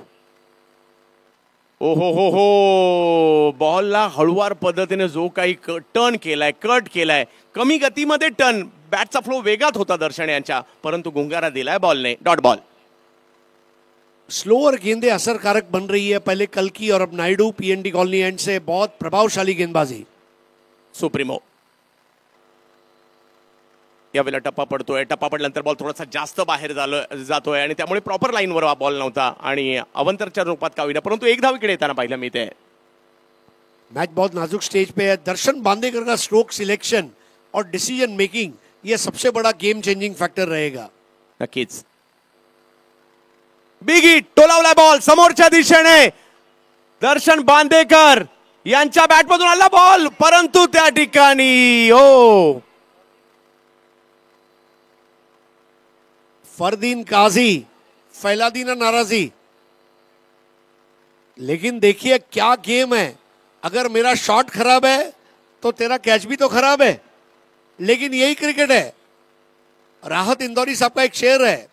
हो, बॉलला हळूवार पद्धतीने जो काही टर्न केलाय, कट केलाय, कमी गतीमध्ये टर्न, बॅटचा फ्लो वेगात होता दर्शन यांच्या, परंतु गुंगारा दिलाय बॉलने. Dot ball. स्लोअर गेंदें असरकारक बन रही है. पहले कल्की और अब नायडू. पीएनडी कॉलोनी एंड से बहुत प्रभावशाली गेंदबाजी. सुप्रीमो. यावेळेला टप्पा पडतोय, टप्पा पडल्यानंतर बॉल थोडासा जास्त बाहेर जातोय आणि त्यामुळे प्रॉपर लाईनवर हा बॉल नव्हता आणि अवंतरच्या रूपात का होईना, परंतु एक धाव इकडे येताना पाहिलं मिळते. मैच बहुत नाजुक स्टेज पे है. दर्शन बांदेकर का स्ट्रोक सिलेक्शन और डिसीजन मेकिंग, ये सबसे बड़ा गेम चेंजिंग फैक्टर रहेगा. नक्कीच. बिग हिट, टोलावलाय बॉल समोरच्या दिशेने. दर्शन बांदेकर यांच्या बॅटमधून आला बॉल, परंतु त्या ठिकाणी फरदीन काजी फैला दी ना नाराजी. लेकिन देखिए क्या गेम है. अगर मेरा शॉट खराब है तो तेरा कैच भी तो खराब है. लेकिन यही क्रिकेट है। राहत इंदौरी साहब का एक शेर है,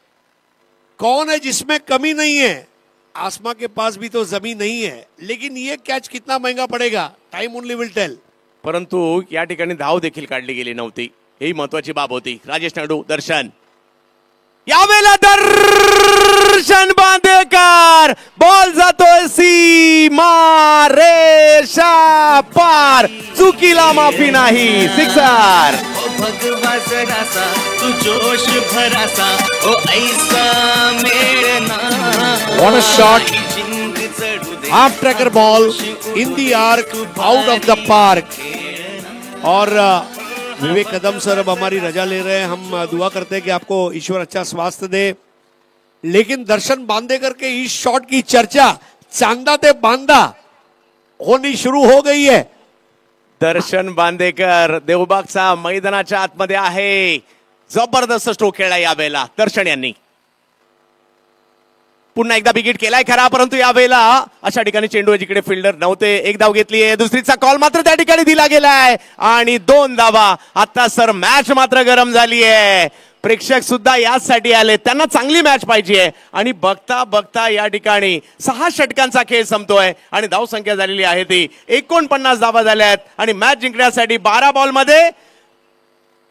कौन है जिसमें कमी नहीं है, आसमां के पास भी तो जमीन नहीं है। लेकिन ये कॅच कितना महंगा पडेगा, टाइम ओनली विल टेल। परंतु या ठिकाणी धाव देखील काढली गेली नव्हती, ही महत्वाची बाब होती। राजेश नायडू, दर्शन, यावेळेला दर्शन बांदेकर, बॉल जातोय सीमा रेषा पार, चुकीला माफी नाही, सिक्सर। भगवा जरासा तू जोश भरासा, ओ ऐसा मेळना, What a shot! Half tracker ball in the arc, out of the park। और विवेक कदम सर अब हमारी रजा ले रहे हैं। हम दुआ करते हैं कि आपको ईश्वर अच्छा स्वास्थ्य दे। लेकिन दर्शन बांदेकर के इस शॉट की चर्चा चांदा ते बांदा होनी शुरू हो गई है। दर्शन बांदेकर देवबागचा मैदानाच्या आतमध्ये आहे, जबरदस्त स्ट्रोक खेळला यावेळेला दर्शन यांनी। पुन्हा एकदा विकेट केलाय खरा, परंतु यावेळेला अशा ठिकाणी चेंडू जिकडे फिल्डर नव्हते, एक धाव घेतली आहे, दुसरीचा कॉल मात्र त्या ठिकाणी दिला गेलाय आणि 2 धावा। आता सर मॅच मात्र गरम झाली आहे, प्रेक्षक सुद्धा यासाठी आले, त्यांना चांगली मॅच पाहिजे आणि बघता बघता या ठिकाणी 6 षटकांचा खेळ संपतोय आणि धाव संख्या झालेली आहे ती 49 धावा झाल्यात आणि मॅच जिंकण्यासाठी 12 बॉल मध्ये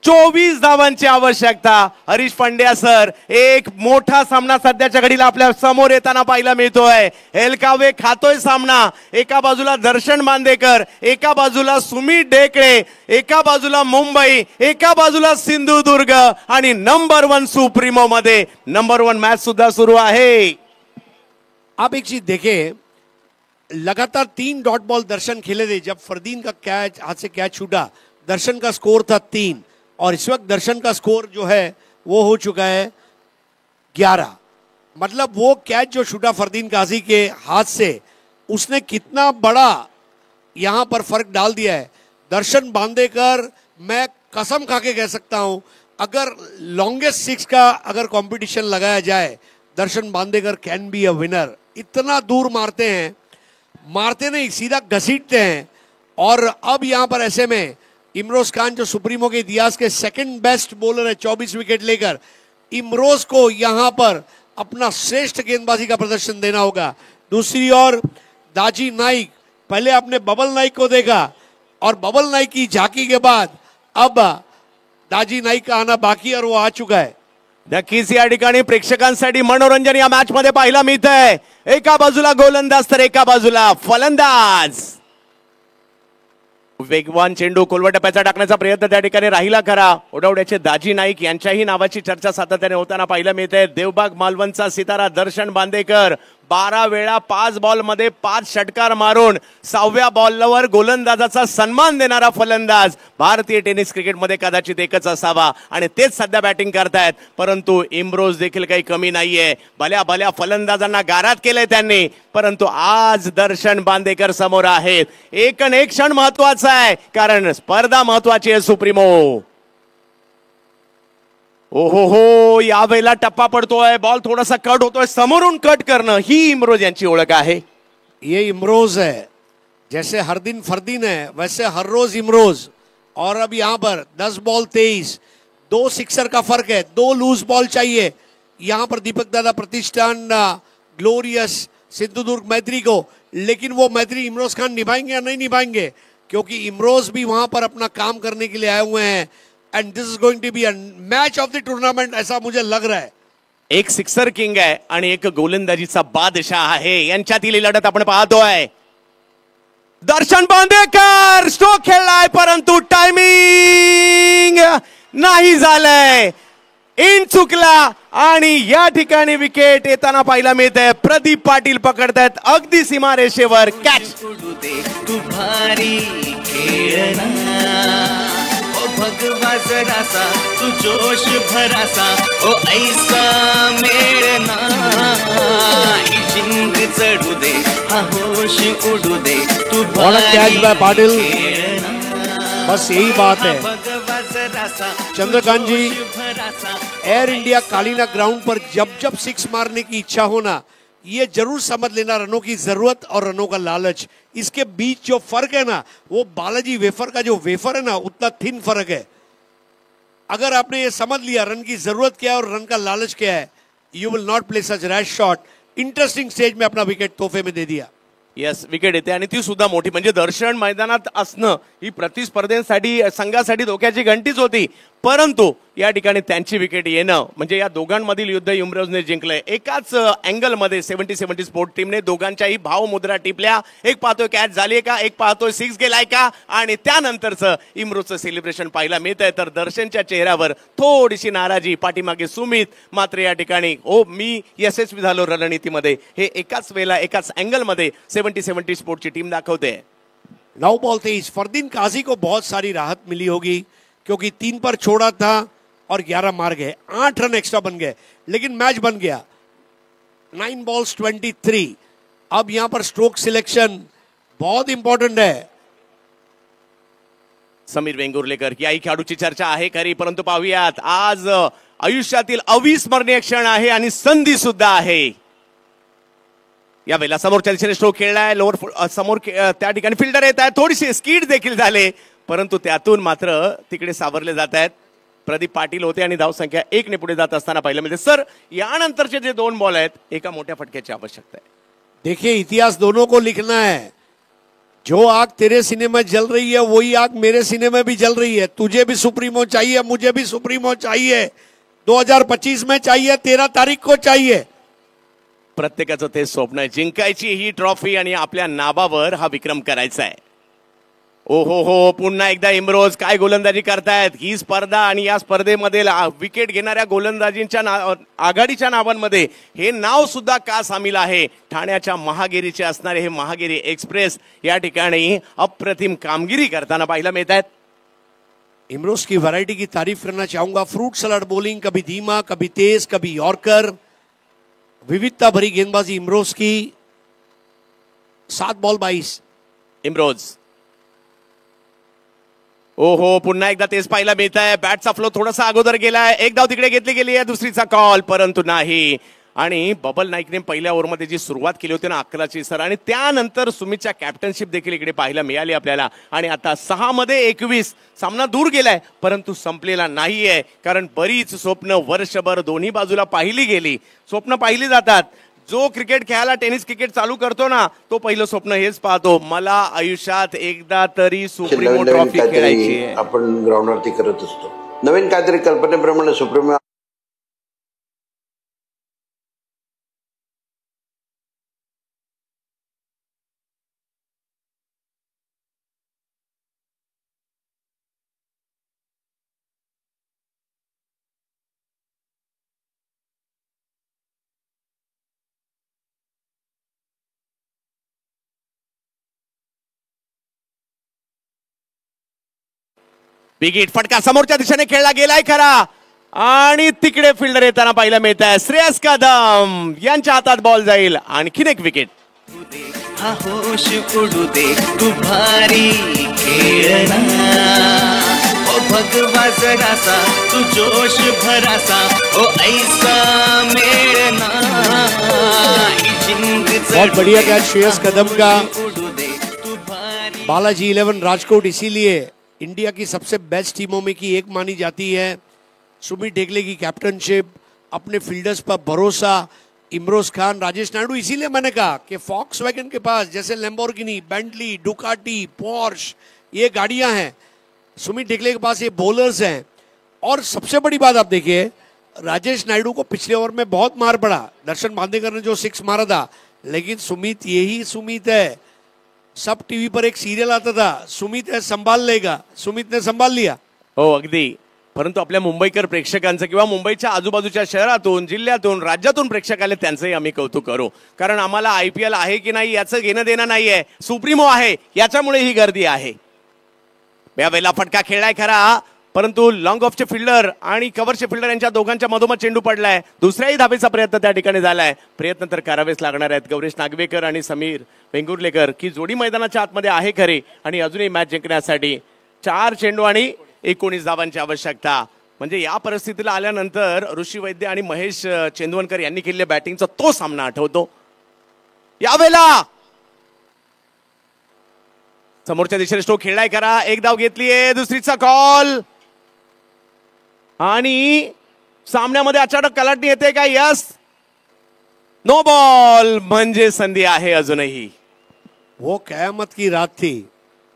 24 धावांची आवश्यकता। हरीश पांड्या सर, एक मोठा सामना सध्याच्या घडीला आपल्या समोर येताना पाहायला मिळतोय। हेलकावे खातोय सामना, एका बाजूला दर्शन बांदेकर, एका बाजूला सुमित ढेकळे, एका बाजूला मुंबई, एका बाजूला सिंधुदुर्ग आणि नंबर 1 सुप्रीमो मध्ये नंबर 1 मॅच सुद्धा सुरू आहे। आप एक चीज देखें, लगातार 3 डॉट बॉल दर्शन खेले थे। जब फरदीन का कैच हाथ से कैच छूटा, दर्शन का स्कोर था 3 और इस वक्त दर्शन का स्कोर जो है वो हो चुका है 11। मतलब वो कैच जो छूटा फरदीन काजी के हाथ से, उसने कितना बड़ा यहां पर फर्क डाल दिया है। दर्शन बांदेकर, मैं कसम खा के कह सकता हूं, अगर लॉन्गेस्ट 6 का अगर कंपटीशन लगाया जाए, Darshan Bandekar can be a winner. इतना दूर मारते हैं, मारते नहीं सीधा घसीटते हैं। और अब यहां पर ऐसे में इमरोज खान जो सुप्रीमो के इतिहास के सेकंड बेस्ट बॉलर है 24 विकेट लेकर, इमरोज को यहां पर अपना श्रेष्ठ गेंदबाजी का प्रदर्शन देना होगा। दूसरी ओर दाजी नाइक, पहले आपने बबल नाइक को देखा और बबल नाइक की झांकी के बाद अब दाजी नाइक का आना बाकी और वो आ चुका है। नक्कीच या ठिकाणी प्रेक्षकांसाठी मनोरंजन या मॅच मध्ये पाहायला मिळतंय। एका बाजूला गोलंदाज तर एका बाजूला फलंदाज। वेगवान चेंडू कोलवा टप्प्याचा टाकण्याचा प्रयत्न त्या ठिकाणी राहिला खरा। ओढवड्याचे दाजी नाईक यांच्याही नावाची चर्चा सातत्याने होताना पाहायला मिळते। देवबाग मालवणचा सितारा दर्शन बांदेकर 12 वेळा 5 बॉल मध्ये 5 षटकार मारून 6व्या बॉलवर गोलंदाजाचा सन्मान देणारा फलंदाज भारतीय टेनिस क्रिकेटमध्ये कदाचित एकच असावा आणि तेच सध्या बॅटिंग करतायत। परंतु इम्रोज देखील काही कमी नाहीये, भल्या भल्या फलंदाजांना गारात केलंय त्यांनी, परंतु आज दर्शन बांदेकर समोर आहेत। एक क्षण महत्वाचा आहे, कारण स्पर्धा महत्वाची आहे सुप्रीमो। ओहो हो, यावेळेला टप्पा पडतोय, बॉल थोडासा कट होतोय, समोरून कट करणं ही इम्रोज यांची ओळख आहे। ये इमरोज है, जैसे हर दिन फरदीन है वैसे हर रोज इमरोज। और अब यहाँ पर 10 बॉल 23, 2 सिक्सर का फर्क है, 2 लूज बॉल चाहिए। यहाँ पर दीपक दादा प्रतिष्ठान ग्लोरियस सिंधुदुर्ग मैत्री को, लेकिन वो मैत्री इमरोज खान निभाएंगे या नहीं निभाएंगे, क्योंकि इमरोज भी वहां पर अपना काम करने के लिए आए हुए हैं। And this is going to be a match of the tournament, ऐसा मुझे लग रहा है। एक सिक्सर किंग आहे आणि एक गोलंदाजीचा बादशाह आहे, यांच्यातील लढत आपण पाहतोय। दर्शन बांदेकर स्ट्रोक खेळलाय, परंतु टायमिंग नाही झालंय, इन चुकला आणि या ठिकाणी विकेट येताना पाहायला मिळते। प्रदीप पाटील पकडतायत अगदी सीमारेषेवर कॅच। तू भारी खेळना, ओ भगवा जरासा तू जोश भरासा, ओ ऐसा मेळना, ही जिंक चढू दे, हा होश उडू दे, तू कैच बाय पाटिल। बस यही बात है चंद्रकांत जी, एयर इंडिया कालीना ग्राउंड पर जब जब 6 मारने की इच्छा होना, ये जरूर समझ लेना रनों की जरूरत और रनों का लालच, इसके बीच जो फर्क है ना, वो बालाजी वेफर का जो वेफर है ना, उतना थिन फर्क है। अगर आपने ये समझ लिया रन की जरूरत क्या है और रन का लालच क्या है, you will not play such rash shot. Interesting stage में अपना विकेट तोहफे में दे दिया. येस, विकेट येते आणि ती सुद्धा मोठी. म्हणजे दर्शन मैदानात असणं ही प्रतिस्पर्धेसाठी संघासाठी धोक्याची घंटीच होती. परंतु या ठिकाणी त्यांची विकेट येणं म्हणजे या दोघांमधील युद्ध इम्रोजने जिंकलंय. एकाच अँगलमध्ये 70-70 स्पोर्ट टीमने दोघांच्याही भावमुद्रा टिपल्या. एक पाहतोय कॅच झाली का, एक पाहतोय सिक्स गेलाय का, आणि त्यानंतरचं इम्रोजचं सेलिब्रेशन पाहायला मिळत आहे. तर दर्शनच्या चेहऱ्यावर थोडीशी नाराजी, पाठीमागे सुमित. मात्र या ठिकाणी मी यशस्वी झालो रणनीतीमध्ये, हे एकाच वेळेला एकाच अँगलमध्ये 70-70 स्पोर्टची टीम दाखवते. 9 बॉल 23. फरदीन काजी को बहुत सारी राहत मिली होगी क्योंकि 3 पर छोड़ा था और 11 मार गए. 8 रन एक्स्ट्रा बन गए, लेकिन मैच बन गया. 9 बॉल्स 23. अब यहां पर स्ट्रोक सिलेक्शन बहुत इंपॉर्टंट है. समीर वेंगुर्लेकर याही खेळाडूची चर्चा आहे खरी, परंतु पाहूयात आज आयुष्यातील अविस्मरणीय क्षण आहे आणि संधी सुद्धा आहे. यावेळेला समोरच्या दिशेने स्ट्रोक खेळलाय. लोअर समोर त्या ठिकाणी फिल्डर येत आहेत. थोडीशी स्कीड देखील झाले, परंतु त्यातून मात्र तिकडे सावरले जात आहेत. प्रदीप पाटील होते आणि धावसंख्या 1 ने पुढे जात असताना पाहिलं म्हणजे सर यानंतरचे जे 2 बॉल आहेत एका मोठ्या फटक्याची आवश्यकता आहे. देखिए इतिहास दोनों को लिखना है. जो आग तेरे सीने में जल रही है वही आग मेरे सीने में भी जल रही है. तुझे भी सुप्रीमो चाहिए, मुझे भी सुप्रीमो चाहिए. 2025 में चाहिए, 13 तारीख को चाहिए. प्रत्येकाचं ते स्वप्न आहे, जिंकायची ही ट्रॉफी आणि आपल्या नावावर हा विक्रम करायचा आहे. ओहो हो, पुन्हा एकदा इम्रोज काय गोलंदाजी करतायत. ही स्पर्धा आणि या स्पर्धेमध्ये विकेट घेणाऱ्या गोलंदाजींच्या आघाडीच्या नावांमध्ये हे नाव सुद्धा का सामील आहे. ठाण्याच्या महागिरीचे असणारे हे महागिरी एक्सप्रेस या ठिकाणी अप्रतिम कामगिरी करताना पाहायला मिळत आहेत. इमरोज की वैरायटी की तारीफ करना चाहूंगा. फ्रूट सलाड बॉलिंग, कभी धीमा, कभी तेज, कभी यॉर्कर. विविधता भरी गेंदबाजी इमरोज की. 7 बॉल 22. इमरोज ओहो, पुन्हा एकदा तेच पाहायला मिळत आहे. बॅटचा फ्लो थोडासा अगोदर गेलाय. एक धाव तिकडे घेतली गेली आहे, दुसरीचा कॉल, परंतु नाही. आणि बबल नाईकने पहिल्या ओव्हरमध्ये जी सुरुवात केली होती ना 11ची सर, आणि त्यानंतर सुमितच्या कॅप्टनशिप देखील इकडे पाहायला मिळाली आपल्याला. आणि आता 6 मध्ये 21 सामना दूर गेलाय, परंतु संपलेला नाहीये. कारण बरीच स्वप्न वर्षभर दोन्ही बाजूला पाहिली गेली. स्वप्न पाहिली जातात. जो क्रिकेट खेळायला टेनिस क्रिकेट चालू करतो ना, तो पहिलं स्वप्न हेच पाहतो, मला आयुष्यात एकदा तरी सुप्रीमो ट्रॉफी खेळायची आहे. आपण ग्राउंडवरती करत असतो. नवीन काहीतरी कल्पनेप्रमाणे सुप्रीमो विकेट फटका समोरच्या दिशेने खेळला गेलाय खरा, आणि तिकडे फिल्डर येताना पाहायला मिळत आहे. श्रेयस कदम यांच्या हातात बॉल जाईल. आणखीन एक विकेट. हा होश उडू दे तू भारी खेळना, ओ भगवा जरासा तू जोश भरासा, ओ ऐसा मेळना ही जिंग. बहुत बढ़िया कैच श्रेयस कदम का. बालाजी 11 राजकोट इसीलिए इंडिया की सबसे बेस्ट टीमों में की एक मानी जाती है. सुमित ढेकले की कैप्टनशिप, अपने फील्डर्स पर भरोसा, इमरोज खान, राजेश नायडू. इसीलिए मैंने कहा कि फॉक्सवैगन के पास जैसे लैम्बोर्गिनी, बेंटली, डुकाटी, पोर्श ये गाड़ियां हैं, सुमित ढेकले के पास ये बॉलर्स हैं. और सबसे बड़ी बात आप देखिए, राजेश नायडू को पिछले ओवर में बहुत मार पड़ा. दर्शन बांदेकर ने जो 6 मारा था, लेकिन सुमित यही सुमित है. सब टीव्ही पर एक सीरियल आता था, सुमित है संभाल लेगा, सुमित ने संभाल लिया. हो अगदी. परंतु आपल्या मुंबईकर प्रेक्षकांचं किंवा मुंबईच्या आजूबाजूच्या शहरातून, जिल्ह्यातून, राज्यातून प्रेक्षक आले त्यांचंही आम्ही कौतुक करू. कारण आम्हाला IPL आहे की नाही याचं घेणं देणं नाहीये, सुप्रीमो आहे याच्यामुळे ही गर्दी आहे. यावेळेला फटका खेळलाय खरा, परंतु लॉंग ऑफचे फिल्डर आणि कव्हरचे फिल्डर यांच्या दोघांच्या मधोमध चेंडू पडलाय. दुसऱ्याही धाबेचा प्रयत्न त्या ठिकाणी झालाय. प्रयत्न तर करावेच लागणार आहेत. गौरेश नागवेकर आणि समीर वेंगुर्लेकर की जोडी मैदानाच्या आतमध्ये आहे खरे, आणि अजूनही मॅच जिंकण्यासाठी 4 चेंडू आणि 19 धावांची आवश्यकता. म्हणजे या परिस्थितीला आल्यानंतर ऋषी वैद्य आणि महेश चेंदवनकर यांनी केलेल्या बॅटिंगचा तो सामना आठवतो. यावेळेला समोरच्या दिशेने स्ट्रोक खेळलाय करा, एक धाव घेतलीये, दुसरीचा कॉल. आणि सामन्यामध्ये अचानक कलाटणी येते का? यस, नो बॉल, म्हणजे संधी आहे अजूनही. वो कयामत की रात थी.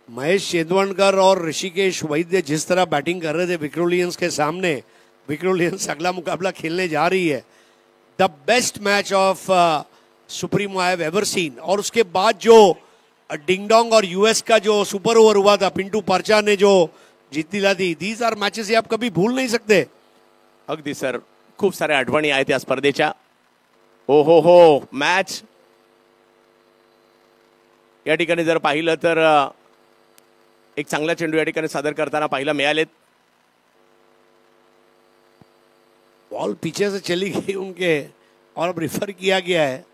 महेश चेंदवणकर और ऋषिकेश वैद्य जिस तरह बैटिंग कर रहे थे विक्रोलियंस के सामने, विक्रोलियंस अगला मुकाबला खेलने जा रही है. The best match of supremo I have ever seen. और उसके बाद जो डिंगडोंग और यूएस का जो सुपर ओवर हुआ था, पिंटू पर्चा ने जो जीत दिला दी, दीज आर मॅचेस हे आप कभी भूल नहीं सकते. अगदी सर, खूप साऱ्या आठवणी आहेत या स्पर्धेच्या. हो मॅच या ठिकाणी जर पाहिलं तर एक चांगला चेंडू या ठिकाणी सादर करताना पाहायला मिळालेत. बॉल पीछे से चली गई उनके और अब रिफर किया गया है.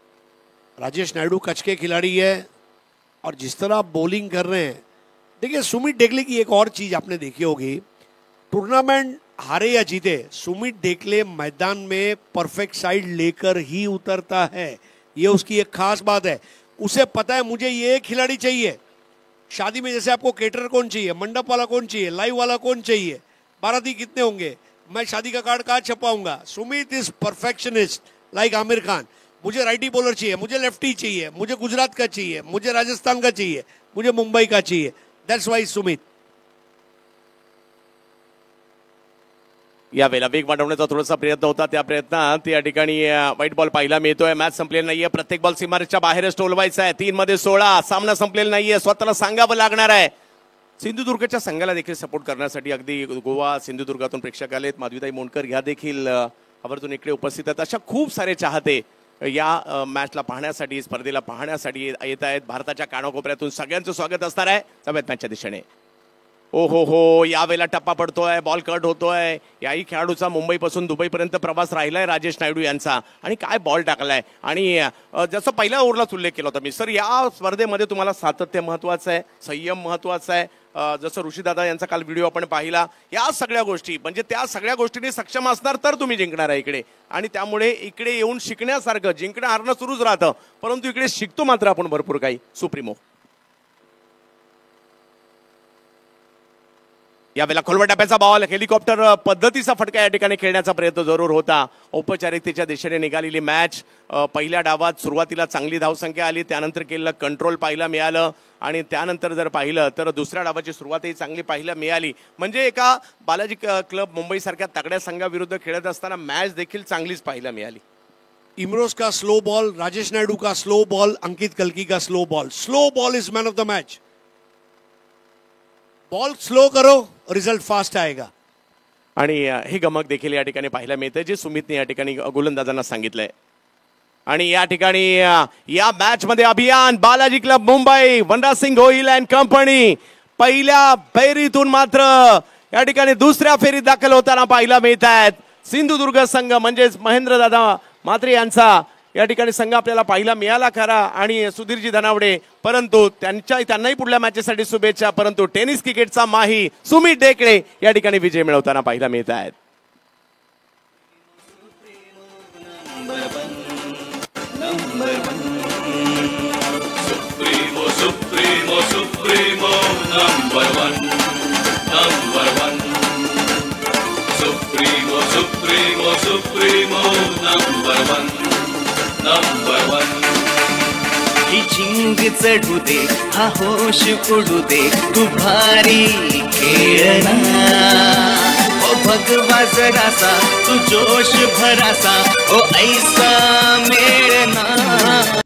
राजेश नायडू कच के खिलाड़ी है और जिस तरह आप बॉलिंग कर रहे हैं, देखिए सुमित डेकले की एक और चीज आपने देखी होगी, टूर्नामेंट हारे या जीते, सुमित डेकले मैदान में परफेक्ट साइड लेकर ही उतरता है. ये उसकी एक खास बात है. उसे पता है मुझे ये खिलाड़ी चाहिए. शादी में जैसे आपको केटरर कौन चाहिए, मंडप वाला कौन चाहिए, लाइव वाला कौन चाहिए, बाराती कितने होंगे, मैं शादी का कार्ड कहाँ छपाऊंगा. Sumit is perfectionist like Aamir Khan. मुझे राइटी बॉलर चाहिए, मुझे लेफ्टी चाहिए, मुझे गुजरात का चाहिए, मुझे राजस्थान का चाहिए, मुझे मुंबई का चाहिए. That's why Sumit. या वेळेला वेग वाढवण्याचा थोडासा प्रयत्न होता. त्या प्रयत्नात या ठिकाणी व्हाईट बॉल पाहायला मिळतोय. मॅच संपलेली नाहीये. प्रत्येक बॉल सीमारेषेच्या बाहेरच टोलवायचा आहे. 3 मध्ये 16. सामना संपलेला नाहीये. स्वतःला सांगावं लागणार आहे. सिंधुदुर्गच्या संघाला देखील सपोर्ट करण्यासाठी अगदी गोवा सिंधुदुर्गातून प्रेक्षक आलेत. माधवीताई मोंडकर ह्या देखील आवर्जून इकडे उपस्थित आहेत. अशा खूप सारे चाहते या मॅचला पाहण्यासाठी, स्पर्धेला पाहण्यासाठी येत आहेत. भारताच्या कानाकोपऱ्यातून सगळ्यांचं स्वागत असणार आहे सभेत मॅचच्या दिशेने. हो यावेळेला टप्पा पडतोय, बॉल कट होतोय. याही खेळाडूचा मुंबईपासून दुबईपर्यंत प्रवास राहिलाय राजेश नायडू यांचा. आणि काय बॉल टाकलाय. आणि जसं पहिल्या ओव्हरलाच उल्लेख केला होता मी सर, या स्पर्धेमध्ये तुम्हाला सातत्य महत्वाचं आहे, संयम महत्वाचा आहे. जसं ऋषीदादा यांचा काल व्हिडिओ आपण पाहिला, या सगळ्या गोष्टी म्हणजे त्या सगळ्या गोष्टींनी सक्षम असणार तर तुम्ही जिंकणार आहे इकडे. आणि त्यामुळे इकडे येऊन शिकण्यासारखं, जिंकणं हारणं सुरूच राहतं, परंतु इकडे शिकतो मात्र आपण भरपूर काही. सुप्रीमो यावेळेला खोलवर टप्प्याचा बॉल, हेलिकॉप्टर पद्धतीचा फटका या ठिकाणी खेळण्याचा प्रयत्न जरूर होता. औपचारिकतेच्या दिशेने निघालेली मॅच. पहिल्या डावात सुरुवातीला चांगली धावसंख्या आली, त्यानंतर केलेलं कंट्रोल पाहायला मिळालं. आणि त्यानंतर जर पाहिलं तर दुसऱ्या डावाची सुरुवातही चांगली पाहायला मिळाली. म्हणजे एका बालाजी क्लब मुंबई सारख्या तगड्या संघाविरुद्ध खेळत असताना मॅच देखील चांगलीच पाहायला मिळाली. इमरोज का स्लो बॉल, राजेश नायडू का स्लो बॉल, अंकित कल्की का slow ball. Slow ball is man of the match. Ball slow करो, रिजल्ट फास्ट आएगा. आणि हे गमक देखील या ठिकाणी पाहायला मिळतं जे सुमितने या ठिकाणी गोलंदाजांना सांगितलंय. आणि या ठिकाणी या मॅच मध्ये Abhiyan Balaji club Mumbai, Vanraj Singh Gohil and company पहिल्या फेरीतून मात्र या ठिकाणी दुसऱ्या फेरीत दाखल होताना पाहायला मिळत आहेत. सिंधुदुर्ग संघ म्हणजेच महेंद्रदादा म्हात्रे यांचा या ठिकाणी संघ आपल्याला पाहायला मिळाला खरा. आणि सुधीरजी धनावडे, परंतु त्यांनाही पुढल्या मॅचेससाठी शुभेच्छा. परंतु टेनिस क्रिकेटचा माही सुमित डेकळे या ठिकाणी विजय मिळवताना पाहायला मिळत आहेत. Supremo, Supremo, Supremo, number one, number one. Supremo, Supremo, Supremo, number one, number one. ही झिंग चढू दे, हा होश उडू दे, तू भारी खेळना. ओ भगवा जरासा, तू जोश भरासा, ओ ऐसा मेळना.